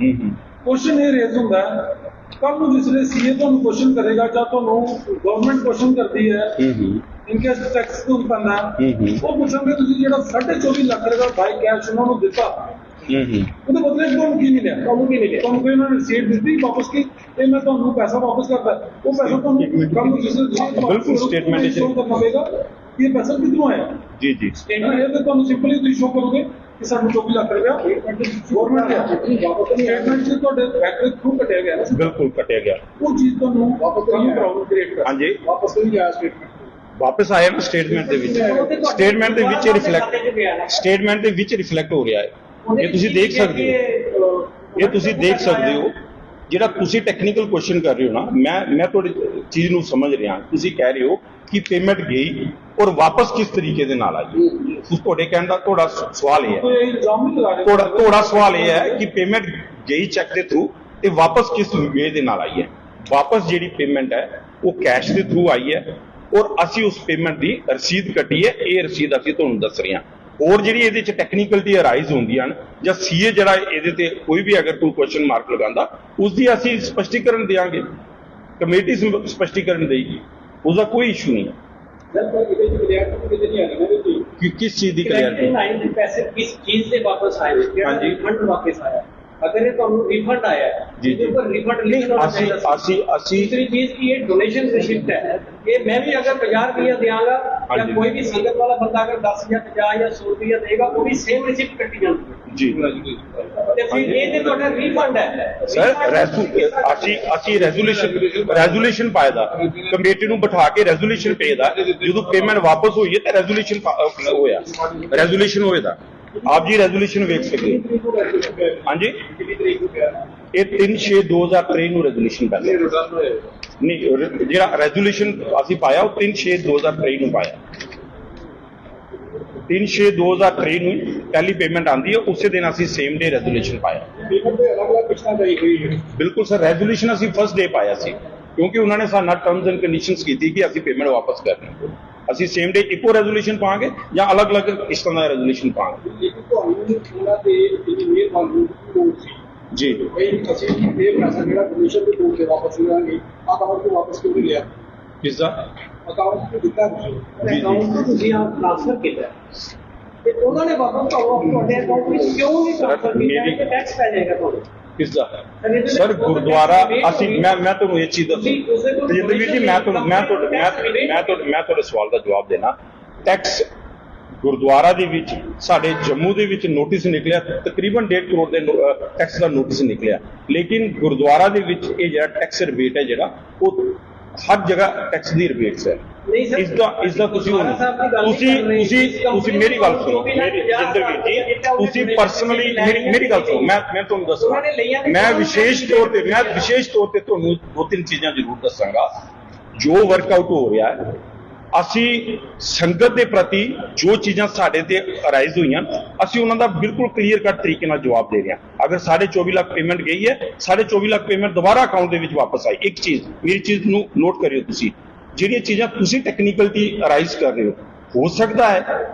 ਕੁਐਸਚਨ ਇਹ ਰੇਜ਼ ਹੁੰਦਾ ਹੈ ਕੱਲ ਨੂੰ ਜਿਸਲੇ ਸੀਏ ਤੁਹਾਨੂੰ ਕੁਐਸਚਨ ਕਰੇਗਾ ਜਾਂ ਤੁਹਾਨੂੰ ਗਵਰਨਮੈਂਟ ਕੁਐਸਚਨ ਕਰਦੀ ਹੈ ਇਨਕੇਸ ਟੈਕਸ ਤੋਂ ਪੈਂਦਾ ਉਹ ਪੁੱਛਣਗੇ ਤੁਸੀਂ ਜਿਹੜਾ 24.5 ਲੱਖ ਰੁਪਏ ਬਾਈ ਕੈਸ਼ ਉਹਨਾਂ ਨੂੰ ਦਿੱਤਾ ਉਹਦੇ ਬਦਲੇ ਤੁਹਾਨੂੰ ਕੀ ਮਿਲਿਆ ਤੁਹਾਨੂੰ ਕੋਈ ਉਹਨਾਂ ਨੇ ਰਸੀਦ ਦਿੱਤੀ ਵਾਪਸ ਕੀ ਤੇ ਮੈਂ ਤੁਹਾਨੂੰ ਪੈਸਾ ਵਾਪਸ ਕਰਦਾ ਉਹ ਪੈਸਾ ਤੁਹਾਨੂੰ ਕੱਲ ਨੂੰ ਜਿਸਲੇ ਬਿਲਕੁਲ ਸਟੇਟਮੈਂਟ ਵਿੱਚ ਸ਼ੋ ਕਰਨਾ ਪਏਗਾ ਕਿ ਇਹ ਪੈਸਾ ਕਿੱਥੋਂ ਆਇਆ ਜੀ ਜੀ ਸਟੇਟਮੈਂਟ ਇਹ ਤੇ ਤੁਹਾਨੂੰ ਸਿੰਪਲੀ ਤੁਸੀਂ ਸ਼ੋ ਕਰੋਗੇ ਕਿ ਸਾਨੂੰ 24 ਲੱਖ ਰੁਪਏ ਗਵਰਨਮੈਂਟ ਦੇ ਸਟੇਟਮੈਂਟ 'ਚ ਤੁਹਾਡੇ ਬੈਂਕ ਦੇ ਥਰੂ ਕੱਟਿਆ ਗਿਆ ਬਿਲਕੁਲ ਕੱਟਿਆ ਗਿਆ ਉਹ ਚੀਜ਼ ਤੁਹਾਨੂੰ ਵਾਪਸ ਕਰੀ ਪ੍ਰੋਬਲਮ ਕ੍ਰੀਏਟ ਕਰ ਹਾਂਜੀ ਵਾਪਸ ਨਹੀਂ ਆਇਆ ਸਟੇਟਮੈਂਟ ਵਾਪਸ ਆਇਆ ਨਾ ਸਟੇਟਮੈਂਟ ਦੇ ਵਿੱਚ ਸਟੇਟਮੈਂਟ ਦੇ ਵਿੱਚ ਰਿਫਲੈਕਟ ਹੋ ਰਿਹਾ ਹੈ ਇਹ ਤੁਸੀਂ ਦੇਖ ਸਕਦੇ ਹੋ ਜਿਹੜਾ ਤੁਸੀਂ ਟੈਕਨੀਕਲ ਕੁਐਸਚਨ ਕਰ ਰਹੇ ਹੋ ਨਾ ਮੈਂ ਤੁਹਾਡੀ ਚੀਜ਼ ਨੂੰ ਸਮਝ ਰਿਹਾ ਤੁਸੀਂ ਕਹਿ ਰਹੇ ਹੋ ਕਿ ਪੇਮੈਂਟ ਗਈ ਔਰ ਵਾਪਸ ਕਿਸ ਤਰੀਕੇ ਦੇ ਨਾਲ ਆਈ ਤੁਹਾਡੇ ਕਹਿਣ ਦਾ ਤੁਹਾਡਾ ਸਵਾਲ ਇਹ ਹੈ ਕੋਈ ਇਲਜ਼ਾਮ ਨਹੀਂ ਲਗਾ ਰਹੇ ਤੁਹਾਡਾ ਸਵਾਲ ਇਹ ਹੈ ਕਿ ਪੇਮੈਂਟ ਗਈ ਚੈੱਕ ਦੇ ਥਰੂ ਤੇ ਵਾਪਸ ਕਿਸ ਵੇ ਦੇ ਨਾਲ ਆਈ ਹੈ ਵਾਪਸ ਜਿਹੜੀ ਪੇਮੈਂਟ ਹੈ ਉਹ ਕੈਸ਼ ਦੇ ਥਰੂ ਆਈ ਹੈ ਔਰ ਅਸੀਂ ਉਸ ਪੇਮੈਂਟ ਦੀ ਰਸੀਦ ਕੱਟੀ ਹੈ ਇਹ ਰਸੀਦ ਅਸੀਂ ਤੁਹਾਨੂੰ ਦੱਸ ਰਹੇ ਹਾਂ ਹੋਰ ਜਿਹੜੀ ਇਹਦੇ ਚ ਟੈਕਨੀਕਲਿਟੀ ਅਰਾਈਜ਼ ਹੁੰਦੀਆਂ ਹਨ ਜਾਂ ਸੀਏ ਜਿਹੜਾ ਇਹਦੇ ਤੇ ਕੋਈ ਵੀ ਅਗਰ ਕੋਈ ਕੁਐਸਚਨ ਮਾਰਕ ਲਗਾਉਂਦਾ ਉਸ ਦੀ ਅਸੀਂ ਸਪਸ਼ਟੀਕਰਨ ਦੇਵਾਂਗੇ ਕਮੇਟੀ ਸਪਸ਼ਟੀਕਰਨ ਦੇਗੀ ਉਸਦਾ ਕੋਈ ਇਸ਼ੂ ਨਹੀਂ ਹੈ ਕਿਸ ਚੀਜ਼ ਦੀ ਕਲੀਅਰਟੀ ਪੈਸੇ ਕਿਸ ਚੀਜ਼ ਦੇ ਵਾਪਸ ਆਏ ਹਾਂਜੀ ਰਿਫੰਡ ਵਾਪਸ ਆਇਆ अगर ये तो रिफंड आया है जी जी रिफंड नहीं होना चाहिए दूसरी चीज की ये डोनेशन रिसिप्ट है ये मैं भी अगर 50 रुपया देंगा या कोई भी संगत वाला बंदा अगर 10 या 50 या 100 रुपया देगा वो भी सेम रिसिप्ट कटी जाती जी फिर ये तो रिफंड है सर ਅਸੀਂ ਰੈਜ਼ੋਲੂਸ਼ਨ ਪਾਇਆ ਦਾ ਕਮੇਟੀ ਨੂੰ ਬਿਠਾ ਕੇ ਰੈਜ਼ੋਲੂਸ਼ਨ ਭੇਜਦਾ ਜਦੋਂ ਪੇਮੈਂਟ ਵਾਪਸ ਹੋਈ ਹੈ ਤਾਂ ਰੈਜ਼ੋਲੂਸ਼ਨ ਹੋਇਆ ਰੈਜ਼ੋਲੂਸ਼ਨ ਹੋਏਦਾ ਆਪ ਜੀ ਰੈਜ਼ੋਲੂਸ਼ਨ ਵੇਖ ਸਕਦੇ ਹੋ ਹਾਂਜੀ ਇਹ 3/6/2023 ਨੂੰ ਰੈਜ਼ੋਲੂਸ਼ਨ ਪਾਇਆ ਨਹੀਂ ਜਿਹੜਾ ਰੈਜ਼ੋਲੂਸ਼ਨ ਅਸੀਂ ਪਾਇਆ ਉਹ 3/6/2023 ਨੂੰ ਪਾਇਆ 3/6/2023 ਨੂੰ ਪਹਿਲੀ ਪੇਮੈਂਟ ਆਉਂਦੀ ਹੈ ਉਸੇ ਦਿਨ ਅਸੀਂ ਸੇਮ ਡੇ ਰੈਜ਼ੋਲੂਸ਼ਨ ਪਾਇਆ ਬਿਲਕੁਲ ਸਰ ਰੈਜ਼ੋਲੂਸ਼ਨ ਅਸੀਂ ਫਸਟ ਡੇ ਪਾਇਆ ਸੀ ਕਿਉਂਕਿ ਉਹਨਾਂ ਨੇ ਸਾਡੇ ਨਾਲ ਟਰਮਸ ਐਂਡ ਕੰਡੀਸ਼ਨਸ ਕੀਤੀ ਕਿ ਅਸੀਂ ਪੇਮੈਂਟ ਵਾਪਸ ਕਰਨੀ ਅਸੀਂ ਸੇਮ ਡੇ ਇੱਕੋ ਰੈਜ਼ੋਲੂਸ਼ਨ ਪਾਵਾਂਗੇ ਜਾਂ ਅਲੱਗ-ਅਲੱਗ ਇਸ ਤਰ੍ਹਾਂ ਦਾ ਰੈਜ਼ੋਲੂਸ਼ਨ ਪਾਵਾਂਗੇ ਜੀ ਅਸੀਂ ਇਹ ਪੈਸਾ ਜਿਹੜਾ ਕਮਿਸ਼ਨ ਦੇ ਤੌਰ ਤੇ ਵਾਪਸ ਕਰਾਂਗੇ ਅਕਾਊਂਟ ਤੋਂ ਵਾਪਸ ਕਿਉਂ ਨਹੀਂ ਲਿਆ ਕਿਸ ਦਾ ਅਕਾਊਂਟ ਤੋਂ ਦਿੱਤਾ ਅਕਾਊਂਟ ਤੋਂ ਤੁਸੀਂ ਆਪ ਟ੍ਰਾਂਸਫਰ ਕੀਤਾ ਤੇ ਉਹਨਾਂ ਨੇ ਵਾਪਸ ਤੁਹਾਡੇ ਅਕਾਊਂਟ ਵਿੱਚ ਕਿਉਂ ਨਹੀਂ ਟ੍ਰਾਂਸਫਰ ਕੀਤਾ ਕਿ ਟੈਕਸ ਪੈ ਜਾਏਗਾ ਤੁਹਾਨੂੰ ਕਿਸ ਦਾ ਸਰ ਗੁਰਦੁਆਰਾ ਅਸੀਂ ਮੈਂ ਤੁਹਾਨੂੰ ਇਹ ਚੀਜ਼ ਦੱਸੂ ਤਜਿੰਦਰ ਵੀਰ ਜੀ ਮੈਂ ਤੁਹਾਡੇ ਸਵਾਲ ਦਾ ਜਵਾਬ ਦੇਣਾ ਟੈਕਸ ਗੁਰਦੁਆਰਾ ਦੇ ਵਿੱਚ ਸਾਡੇ ਜੰਮੂ ਦੇ ਵਿੱਚ ਨੋਟਿਸ ਨਿਕਲਿਆ ਤਕਰੀਬਨ 1.5 ਕਰੋੜ ਦੇ ਟੈਕਸ ਦਾ ਨੋਟਿਸ ਨਿਕਲਿਆ ਲੇਕਿਨ ਗੁਰਦੁਆਰਾ ਦੇ ਵਿੱਚ ਇਹ ਜਿਹੜਾ ਟੈਕਸ ਰਿਬੇਟ ਹੈ ਜਿਹੜਾ ਉਹ ਹਰ ਜਗ੍ਹਾ ਟੈਕਸ ਦੀ ਰਿਬੇਟਸ ਹੈ। ਨਹੀਂ ਸਰ, ਇਸ ਦਾ ਤੁਸੀਂ ਗੁਰਦੁਆਰਾ ਸਾਹਿਬ ਦੀ ਗੱਲ ਨਹੀਂ ਕਰ ਰਹੇ। ਤੁਸੀਂ ਮੇਰੀ ਗੱਲ ਸੁਣੋ, ਜਿੰਦਰ ਵੀਰ ਜੀ, ਤੁਸੀਂ ਪਰਸਨਲੀ ਮੇਰੀ ਗੱਲ ਸੁਣੋ, ਮੈਂ ਤੁਹਾਨੂੰ ਦੱਸਾਂ, ਮੈਂ ਵਿਸ਼ੇਸ਼ ਤੌਰ ਤੇ ਤੁਹਾਨੂੰ ਦੋ ਤਿੰਨ ਚੀਜ਼ਾਂ ਜ਼ਰੂਰ ਦੱਸਾਂਗਾ। ਜੋ ਵਰਕਆਊਟ ਹੋ ਰਿਹਾ ਹੈ, ਅਸੀਂ ਸੰਗਤ ਦੇ ਪ੍ਰਤੀ ਜੋ ਚੀਜ਼ਾਂ ਸਾਡੇ ਤੇ ਅਰਾਈਜ਼ ਹੋਈਆਂ, ਅਸੀਂ ਉਹਨਾਂ ਦਾ ਬਿਲਕੁਲ ਕਲੀਅਰ ਕੱਟ ਤਰੀਕੇ ਨਾਲ ਜਵਾਬ ਦੇ ਰਹੇ ਹਾਂ। ਅਗਰ 24.5 ਲੱਖ ਪੇਮੈਂਟ ਗਈ ਹੈ, 24.5 ਲੱਖ ਪੇਮੈਂਟ ਦੁਬਾਰਾ ਅਕਾਊਂਟ ਦੇ ਵਿੱਚ ਵਾਪਸ ਆਈ। ਇੱਕ ਚੀਜ਼, ਮੇਰੀ ਚੀਜ਼ ਨੂੰ ਨੋਟ ਕਰਿਓ ਤੁਸੀਂ, ਜਿਹੜੀਆਂ ਚੀਜ਼ਾਂ ਤੁਸੀਂ ਟੈਕਨੀਕਲਟੀ ਅਰਾਈਜ਼ ਕਰ ਰਹੇ ਹੋ ਸਕਦਾ ਹੈ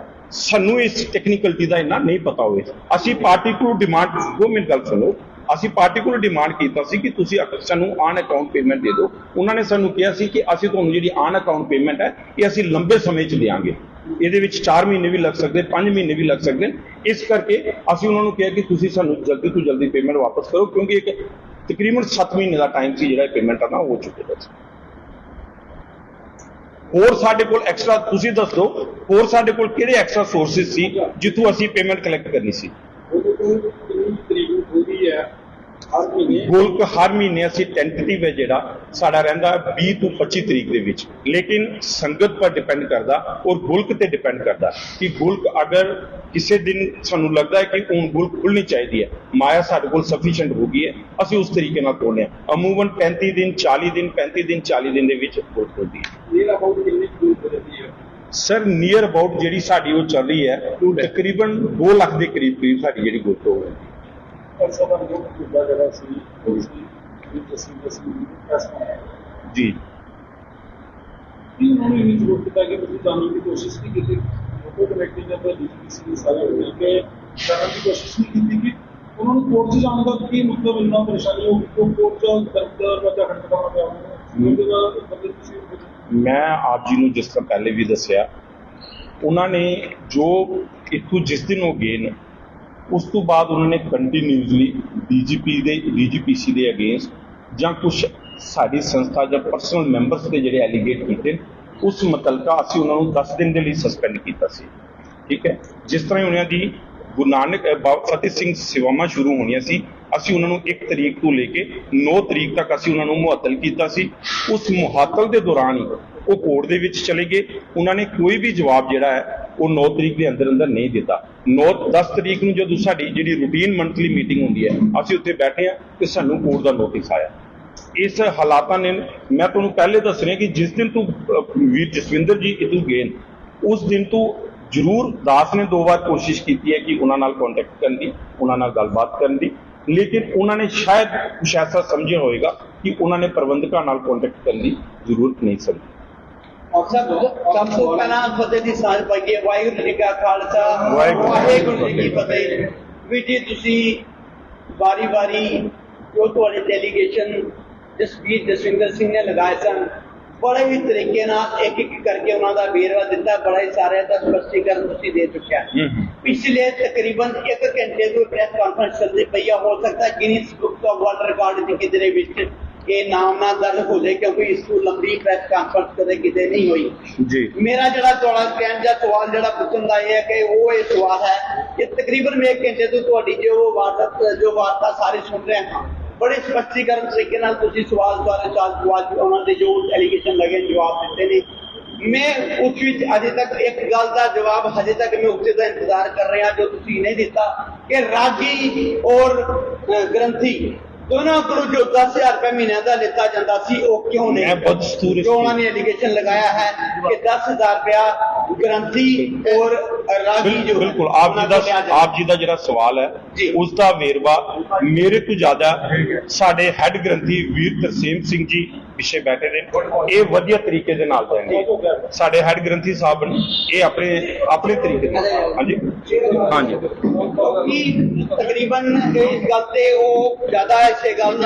ਸਾਨੂੰ ਇਸ ਟੈਕਨੀਕਲਟੀ ਦਾ ਇੰਨਾ ਨਹੀਂ ਪਤਾ ਹੋਵੇ। ਅਸੀਂ ਪਾਰਟੀਕੂਲਰ ਡਿਮਾਂਡ, 2 ਮਿੰਟ ਗੱਲ ਸੁਣੋ, ਅਸੀਂ ਪਾਰਟੀਕੂਲਰ ਡਿਮਾਂਡ ਕੀਤਾ ਸੀ ਕਿ ਤੁਸੀਂ ਸਾਨੂੰ ਆਨ ਅਕਾਊਂਟ ਪੇਮੈਂਟ ਦੇ ਦਿਓ। ਉਹਨਾਂ ਨੇ ਸਾਨੂੰ ਕਿਹਾ ਸੀ ਕਿ ਅਸੀਂ ਤੁਹਾਨੂੰ ਜਿਹੜੀ ਆਨ ਅਕਾਊਂਟ ਪੇਮੈਂਟ ਹੈ ਇਹ ਅਸੀਂ ਲੰਬੇ ਸਮੇਂ 'ਚ ਦੇਵਾਂਗੇ, ਇਹਦੇ ਵਿੱਚ 4 ਮਹੀਨੇ ਵੀ ਲੱਗ ਸਕਦੇ, 5 ਮਹੀਨੇ ਵੀ ਲੱਗ ਸਕਦੇ। ਇਸ ਕਰਕੇ ਅਸੀਂ ਉਹਨਾਂ ਨੂੰ ਕਿਹਾ ਕਿ ਤੁਸੀਂ ਸਾਨੂੰ ਜਲਦੀ ਤੋਂ ਜਲਦੀ ਪੇਮੈਂਟ ਵਾਪਸ ਕਰੋ, ਕਿਉਂਕਿ ਇੱਕ ਤਕਰੀਬਨ 7 ਮਹੀਨੇ ਦਾ ਟਾਈਮ ਸੀ ਜਿਹੜਾ ਪੇਮੈਂਟ ਆ ਨਾ ਹੋ ਚੁੱਕਿਆ ਸੀ। ਹੋਰ ਸਾਡੇ ਕੋਲ ਐਕਸਟਰਾ, ਤੁਸੀਂ ਦੱਸ ਦਿਓ, ਹੋਰ ਸਾਡੇ ਕੋਲ ਕਿਹੜੇ ਐਕਸਟਰਾ ਸੋਰਸਿਸ ਸੀ ਜਿੱਥੋਂ ਅਸੀਂ ਪੇਮੈਂਟ ਕਲੈਕਟ ਕਰਨੀ ਸੀ? ਗੁਲਕ ਹਰ ਮਹੀਨੇ ਅਸੀਂ ਟੈਂਟੇਟਿਵ ਹੈ ਜਿਹੜਾ ਸਾਡਾ ਰਹਿੰਦਾ 20 ਤੋਂ 25 ਤਰੀਕ ਦੇ ਵਿੱਚ, ਲੇਕਿਨ ਸੰਗਤ ਪਰ ਡਿਪੈਂਡ ਕਰਦਾ ਔਰ ਗੁਲਕ ਤੇ ਡਿਪੈਂਡ ਕਰਦਾ ਕਿ ਗੁਲਕ ਅਗਰ ਕਿਸੇ ਦਿਨ ਸਾਨੂੰ ਲੱਗਦਾ ਹੈ ਕਿ ਹੁਣ ਗੁਲਕ ਖੁੱਲਣੀ ਚਾਹੀਦੀ ਹੈ, ਮਾਇਆ ਸਾਡੇ ਕੋਲ ਸਫੀਸ਼ੀਐਂਟ ਹੋ ਗਈ ਹੈ, ਅਸੀਂ ਉਸ ਤਰੀਕੇ ਨਾਲ ਤੋੜਨੇ ਆ। ਅਮੂਮਨ 35 ਦਿਨ 40 ਦਿਨ 35 ਦਿਨ 40 ਦਿਨ ਦੇ ਵਿੱਚ ਗੁਲਕ ਖੁੱਲਦੀ ਹੈ। ਸਰ ਨੀਅਰ ਅਬਾਊਟ ਜਿਹੜੀ ਸਾਡੀ ਉਹ ਚੱਲ ਰਹੀ ਹੈ ਤਕਰੀਬਨ 2 ਲੱਖ ਦੇ ਕਰੀਬ ਸਾਡੀ ਜਿਹੜੀ ਗੁਲਕ ਹੋ ਰਹੀ ਹੈ। ਜੀ उन्होंने इन्नी जरूरत किया कि ਤੁਸੀਂ ਜਾਣਨ ਦੀ ਕੋਸ਼ਿਸ਼ ਨਹੀਂ ਕੀਤੀ, ਲੋਕਲ ਕਮੇਟੀ ਨੇ ਤਾਂ ਡੀਸੀਪੀਸੀ ਸਾਰੇ ਮਿਲ ਕੇ ਜਾਣਨ ਦੀ ਕੋਸ਼ਿਸ਼ ਨਹੀਂ ਕੀਤੀ ਕਿ ਉਹਨਾਂ ਨੂੰ ਕੋਰਟ 'ਚ ਜਾਣ ਦਾ ਕੀ ਮਤਲਬ ਇੰਨਾ ਪਰੇਸ਼ਾਨੀ ਹੋ ਗਈ, ਕੋਰਟ 'ਚ ਦਰਦ ਵਜ੍ਹਾ ਖੜਕਣਾ ਪਿਆ ਉਹਦੇ ਨਾਲ ਮਤਲਬ ਤੁਸੀਂ। ਮੈਂ ਆਪ ਜੀ ਨੂੰ ਜਿਸ ਤਰ੍ਹਾਂ ਪਹਿਲੇ ਵੀ ਦੱਸਿਆ, ਉਹਨਾਂ ਨੇ ਜੋ ਇੱਥੋਂ ਜਿਸ ਦਿਨ ਉਹ ਗਏ ਨੇ ਉਸ ਤੋਂ ਬਾਅਦ ਉਹਨਾਂ ਨੇ ਕੰਟੀਨਿਊਸਲੀ ਡੀਜੀਪੀਸੀ ਦੇ ਅਗੇਂਸਟ ਜਾਂ ਕੁਝ ਸਾਡੀ ਸੰਸਥਾ ਜਾਂ ਪਰਸਨਲ ਮੈਂਬਰਸ ਦੇ ਜਿਹੜੇ ਐਲੀਗੇਟ ਕੀਤੇ, ਉਸ ਮੁਤਲਕਾ ਅਸੀਂ ਉਹਨਾਂ ਨੂੰ 10 ਦਿਨ ਦੇ ਲਈ ਸਸਪੈਂਡ ਕੀਤਾ ਸੀ। ਠੀਕ ਹੈ, ਜਿਸ ਤਰ੍ਹਾਂ ਉਹਨਾਂ ਦੀ ਗੁਰੂ ਨਾਨਕ ਫਤਿਹ ਸਿੰਘ ਸੇਵਾਵਾਂ ਸ਼ੁਰੂ ਹੋਣੀਆਂ ਸੀ, ਅਸੀਂ ਉਹਨਾਂ ਨੂੰ 1 ਤਰੀਕ ਤੋਂ ਲੈ ਕੇ 9 ਤਰੀਕ ਤੱਕ ਅਸੀਂ ਉਹਨਾਂ ਨੂੰ ਮੁਅੱਤਲ ਕੀਤਾ ਸੀ। ਉਸ ਮੁਅੱਤਲ ਦੇ ਦੌਰਾਨ ਹੀ ਉਹ ਕੋਰਟ ਦੇ ਵਿੱਚ ਚਲੇ ਗਏ। ਉਹਨਾਂ ਨੇ ਕੋਈ ਵੀ ਜਵਾਬ ਜਿਹੜਾ ਹੈ ਉਹ 9 ਤਰੀਕ ਦੇ ਅੰਦਰ ਨਹੀਂ ਦਿੱਤਾ। 10 ਤਰੀਕ ਨੂੰ ਜਦੋਂ ਸਾਡੀ ਜਿਹੜੀ ਰੂਟੀਨ ਮੰਥਲੀ ਮੀਟਿੰਗ ਹੁੰਦੀ ਹੈ, ਅਸੀਂ ਉੱਥੇ ਬੈਠੇ ਹਾਂ ਤੇ ਸਾਨੂੰ ਕੋਰਟ ਦਾ ਨੋਟਿਸ ਆਇਆ। ਇਸ ਹਾਲਾਤਾਂ ਨੇ, ਮੈਂ ਤੁਹਾਨੂੰ ਪਹਿਲੇ ਦੱਸ ਰਿਹਾ ਕਿ ਜਿਸ ਦਿਨ ਤੋਂ ਵੀਰ ਜਸਵਿੰਦਰ ਜੀ ਇੱਥੋਂ ਗਏ, ਉਸ ਦਿਨ ਤੋਂ ਜ਼ਰੂਰ ਦਾਸ ਨੇ 2 ਵਾਰ ਕੋਸ਼ਿਸ਼ ਕੀਤੀ ਹੈ ਕਿ ਉਹਨਾਂ ਨਾਲ ਕੰਟੈਕਟ ਕਰਨ ਦੀ, ਉਹਨਾਂ ਨਾਲ ਗੱਲਬਾਤ ਕਰਨ ਦੀ, ਲੇਕਿਨ ਉਹਨਾਂ ਨੇ ਸ਼ਾਇਦ ਕੁਛ ਐਸਾ ਸਮਝਿਆ ਹੋਏਗਾ ਕਿ ਉਹਨਾਂ ਨੇ ਪ੍ਰਬੰਧਕਾਂ ਨਾਲ ਕੰਟੈਕਟ ਕਰਨ ਦੀ ਜ਼ਰੂਰਤ ਨਹੀਂ ਸਮਝੀ। ਸਭ ਤੋਂ ਪਹਿਲਾਂ ਫਤਿਹ ਦੀ ਸਾਂਝ ਪਾਈਏ। ਵਾਹਿਗੁਰੂ ਜੀ ਕਾ ਖਾਲਸਾ, ਵਾਹਿਗੁਰੂ ਜੀ ਕੀ ਫਤਿਹ। ਵੀ ਜੀ ਤੁਸੀਂ ਵਾਰੀ-ਵਾਰੀ ਜੋ ਤੁਹਾਡੇ ਡੈਲੀਗੇਸ਼ਨ ਜਸਵਿੰਦਰ ਸਿੰਘ ਨੇ ਲਗਾਏ ਸਨ, ਬੜੇ ਹੀ ਤਰੀਕੇ ਨਾਲ ਇੱਕ ਕਰਕੇ ਉਹਨਾਂ ਦਾ ਵੇਰਵਾ ਦਿੱਤਾ, ਬੜਾ ਹੀ ਸਾਰੇ ਦਾ ਸਪਸ਼ਟੀਕਰਨ ਤੁਸੀਂ ਦੇ ਚੁੱਕਿਆ। ਪਿਛਲੇ ਤਕਰੀਬਨ 1 ਘੰਟੇ ਤੋਂ ਪ੍ਰੈਸ ਕਾਨਫਰੰਸ ਚੱਲਦੀ ਪਈ ਆ। ਹੋ ਸਕਦਾ Guinness book of world record ਦੀ ਕਿਤੇ ਵਿੱਚ ਇਹ ਨਾਮ ਨਾ ਦਰਜ ਹੋ ਜਾਏ, ਕਿਉਂਕਿ ਇਸ ਤੋਂ ਲੰਬੀ ਪ੍ਰੈਸ ਕਾਨਫਰੰਸ ਕਦੇ ਕਿਤੇ ਨਹੀਂ ਹੋਈ ਜੀ। ਮੇਰਾ ਜਿਹੜਾ ਤੁਹਾਡਾ ਕਹਿਣ ਦਾ ਸਵਾਲ ਜਿਹੜਾ ਪੁੱਛਣ ਦਾ ਇਹ ਹੈ ਕਿ ਉਹ ਇਹ ਸਵਾਲ ਹੈ ਕਿ ਤਕਰੀਬਨ 1 ਘੰਟੇ ਤੋਂ ਤੁਹਾਡੀ ਜੋ ਵਾਰਤਾ ਸਾਰੇ ਸੁਣ ਰਹੇ ਹਾਂ, ਬੜੇ ਸਪਸ਼ਟੀਕਰਨ ਤਰੀਕੇ ਨਾਲ ਤੁਸੀਂ ਸਵਾਲ ਉਹਨਾਂ ਦੇ ਜੋ ਐਲੀਗੇਸ਼ਨ ਲਗੇ ਜਵਾਬ ਦਿੱਤੇ ਨੇ। ਮੈਂ ਉਸ ਵਿੱਚ ਅਜੇ ਤੱਕ ਇੱਕ ਗੱਲ ਦਾ ਜਵਾਬ ਹਜੇ ਤੱਕ ਮੈਂ ਉਸੇ ਦਾ ਇੰਤਜ਼ਾਰ ਕਰ ਰਿਹਾ ਜੋ ਤੁਸੀਂ ਨਹੀਂ ਦਿੱਤਾ ਕਿ ਰਾਗੀ ਔਰ ਗ੍ਰੰਥੀ ਦੋਨਾਂ ਕੋਲੋਂ ਜੋ 10,000 ਰੁਪਏ ਮਹੀਨੇ ਦਾ ਲਿੱਤਾ ਜਾਂਦਾ ਸੀ ਉਹ ਕਿਉਂ ਨਹੀਂ? ਜੋ ਉਹਨਾਂ ਨੇ ਐਲੀਗੇਸ਼ਨ ਲਗਾਇਆ ਹੈ ਕਿ 10,000 ਰੁਪਇਆ ਗ੍ਰੰਥੀ ਔਰ ਰਾਗੀ ਜੋ ਬਿਲਕੁਲ ਆਪ ਜੀ ਦਾ ਜਿਹੜਾ ਸਵਾਲ ਹੈ ਉਸ ਦਾ ਵੇਰਵਾ ਮੇਰੇ ਤੋਂ ਜ਼ਿਆਦਾ ਸਾਡੇ ਹੈੱਡ ਗ੍ਰੰਥੀ ਵੀਰ ਤਰਸੇਮ ਸਿੰਘ ਜੀ ਪਿੱਛੇ ਬੈਠੇ ਨੇ, ਇਹ ਵਧੀਆ ਤਰੀਕੇ ਦੇ ਨਾਲ ਦੇਣਗੇ। ਸਾਡੇ ਹੈੱਡ ਗ੍ਰੰਥੀ ਸਾਹਿਬ ਨੇ ਇਹ ਆਪਣੇ ਤਰੀਕੇ ਨਾਲ। ਹਾਂਜੀ ਤਕਰੀਬਨ ਇਸ ਗੱਲ ਤੇ ਉਹ ਜ਼ਿਆਦਾ ਇਸੇ ਗੱਲ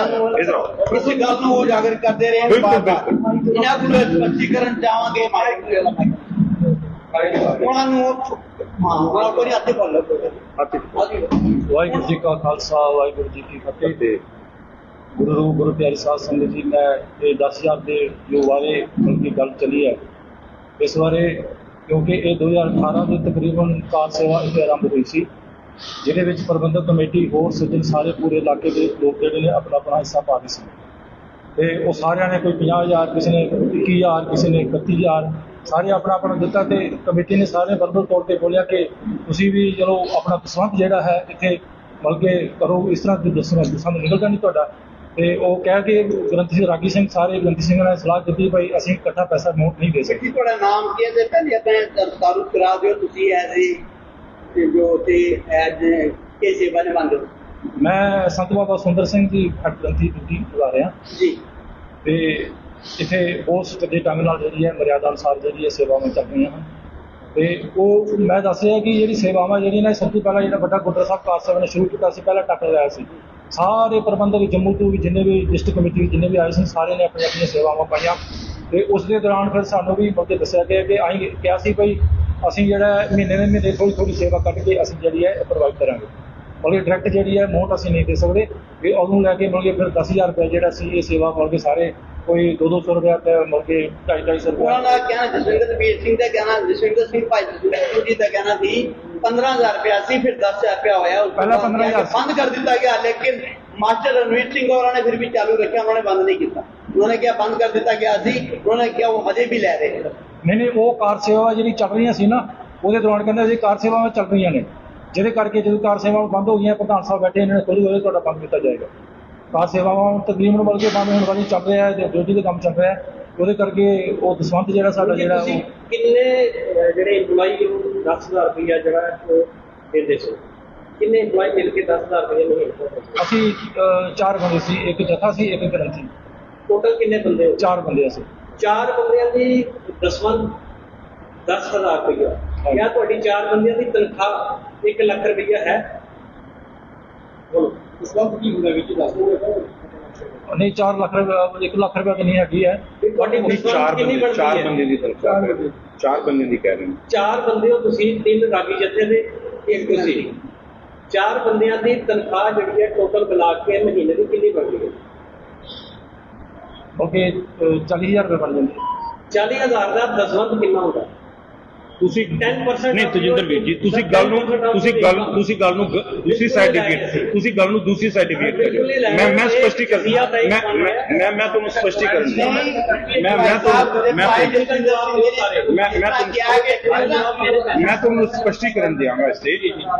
ਨੂੰ ਉਜਾਗਰ ਕਰਦੇ ਰਹੇ। ਇਹਨਾਂ ਕੋਲ ਸਪਸ਼ਟੀਕਰਨ ਚਾਹਾਂਗੇ ਉਹਨਾਂ ਨੂੰ ਕੋਈ ਹੱਥੇ ਬੋਲੋ। ਵਾਹਿਗੁਰੂ ਜੀ ਕਾ ਖਾਲਸਾ, ਵਾਹਿਗੁਰੂ ਜੀ ਕੀ ਫਤਿਹ। ਤੇ ਗੁਰੂ ਪਿਆਰੀ ਸਾਧ ਸੰਗਤ ਜੀ, ਮੈਂ ਇਹ 10,000 ਦੇ ਜੋ ਵਾਅਦੇ ਦੀ ਗੱਲ ਚੱਲੀ ਹੈ ਇਸ ਬਾਰੇ, ਕਿਉਂਕਿ ਇਹ 2018 ਦੇ ਤਕਰੀਬਨ ਕਾਰ ਸੇਵਾ ਇੱਥੇ ਆਰੰਭ ਹੋਈ ਸੀ, ਜਿਹਦੇ ਵਿੱਚ ਪ੍ਰਬੰਧਕ ਕਮੇਟੀ ਹੋਰ ਸੱਜਣ ਸਾਰੇ ਪੂਰੇ ਇਲਾਕੇ ਦੇ ਲੋਕ ਜਿਹੜੇ ਨੇ ਆਪਣਾ ਹਿੱਸਾ ਪਾ ਰਹੇ ਸੀ। ਤੇ ਉਹ ਸਾਰਿਆਂ ਨੇ ਕੋਈ 50,000, ਕਿਸੇ ਨੇ 21,000, ਕਿਸੇ ਨੇ 31,000, ਸਾਰੇ ਆਪਣਾ ਆਪਣਾ ਦਿੱਤਾ। ਤੇ ਕਮੇਟੀ ਨੇ ਸਾਰੇ ਵਰਬਲ ਤੌਰ ਤੇ ਬੋਲਿਆ ਕਿ ਤੁਸੀਂ ਵੀ ਚਲੋ ਆਪਣਾ ਪਸੰਦ ਜਿਹੜਾ ਹੈ ਇੱਥੇ ਬਲਕਿ ਕਰੋ, ਇਸ ਤਰ੍ਹਾਂ ਦੀ ਦਸਵੰਧ ਨਿਕਲਦਾ ਨਹੀਂ ਤੁਹਾਡਾ। ਤੇ ਉਹ ਕਹਿ ਕੇ ਗ੍ਰੰਥੀ ਸਿੰਘ ਰਾਗੀ ਸਿੰਘ, ਸਾਰੇ ਗ੍ਰੰਥੀ ਸਿੰਘਾਂ ਨੇ ਸਲਾਹ ਦਿੱਤੀ ਭਾਈ ਅਸੀਂ ਇਕੱਠਾ ਪੈਸਾ ਅਮਾਊਂਟ ਨਹੀਂ ਦੇ ਸਕਦੇ। ਤੁਹਾਡਾ ਨਾਮ ਕੀ ਹੈ ਤੇ ਪਹਿਲੇ ਆਪਣੇ ਤਾਰੁਫ ਕਰਾ ਦਿਓ, ਤੁਸੀਂ ਐਜ਼ ਜੋ ਤੇ ਐਜ਼ ਕੇ ਸੇਵਾ ਨਿਭਾਉਂਦੇ ਹੋ। ਮੈਂ ਸੰਤ ਬਾਬਾ ਸੁੰਦਰ ਸਿੰਘ ਦੀ ਹੈਡ ਗ੍ਰੰਥੀ ਡਿਊਟੀ ਲਗਾ ਰਿਹਾ ਜੀ। ਤੇ ਇੱਥੇ ਉਸ ਦੇ ਢੰਗ ਨਾਲ ਜਿਹੜੀ ਹੈ ਮਰਿਆਦਾ ਅਨੁਸਾਰ ਜਿਹੜੀ ਹੈ ਸੇਵਾਵਾਂ ਚੱਲ ਰਹੀਆਂ ਹਨ। ਤੇ ਉਹ ਮੈਂ ਦੱਸ ਰਿਹਾ ਕਿ ਜਿਹੜੀ ਸੇਵਾਵਾਂ ਜਿਹੜੀਆਂ ਨੇ, ਸਭ ਤੋਂ ਪਹਿਲਾਂ ਜਿਹੜਾ ਵੱਡਾ ਗੁਰਦੁਆਰਾ ਸਾਹਿਬ ਕਾਰ ਸਾਹਿਬ ਨੇ ਸ਼ੁਰੂ ਕੀਤਾ ਸੀ, ਪਹਿਲਾਂ ਟੱਕ ਲਗਾਇਆ ਸੀ। ਸਾਰੇ ਪ੍ਰਬੰਧਕ ਜੰਮੂ ਤੋਂ ਵੀ ਜਿੰਨੇ ਵੀ ਡਿਸਟ੍ਰਿਕਟ ਕਮੇਟੀ ਜਿੰਨੇ ਵੀ ਆਏ ਸੀ, ਸਾਰਿਆਂ ਨੇ ਆਪਣੀਆਂ ਆਪਣੀਆਂ ਸੇਵਾਵਾਂ ਪਾਈਆਂ। ਤੇ ਉਸ ਦੇ ਦੌਰਾਨ ਫਿਰ ਸਾਨੂੰ ਵੀ ਮੌਕੇ ਦੱਸਿਆ ਗਿਆ ਕਿ ਅਸੀਂ ਕਿਹਾ ਸੀ ਭਾਈ ਅਸੀਂ ਜਿਹੜਾ ਮਹੀਨੇ ਦੇ ਮਹੀਨੇ ਥੋੜ੍ਹੀ ਥੋੜ੍ਹੀ ਸੇਵਾ ਕੱਢ ਕੇ ਅਸੀਂ ਜਿਹੜੀ ਹੈ ਪ੍ਰੋਵਾਈਡ ਕਰਾਂਗੇ, ਮਤਲਬ ਡਾਇਰੈਕਟ ਜਿਹੜੀ ਹੈ ਅਮਾਊਂਟ ਅਸੀਂ ਨਹੀਂ ਦੇ ਸਕਦੇ। ਵੀ ਉਹਨੂੰ ਲੈ ਕੇ ਮਤਲਬ ਫਿਰ 10,000 ਰੁਪਏ ਜਿਹੜਾ ਸੀ ਇਹ ਸੇਵਾ ਮਤਲਬ ਕੇ ਸਾਰੇ ਕੋਈ 200 ਰੁਪਇਆ ਤੇ ਮਤਲਬ ਕਿ 250 ਰੁਪਇਆ। ਉਹਨਾਂ ਦਾ ਕਹਿਣਾ ਜਸਵਿੰਦਰ ਸਿੰਘ ਦਾ ਕਹਿਣਾ, ਜਸਵਿੰਦਰ ਸਿੰਘ ਭਾਈ ਜਸਵਿੰਦਰ ਜੀ ਦਾ ਕਹਿਣਾ ਸੀ 15,000 ਰੁਪਇਆ ਸੀ, ਫਿਰ 10,000 ਰੁਪਇਆ ਹੋਇਆ। ਪਹਿਲਾਂ 15,000 ਬੰਦ ਕਰ ਦਿੱਤਾ ਗਿਆ, ਲੇਕਿਨ ਮਾਸਟਰ ਰਣਵੀਰ ਸਿੰਘ ਹੋਰਾਂ ਨੇ ਫਿਰ ਵੀ ਚਾਲੂ ਰੱਖਿਆ, ਉਹਨਾਂ ਨੇ ਬੰਦ ਨਹੀਂ ਕੀਤਾ। ਉਹਨਾਂ ਨੇ ਕਿਹਾ ਬੰਦ ਕਰ ਦਿੱਤਾ ਗਿਆ ਸੀ, ਉਹਨਾਂ ਨੇ ਕਿਹਾ ਉਹ ਹਜੇ ਵੀ ਲੈ ਰਹੇ। ਨਹੀਂ, ਉਹ ਕਾਰ ਸੇਵਾ ਜਿਹੜੀ ਚੱਲ ਰਹੀਆਂ ਸੀ ਨਾ, ਉਹਦੇ ਦੌਰਾਨ ਕਹਿੰਦੇ ਸੀ ਕਾਰ ਸੇਵਾਵਾਂ ਚੱਲ ਰਹੀਆਂ ਨੇ, ਜਿਹਦੇ ਕਰਕੇ ਜਦੋਂ ਕਾਰ ਸੇਵਾਵਾਂ ਬੰਦ ਹੋ ਗਈਆਂ, ਪ੍ਰਧਾਨ ਸਾਹਿਬ ਬੈਠੇ, ਇਹਨਾਂ ਨੇ ਖੁਦ ਹੋਏ ਤੁਹਾਡਾ ਬੰਦ ਕੀਤਾ ਜਾਏਗਾ। ਕਾਰ ਸੇਵਾਵਾਂ ਤਕਰੀਬਨ ਬਲਕਿ ਬੰਦ ਹੋਣ ਵਾਲੀ ਚੱਲ ਰਿਹਾ ਹੈ, ਡਿਊਟੀ ਦਾ ਕੰਮ ਚੱਲ ਰਿਹਾ ਹੈ, ਉਹਦੇ ਕਰਕੇ ਉਹ ਦਸਵੰਧ ਜਿਹੜਾ ਸਾਡਾ ਜਿਹੜਾ ਤੁਸੀਂ ਕਿੰਨੇ ਜਿਹੜੇ EMPLOYEE ਨੂੰ 10,000 ਰੁਪਇਆ ਜਿਹੜਾ ਉਹ ਦਿੰਦੇ ਸੀ? ਕਿੰਨੇ EMPLOYEE ਮਿਲ ਕੇ 10,000 ਰੁਪਇਆ ਨਹੀਂ? ਅਸੀਂ 4 ਬੰਦੇ ਸੀ, ਇੱਕ ਜਥਾ ਸੀ, ਇੱਕ ਗ੍ਰੰਥੀ। ਟੋਟਲ ਕਿੰਨੇ ਬੰਦੇ ਹੋ? 4 ਬੰਦੇ ਅਸੀਂ। 4 ਬੰਦਿਆਂ ਦੀ ਦਸਵੰਧ 10,000 ਰੁਪਇਆ। ਜਾਂ ਤੁਹਾਡੀ 4 ਬੰਦਿਆਂ ਦੀ ਤਨਖਾਹ 1 ਲੱਖ ਰੁਪਇਆ ਹੈ? ਦਸਵੰਧ ਕੀ ਹੁੰਦਾ ਵਿੱਚ ਦੱਸ ਦਿਓ। ਨਹੀਂ 4 ਲੱਖ ਰੁਪਏ, 1 ਲੱਖ ਰੁਪਏ ਕਿੰਨੀ ਹੈਗੀ ਹੈ? ਤੁਹਾਡੀ ਦਸਵੰਧ ਕਿੰਨੀ ਬਣਦੀ ਚਾਰ ਹੈ? ਬੰਦੇ ਦੀ ਤਨਖਾਹ, 4 ਬੰਦੇ ਦੀ ਕਹਿ ਰਹੇ ਨੇ। 4 ਬੰਦੇ ਹੋ ਤੁਸੀਂ, 3 ਰਾਗੀ ਜਥੇ ਦੇ, 1 ਤੁਸੀਂ। 4 ਬੰਦਿਆਂ ਦੀ ਤਨਖਾਹ ਜਿਹੜੀ ਹੈ ਟੋਟਲ ਮਿਲਾ ਕੇ ਮਹੀਨੇ ਦੀ ਕਿੰਨੀ ਬਣਦੀ ਹੈ? ਬਲਕਿ 40,000 ਰੁਪਏ ਬਣ ਜਾਂਦੇ। 40,000 ਦਾ ਦਸਵੰਧ ਕਿੰਨਾ ਹੁੰਦਾ? ਤੁਸੀਂ 10% ਨਹੀਂ ਤਜਿੰਦਰ ਵੀਰ ਜੀ, ਤੁਸੀਂ ਗੱਲ ਨੂੰ ਦੂਸਰੀ ਸਾਈਡ ਕਰਿਓ। ਮੈਂ ਸਪਸ਼ਟੀਕਰਨ ਮੈਂ ਤੁਹਾਨੂੰ ਸਪਸ਼ਟੀਕਰਨ ਮੈਂ ਤੁਹਾਨੂੰ ਸਪਸ਼ਟੀਕਰਨ ਦਿਆਂਗਾ ਇਸ ਦੇ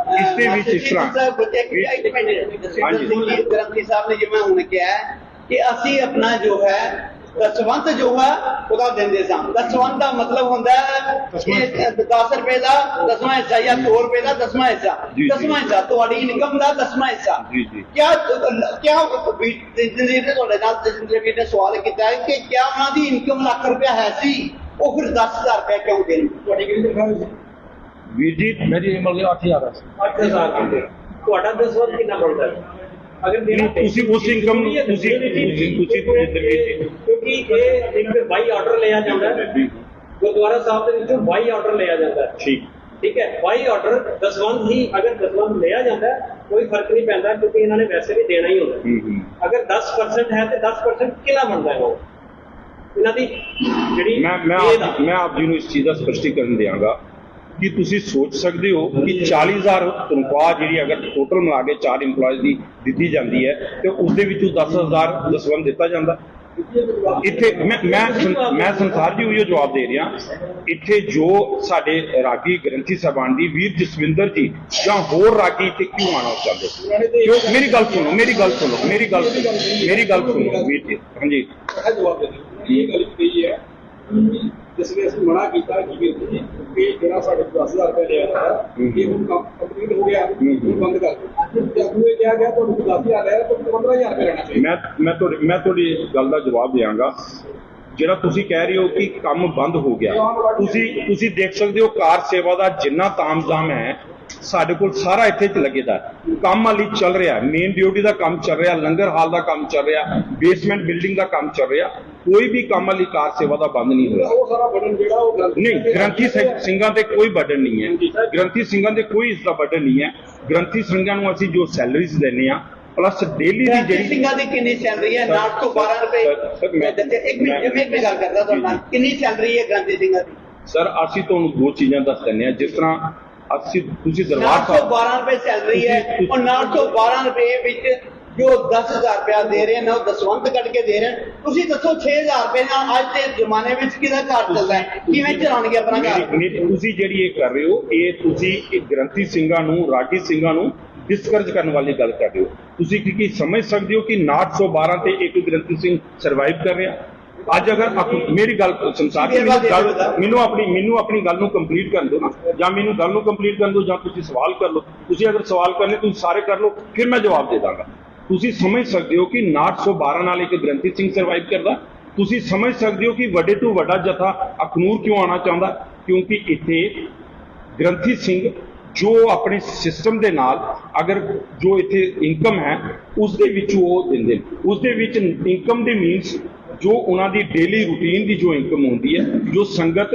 ਵਿੱਚ ਇਸ ਤਰ੍ਹਾਂ। ਗ੍ਰੰਥੀ ਸਾਹਿਬ ਨੇ ਜਿਵੇਂ ਹੁਣ ਕਿਹਾ ਕਿ ਅਸੀਂ ਆਪਣਾ ਜੋ ਹੈ ਦਸਵੰਧ ਜੋ ਹੈ ਉਹਦਾ ਦਿੰਦੇ ਸਾਂ। ਦਸਵੰਧ ਦਾ ਮਤਲਬ ਹੁੰਦਾ ਹੈ ਕਿ 10 ਰੁਪਏ ਦਾ 10ਵਾਂ ਹਿੱਸਾ ਜਾਂ 2 ਰੁਪਏ ਦਾ 10ਵਾਂ ਹਿੱਸਾ। 10ਵਾਂ ਹਿੱਸਾ ਤੁਹਾਡੀ ਇਨਕਮ ਦਾ 10ਵਾਂ ਹਿੱਸਾ। ਕਿਆ ਤੁਹਾਡੇ ਨਾਲ ਜਸਵਿੰਦਰ ਨੇ ਸਵਾਲ ਕੀਤਾ ਹੈ ਕਿ ਕਿਆ ਉਹਨਾਂ ਦੀ ਇਨਕਮ ਲੱਖ ਰੁਪਇਆ ਹੈ ਸੀ, ਉਹ ਫਿਰ 10,000 ਰੁਪਇਆ ਕਿਉਂ ਦੇਣ? ਤੁਹਾਡੀ ਕਿੰਨੀ ਤਨਖਾਹ ਸੀ ਵੀਰ ਜੀ? ਮੇਰੀ ਮਤਲਬ 8,000 ਹੈ। 8,000 ਤੁਹਾਡਾ ਦਸਵੰਧ ਕਿੰਨਾ ਬਣਦਾ ਹੈ? ਅਗਰ ਤੁਸੀਂ ਉਸ ਇਨਕਮ ਨੂੰ ਤੁਸੀਂ ਕਿਉਂਕਿ ਇਹ ਇੱਕ ਬਾਈ ਆਰਡਰ ਲਿਆ ਜਾਂਦਾ ਹੈ ਗੁਰਦੁਆਰਾ ਸਾਹਿਬ ਦੇ ਵਿੱਚੋਂ, ਬਾਈ ਆਰਡਰ ਲਿਆ ਜਾਂਦਾ ਹੈ। ਠੀਕ ਹੈ, ਬਾਈ ਆਰਡਰ ਦਸਵੰਧ ਹੀ ਅਗਰ ਦਸਵੰਧ ਲਿਆ ਜਾਂਦਾ ਕੋਈ ਫਰਕ ਨਹੀਂ ਪੈਂਦਾ, ਕਿਉਂਕਿ ਇਹਨਾਂ ਨੇ ਵੈਸੇ ਵੀ ਦੇਣਾ ਹੀ ਹੁੰਦਾ। ਅਗਰ 10% ਹੈ ਤੇ 10% ਕਿਹੜਾ ਬਣਦਾ ਹੈ ਉਹ ਇਹਨਾਂ ਦੀ ਜਿਹੜੀ ਮੈਂ ਆਪ ਜੀ ਨੂੰ ਇਸ ਚੀਜ਼ ਦਾ ਸਪਸ਼ਟੀਕਰਨ ਦਿਆਂਗਾ ਕਿ ਤੁਸੀਂ ਸੋਚ ਸਕਦੇ ਹੋ ਕਿ 40,000 ਤਨਖਾਹ ਜਿਹੜੀ ਅਗਰ ਟੋਟਲ ਮਿਲਾ ਕੇ 4 EMPLOYEES ਦੀ ਦਿੱਤੀ ਜਾਂਦੀ ਹੈ ਤੇ ਉਸ ਦੇ ਵਿੱਚੋਂ 10,000 ਦਸਵੰਧ ਦਿੱਤਾ ਜਾਂਦਾ। ਇੱਥੇ ਮੈਂ ਸੰਸਾਰ ਜੀ ਉਹੀ ਜਵਾਬ ਦੇ ਰਿਹਾ। ਇੱਥੇ ਜੋ ਸਾਡੇ ਰਾਗੀ ਗ੍ਰੰਥੀ ਸਾਹਿਬਾਨ ਦੀ ਵੀਰ ਜਸਵਿੰਦਰ ਜੀ ਜਾਂ ਹੋਰ ਰਾਗੀ ਇੱਥੇ ਕਿਉਂ ਆਉਣਾ ਚਾਹੁੰਦੇ? ਕਿਉਂ? ਮੇਰੀ ਗੱਲ ਸੁਣੋ ਵੀਰ ਜੀ। ਹਾਂਜੀ ਜਵਾਬ ਦੇ ਦਿਓ। ਇਹ ਗੱਲ ਕਹੀ ਹੈ ਜਿਸ ਨੇ ਅਸੀਂ ਮਨਾ ਕੀਤਾ ਕਿ ਜਿਹੜਾ ਸਾਡੇ 10,000 ਰੁਪਏ ਲਿਆ ਇਹ ਹੁਣ ਕੰਮ ਕੰਪਲੀਟ ਹੋ ਗਿਆ, ਬੰਦ ਕਰ ਦਿਓ। ਜਦ ਇਹ ਕਿਹਾ ਗਿਆ ਤੁਹਾਨੂੰ 10,000 ਲਿਆ ਤਾਂ 15,000 ਰੁਪਏ ਲੈਣਾ ਚਾਹੀਦਾ। ਮੈਂ ਤੁਹਾਡੀ ਗੱਲ ਦਾ ਜਵਾਬ ਦਿਆਂਗਾ। ਜਿਹੜਾ ਤੁਸੀਂ ਕਹਿ ਰਹੇ ਹੋ ਕਿ ਕੰਮ ਬੰਦ ਹੋ ਗਿਆ, ਤੁਸੀਂ ਦੇਖ ਸਕਦੇ ਹੋ ਕਾਰ ਸੇਵਾ ਦਾ ਜਿੰਨਾ ਤਾਮਝਾਮ ਹੈ ਸਾਡੇ ਕੋਲ ਸਾਰਾ ਇੱਥੇ ਚ ਲੱਗੇਦਾ। ਕੰਮ ਹਾਲੀ ਚੱਲ ਰਿਹਾ, ਮੇਨ ਡਿਊਟੀ ਦਾ ਕੰਮ ਚੱਲ ਰਿਹਾ, ਲੰਗਰ ਹਾਲ ਦਾ ਕੰਮ ਚੱਲ ਰਿਹਾ, ਬੇਸਮੈਂਟ ਬਿਲਡਿੰਗ ਦਾ ਕੰਮ ਚੱਲ ਰਿਹਾ। ਕੋਈ ਵੀ ਕੰਮ ਹਾਲੀ ਕਾਰ ਸੇਵਾ ਦਾ ਬੰਦ ਨਹੀਂ ਹੋਇਆ। ਉਹ ਸਾਰਾ ਬਟਨ ਜਿਹੜਾ ਉਹ ਨਹੀਂ, ਗ੍ਰੰਥੀ ਸਿੰਘਾਂ ਤੇ ਕੋਈ ਬਟਨ ਨਹੀਂ ਹੈ। ਗ੍ਰੰਥੀ ਸਿੰਘਾਂ ਦੇ ਕੋਈ ਇਸ ਦਾ ਬਟਨ ਨਹੀਂ ਹੈ। ਗ੍ਰੰਥੀ ਸਿੰਘਾਂ ਨੂੰ ਅਸੀਂ ਜੋ ਸੈਲਰੀਜ਼ ਦਿੰਦੇ ਆ ਪਲੱਸ ਡੇਲੀ ਦੀ ਜਿਹੜੀ ਸਿੰਘਾਂ ਦੀ ਕਿੰਨੀ ਸੈਲਰੀ ਹੈ? 9 ਤੋਂ 12 ਰੁਪਏ। ਇੱਕ ਮਿੰਟ ਗੱਲ ਕਰਦਾ ਤੁਹਾਡੇ ਨਾਲ, ਕਿੰਨੀ ਸੈਲਰੀ ਹੈ ਗ੍ਰੰਥੀ ਸਿੰਘਾਂ ਦੀ? ਸਰ ਅਸੀਂ ਤੁਹਾਨੂੰ 2 ਚੀਜ਼ਾਂ ਦੱਸ ਦਿੰਦੇ ਆ। ਜਿਸ ਤਰ੍ਹਾਂ ਤੁਸੀਂ ਦਰਬਾਰ 912 ਰੁਪਏ ਸੈਲਰੀ ਹੈ, ਔਰ 912 ਰੁਪਏ ਵਿੱਚ ਜੋ 10,000 ਰੁਪਇਆ ਦੇ ਰਹੇ ਨੇ ਉਹ ਦਸਵੰਤ ਕੱਢ ਕੇ ਦੇ ਰਹੇ ਨੇ। ਤੁਸੀਂ ਦੱਸੋ 6,000 ਰੁਪਏ ਨਾਲ ਅੱਜ ਦੇ ਜ਼ਮਾਨੇ ਵਿੱਚ ਕਿਹਦਾ ਘਰ ਚੱਲਦਾ ਹੈ, ਕਿਵੇਂ ਚਲਾਉਣਗੇ ਆਪਣਾ ਘਰ? ਤੁਸੀਂ ਜਿਹੜੀ ਇਹ ਕਰ ਰਹੇ ਹੋ, ਇਹ ਤੁਸੀਂ ਇੱਕ ਗ੍ਰੰਥੀ ਸਿੰਘਾਂ ਨੂੰ, ਰਾਗੀ ਸਿੰਘਾਂ ਨੂੰ ਡਿਸਕਰਜ ਕਰਨ ਵਾਲੀ ਗੱਲ ਕਰ ਰਹੇ ਹੋ। ਤੁਸੀਂ ਕੀ ਸਮਝ ਸਕਦੇ ਹੋ ਕਿ 912 ਤੇ ਇੱਕ ਗ੍ਰੰਥੀ ਸਿੰਘ ਸਰਵਾਈਵ ਕਰ ਰਿਹਾ? ਅੱਜ ਅਗਰ ਮੇਰੀ ਗੱਲ ਸੰਸਾਰ ਮੈਨੂੰ ਆਪਣੀ ਗੱਲ ਨੂੰ ਕੰਪਲੀਟ ਕਰਨ ਦਿਓ ਨਾ, ਜਾਂ ਮੈਨੂੰ ਗੱਲ ਨੂੰ ਕੰਪਲੀਟ ਕਰਨ ਦਿਓ, ਜਾਂ ਤੁਸੀਂ ਸਵਾਲ ਕਰ ਲਓ। ਤੁਸੀਂ ਅਗਰ ਸਵਾਲ ਕਰਨੇ ਤੁਸੀਂ ਸਾਰੇ ਕਰ ਲਓ, ਫਿਰ ਮੈਂ ਜਵਾਬ ਦੇ ਦਾਂਗਾ। ਤੁਸੀਂ ਸਮਝ ਸਕਦੇ ਹੋ ਕਿ 912 ਨਾਲ ਇੱਕ ਗ੍ਰੰਥੀ ਸਿੰਘ ਸਰਵਾਈਵ ਕਰਦਾ। ਤੁਸੀਂ ਸਮਝ ਸਕਦੇ ਹੋ ਕਿ ਵੱਡੇ ਤੋਂ ਵੱਡਾ ਜਥਾ ਅਖਨੂਰ ਕਿਉਂ ਆਉਣਾ ਚਾਹੁੰਦਾ, ਕਿਉਂਕਿ ਇੱਥੇ ਗ੍ਰੰਥੀ ਸਿੰਘ ਜੋ ਆਪਣੇ ਸਿਸਟਮ ਦੇ ਨਾਲ ਅਗਰ ਜੋ ਇੱਥੇ ਇਨਕਮ ਹੈ ਉਸ ਦੇ ਵਿੱਚ ਉਹ ਦਿੰਦੇ ਨੇ, ਉਸ ਦੇ ਵਿੱਚ ਇਨਕਮ ਦੇ ਮੀਨਸ ਜੋ ਉਹਨਾਂ ਦੀ ਡੇਲੀ ਰੂਟੀਨ ਦੀ ਜੋ ਇਨਕਮ ਹੁੰਦੀ ਹੈ, ਜੋ ਸੰਗਤ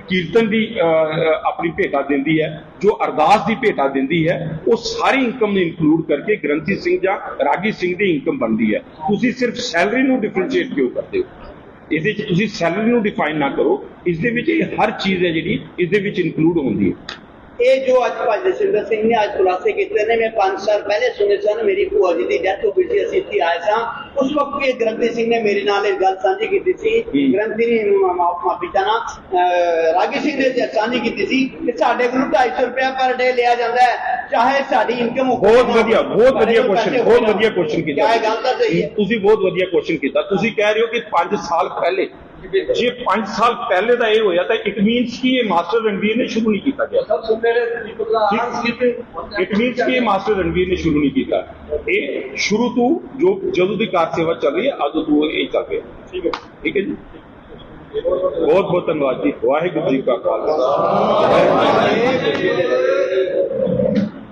ਕੀਰਤਨ ਦੀ ਆਪਣੀ ਭੇਟਾ ਦਿੰਦੀ ਹੈ, ਜੋ ਅਰਦਾਸ ਦੀ ਭੇਟਾ ਦਿੰਦੀ ਹੈ, ਉਹ ਸਾਰੀ ਇਨਕਮ ਨੂੰ ਇਨਕਲੂਡ ਕਰਕੇ ਗ੍ਰੰਥੀ ਸਿੰਘ ਜਾਂ ਰਾਗੀ ਸਿੰਘ ਦੀ ਇਨਕਮ ਬਣਦੀ ਹੈ। ਤੁਸੀਂ ਸਿਰਫ ਸੈਲਰੀ ਨੂੰ ਡਿਫਰੈਂਸ਼ੀਏਟ ਕਿਉਂ ਕਰਦੇ ਹੋ? ਇਹਦੇ 'ਚ ਤੁਸੀਂ ਸੈਲਰੀ ਨੂੰ ਡਿਫਾਈਨ ਨਾ ਕਰੋ, ਇਸ ਦੇ ਵਿੱਚ ਇਹ ਹਰ ਚੀਜ਼ ਹੈ ਜਿਹੜੀ ਇਸ ਦੇ ਵਿੱਚ ਇਨਕਲੂਡ ਹੁੰਦੀ ਹੈ। ਇਹ ਜੋ ਅੱਜ ਭਾਈ ਜਸਵਿੰਦਰ ਸਿੰਘ ਨੇ ਅੱਜ ਖੁਲਾਸੇ ਕੀਤੇ ਨੇ, ਮੈਂ 5 ਸਾਲ ਪਹਿਲੇ ਸੁਣੇ ਸਨ। ਮੇਰੀ ਭੂਆ ਜੀ ਦੀ ਡੈਥ ਹੋ ਗਈ ਸੀ, ਅਸੀਂ ਇੱਥੇ ਆਏ ਸਾਂ। ਉਸ ਵਕਤ ਵੀ ਗ੍ਰੰਥੀ ਸਿੰਘ ਨੇ ਮੇਰੇ ਨਾਲ ਇਹ ਗੱਲ ਸਾਂਝੀ ਕੀਤੀ ਸੀ। ਗ੍ਰੰਥੀ ਨੇ ਮਾਫੀ ਚਾਹਨਾ ਰਾਗੀ ਸਿੰਘ ਨੇ ਸਾਂਝੀ ਕੀਤੀ ਸੀ ਕਿ ਸਾਡੇ ਕੋਲ 250 ਰੁਪਇਆ ਪਰ ਡੇ ਲਿਆ ਜਾਂਦਾ ਹੈ, ਚਾਹੇ ਸਾਡੀ ਇਨਕਮ ਬਹੁਤ ਵਧੀਆ ਕੁਐਸਚਨ ਕੀਤਾ। ਇਹ ਗੱਲ ਤਾਂ ਸਹੀ ਹੈ। ਤੁਸੀਂ ਬਹੁਤ ਵਧੀਆ ਕੁਐਸਚਨ ਕੀਤਾ। ਤੁਸੀਂ ਕਹਿ ਰਹੇ ਹੋ ਕਿ 5 ਸਾਲ ਪਹਿਲੇ, ਜੇ 5 ਸਾਲ ਪਹਿਲੇ ਦਾ ਇਹ ਹੋਇਆ ਤਾਂ ਇਟ ਮੀਨਸ ਕਿ ਇਹ ਮਾਸਟਰ ਰਣਵੀਰ ਨੇ ਸ਼ੁਰੂ ਨਹੀਂ ਕੀਤਾ ਗਿਆ। ਇਟ ਮੀਨਸ ਕਿ ਇਹ ਮਾਸਟਰ ਰਣਵੀਰ ਨੇ ਸ਼ੁਰੂ ਨਹੀਂ ਕੀਤਾ। ਇਹ ਸ਼ੁਰੂ ਤੋਂ ਜੋ ਜਦੋਂ ਦੀ ਕਾਰ ਸੇਵਾ ਚੱਲ ਰਹੀ ਹੈ ਉਦੋਂ ਤੋਂ ਇਹ ਚੱਲ ਰਿਹਾ। ਠੀਕ ਹੈ ਜੀ। ਬਹੁਤ ਬਹੁਤ ਧੰਨਵਾਦ ਜੀ। ਵਾਹਿਗੁਰੂ ਜੀ ਕਾ ਖਾਲਸਾ।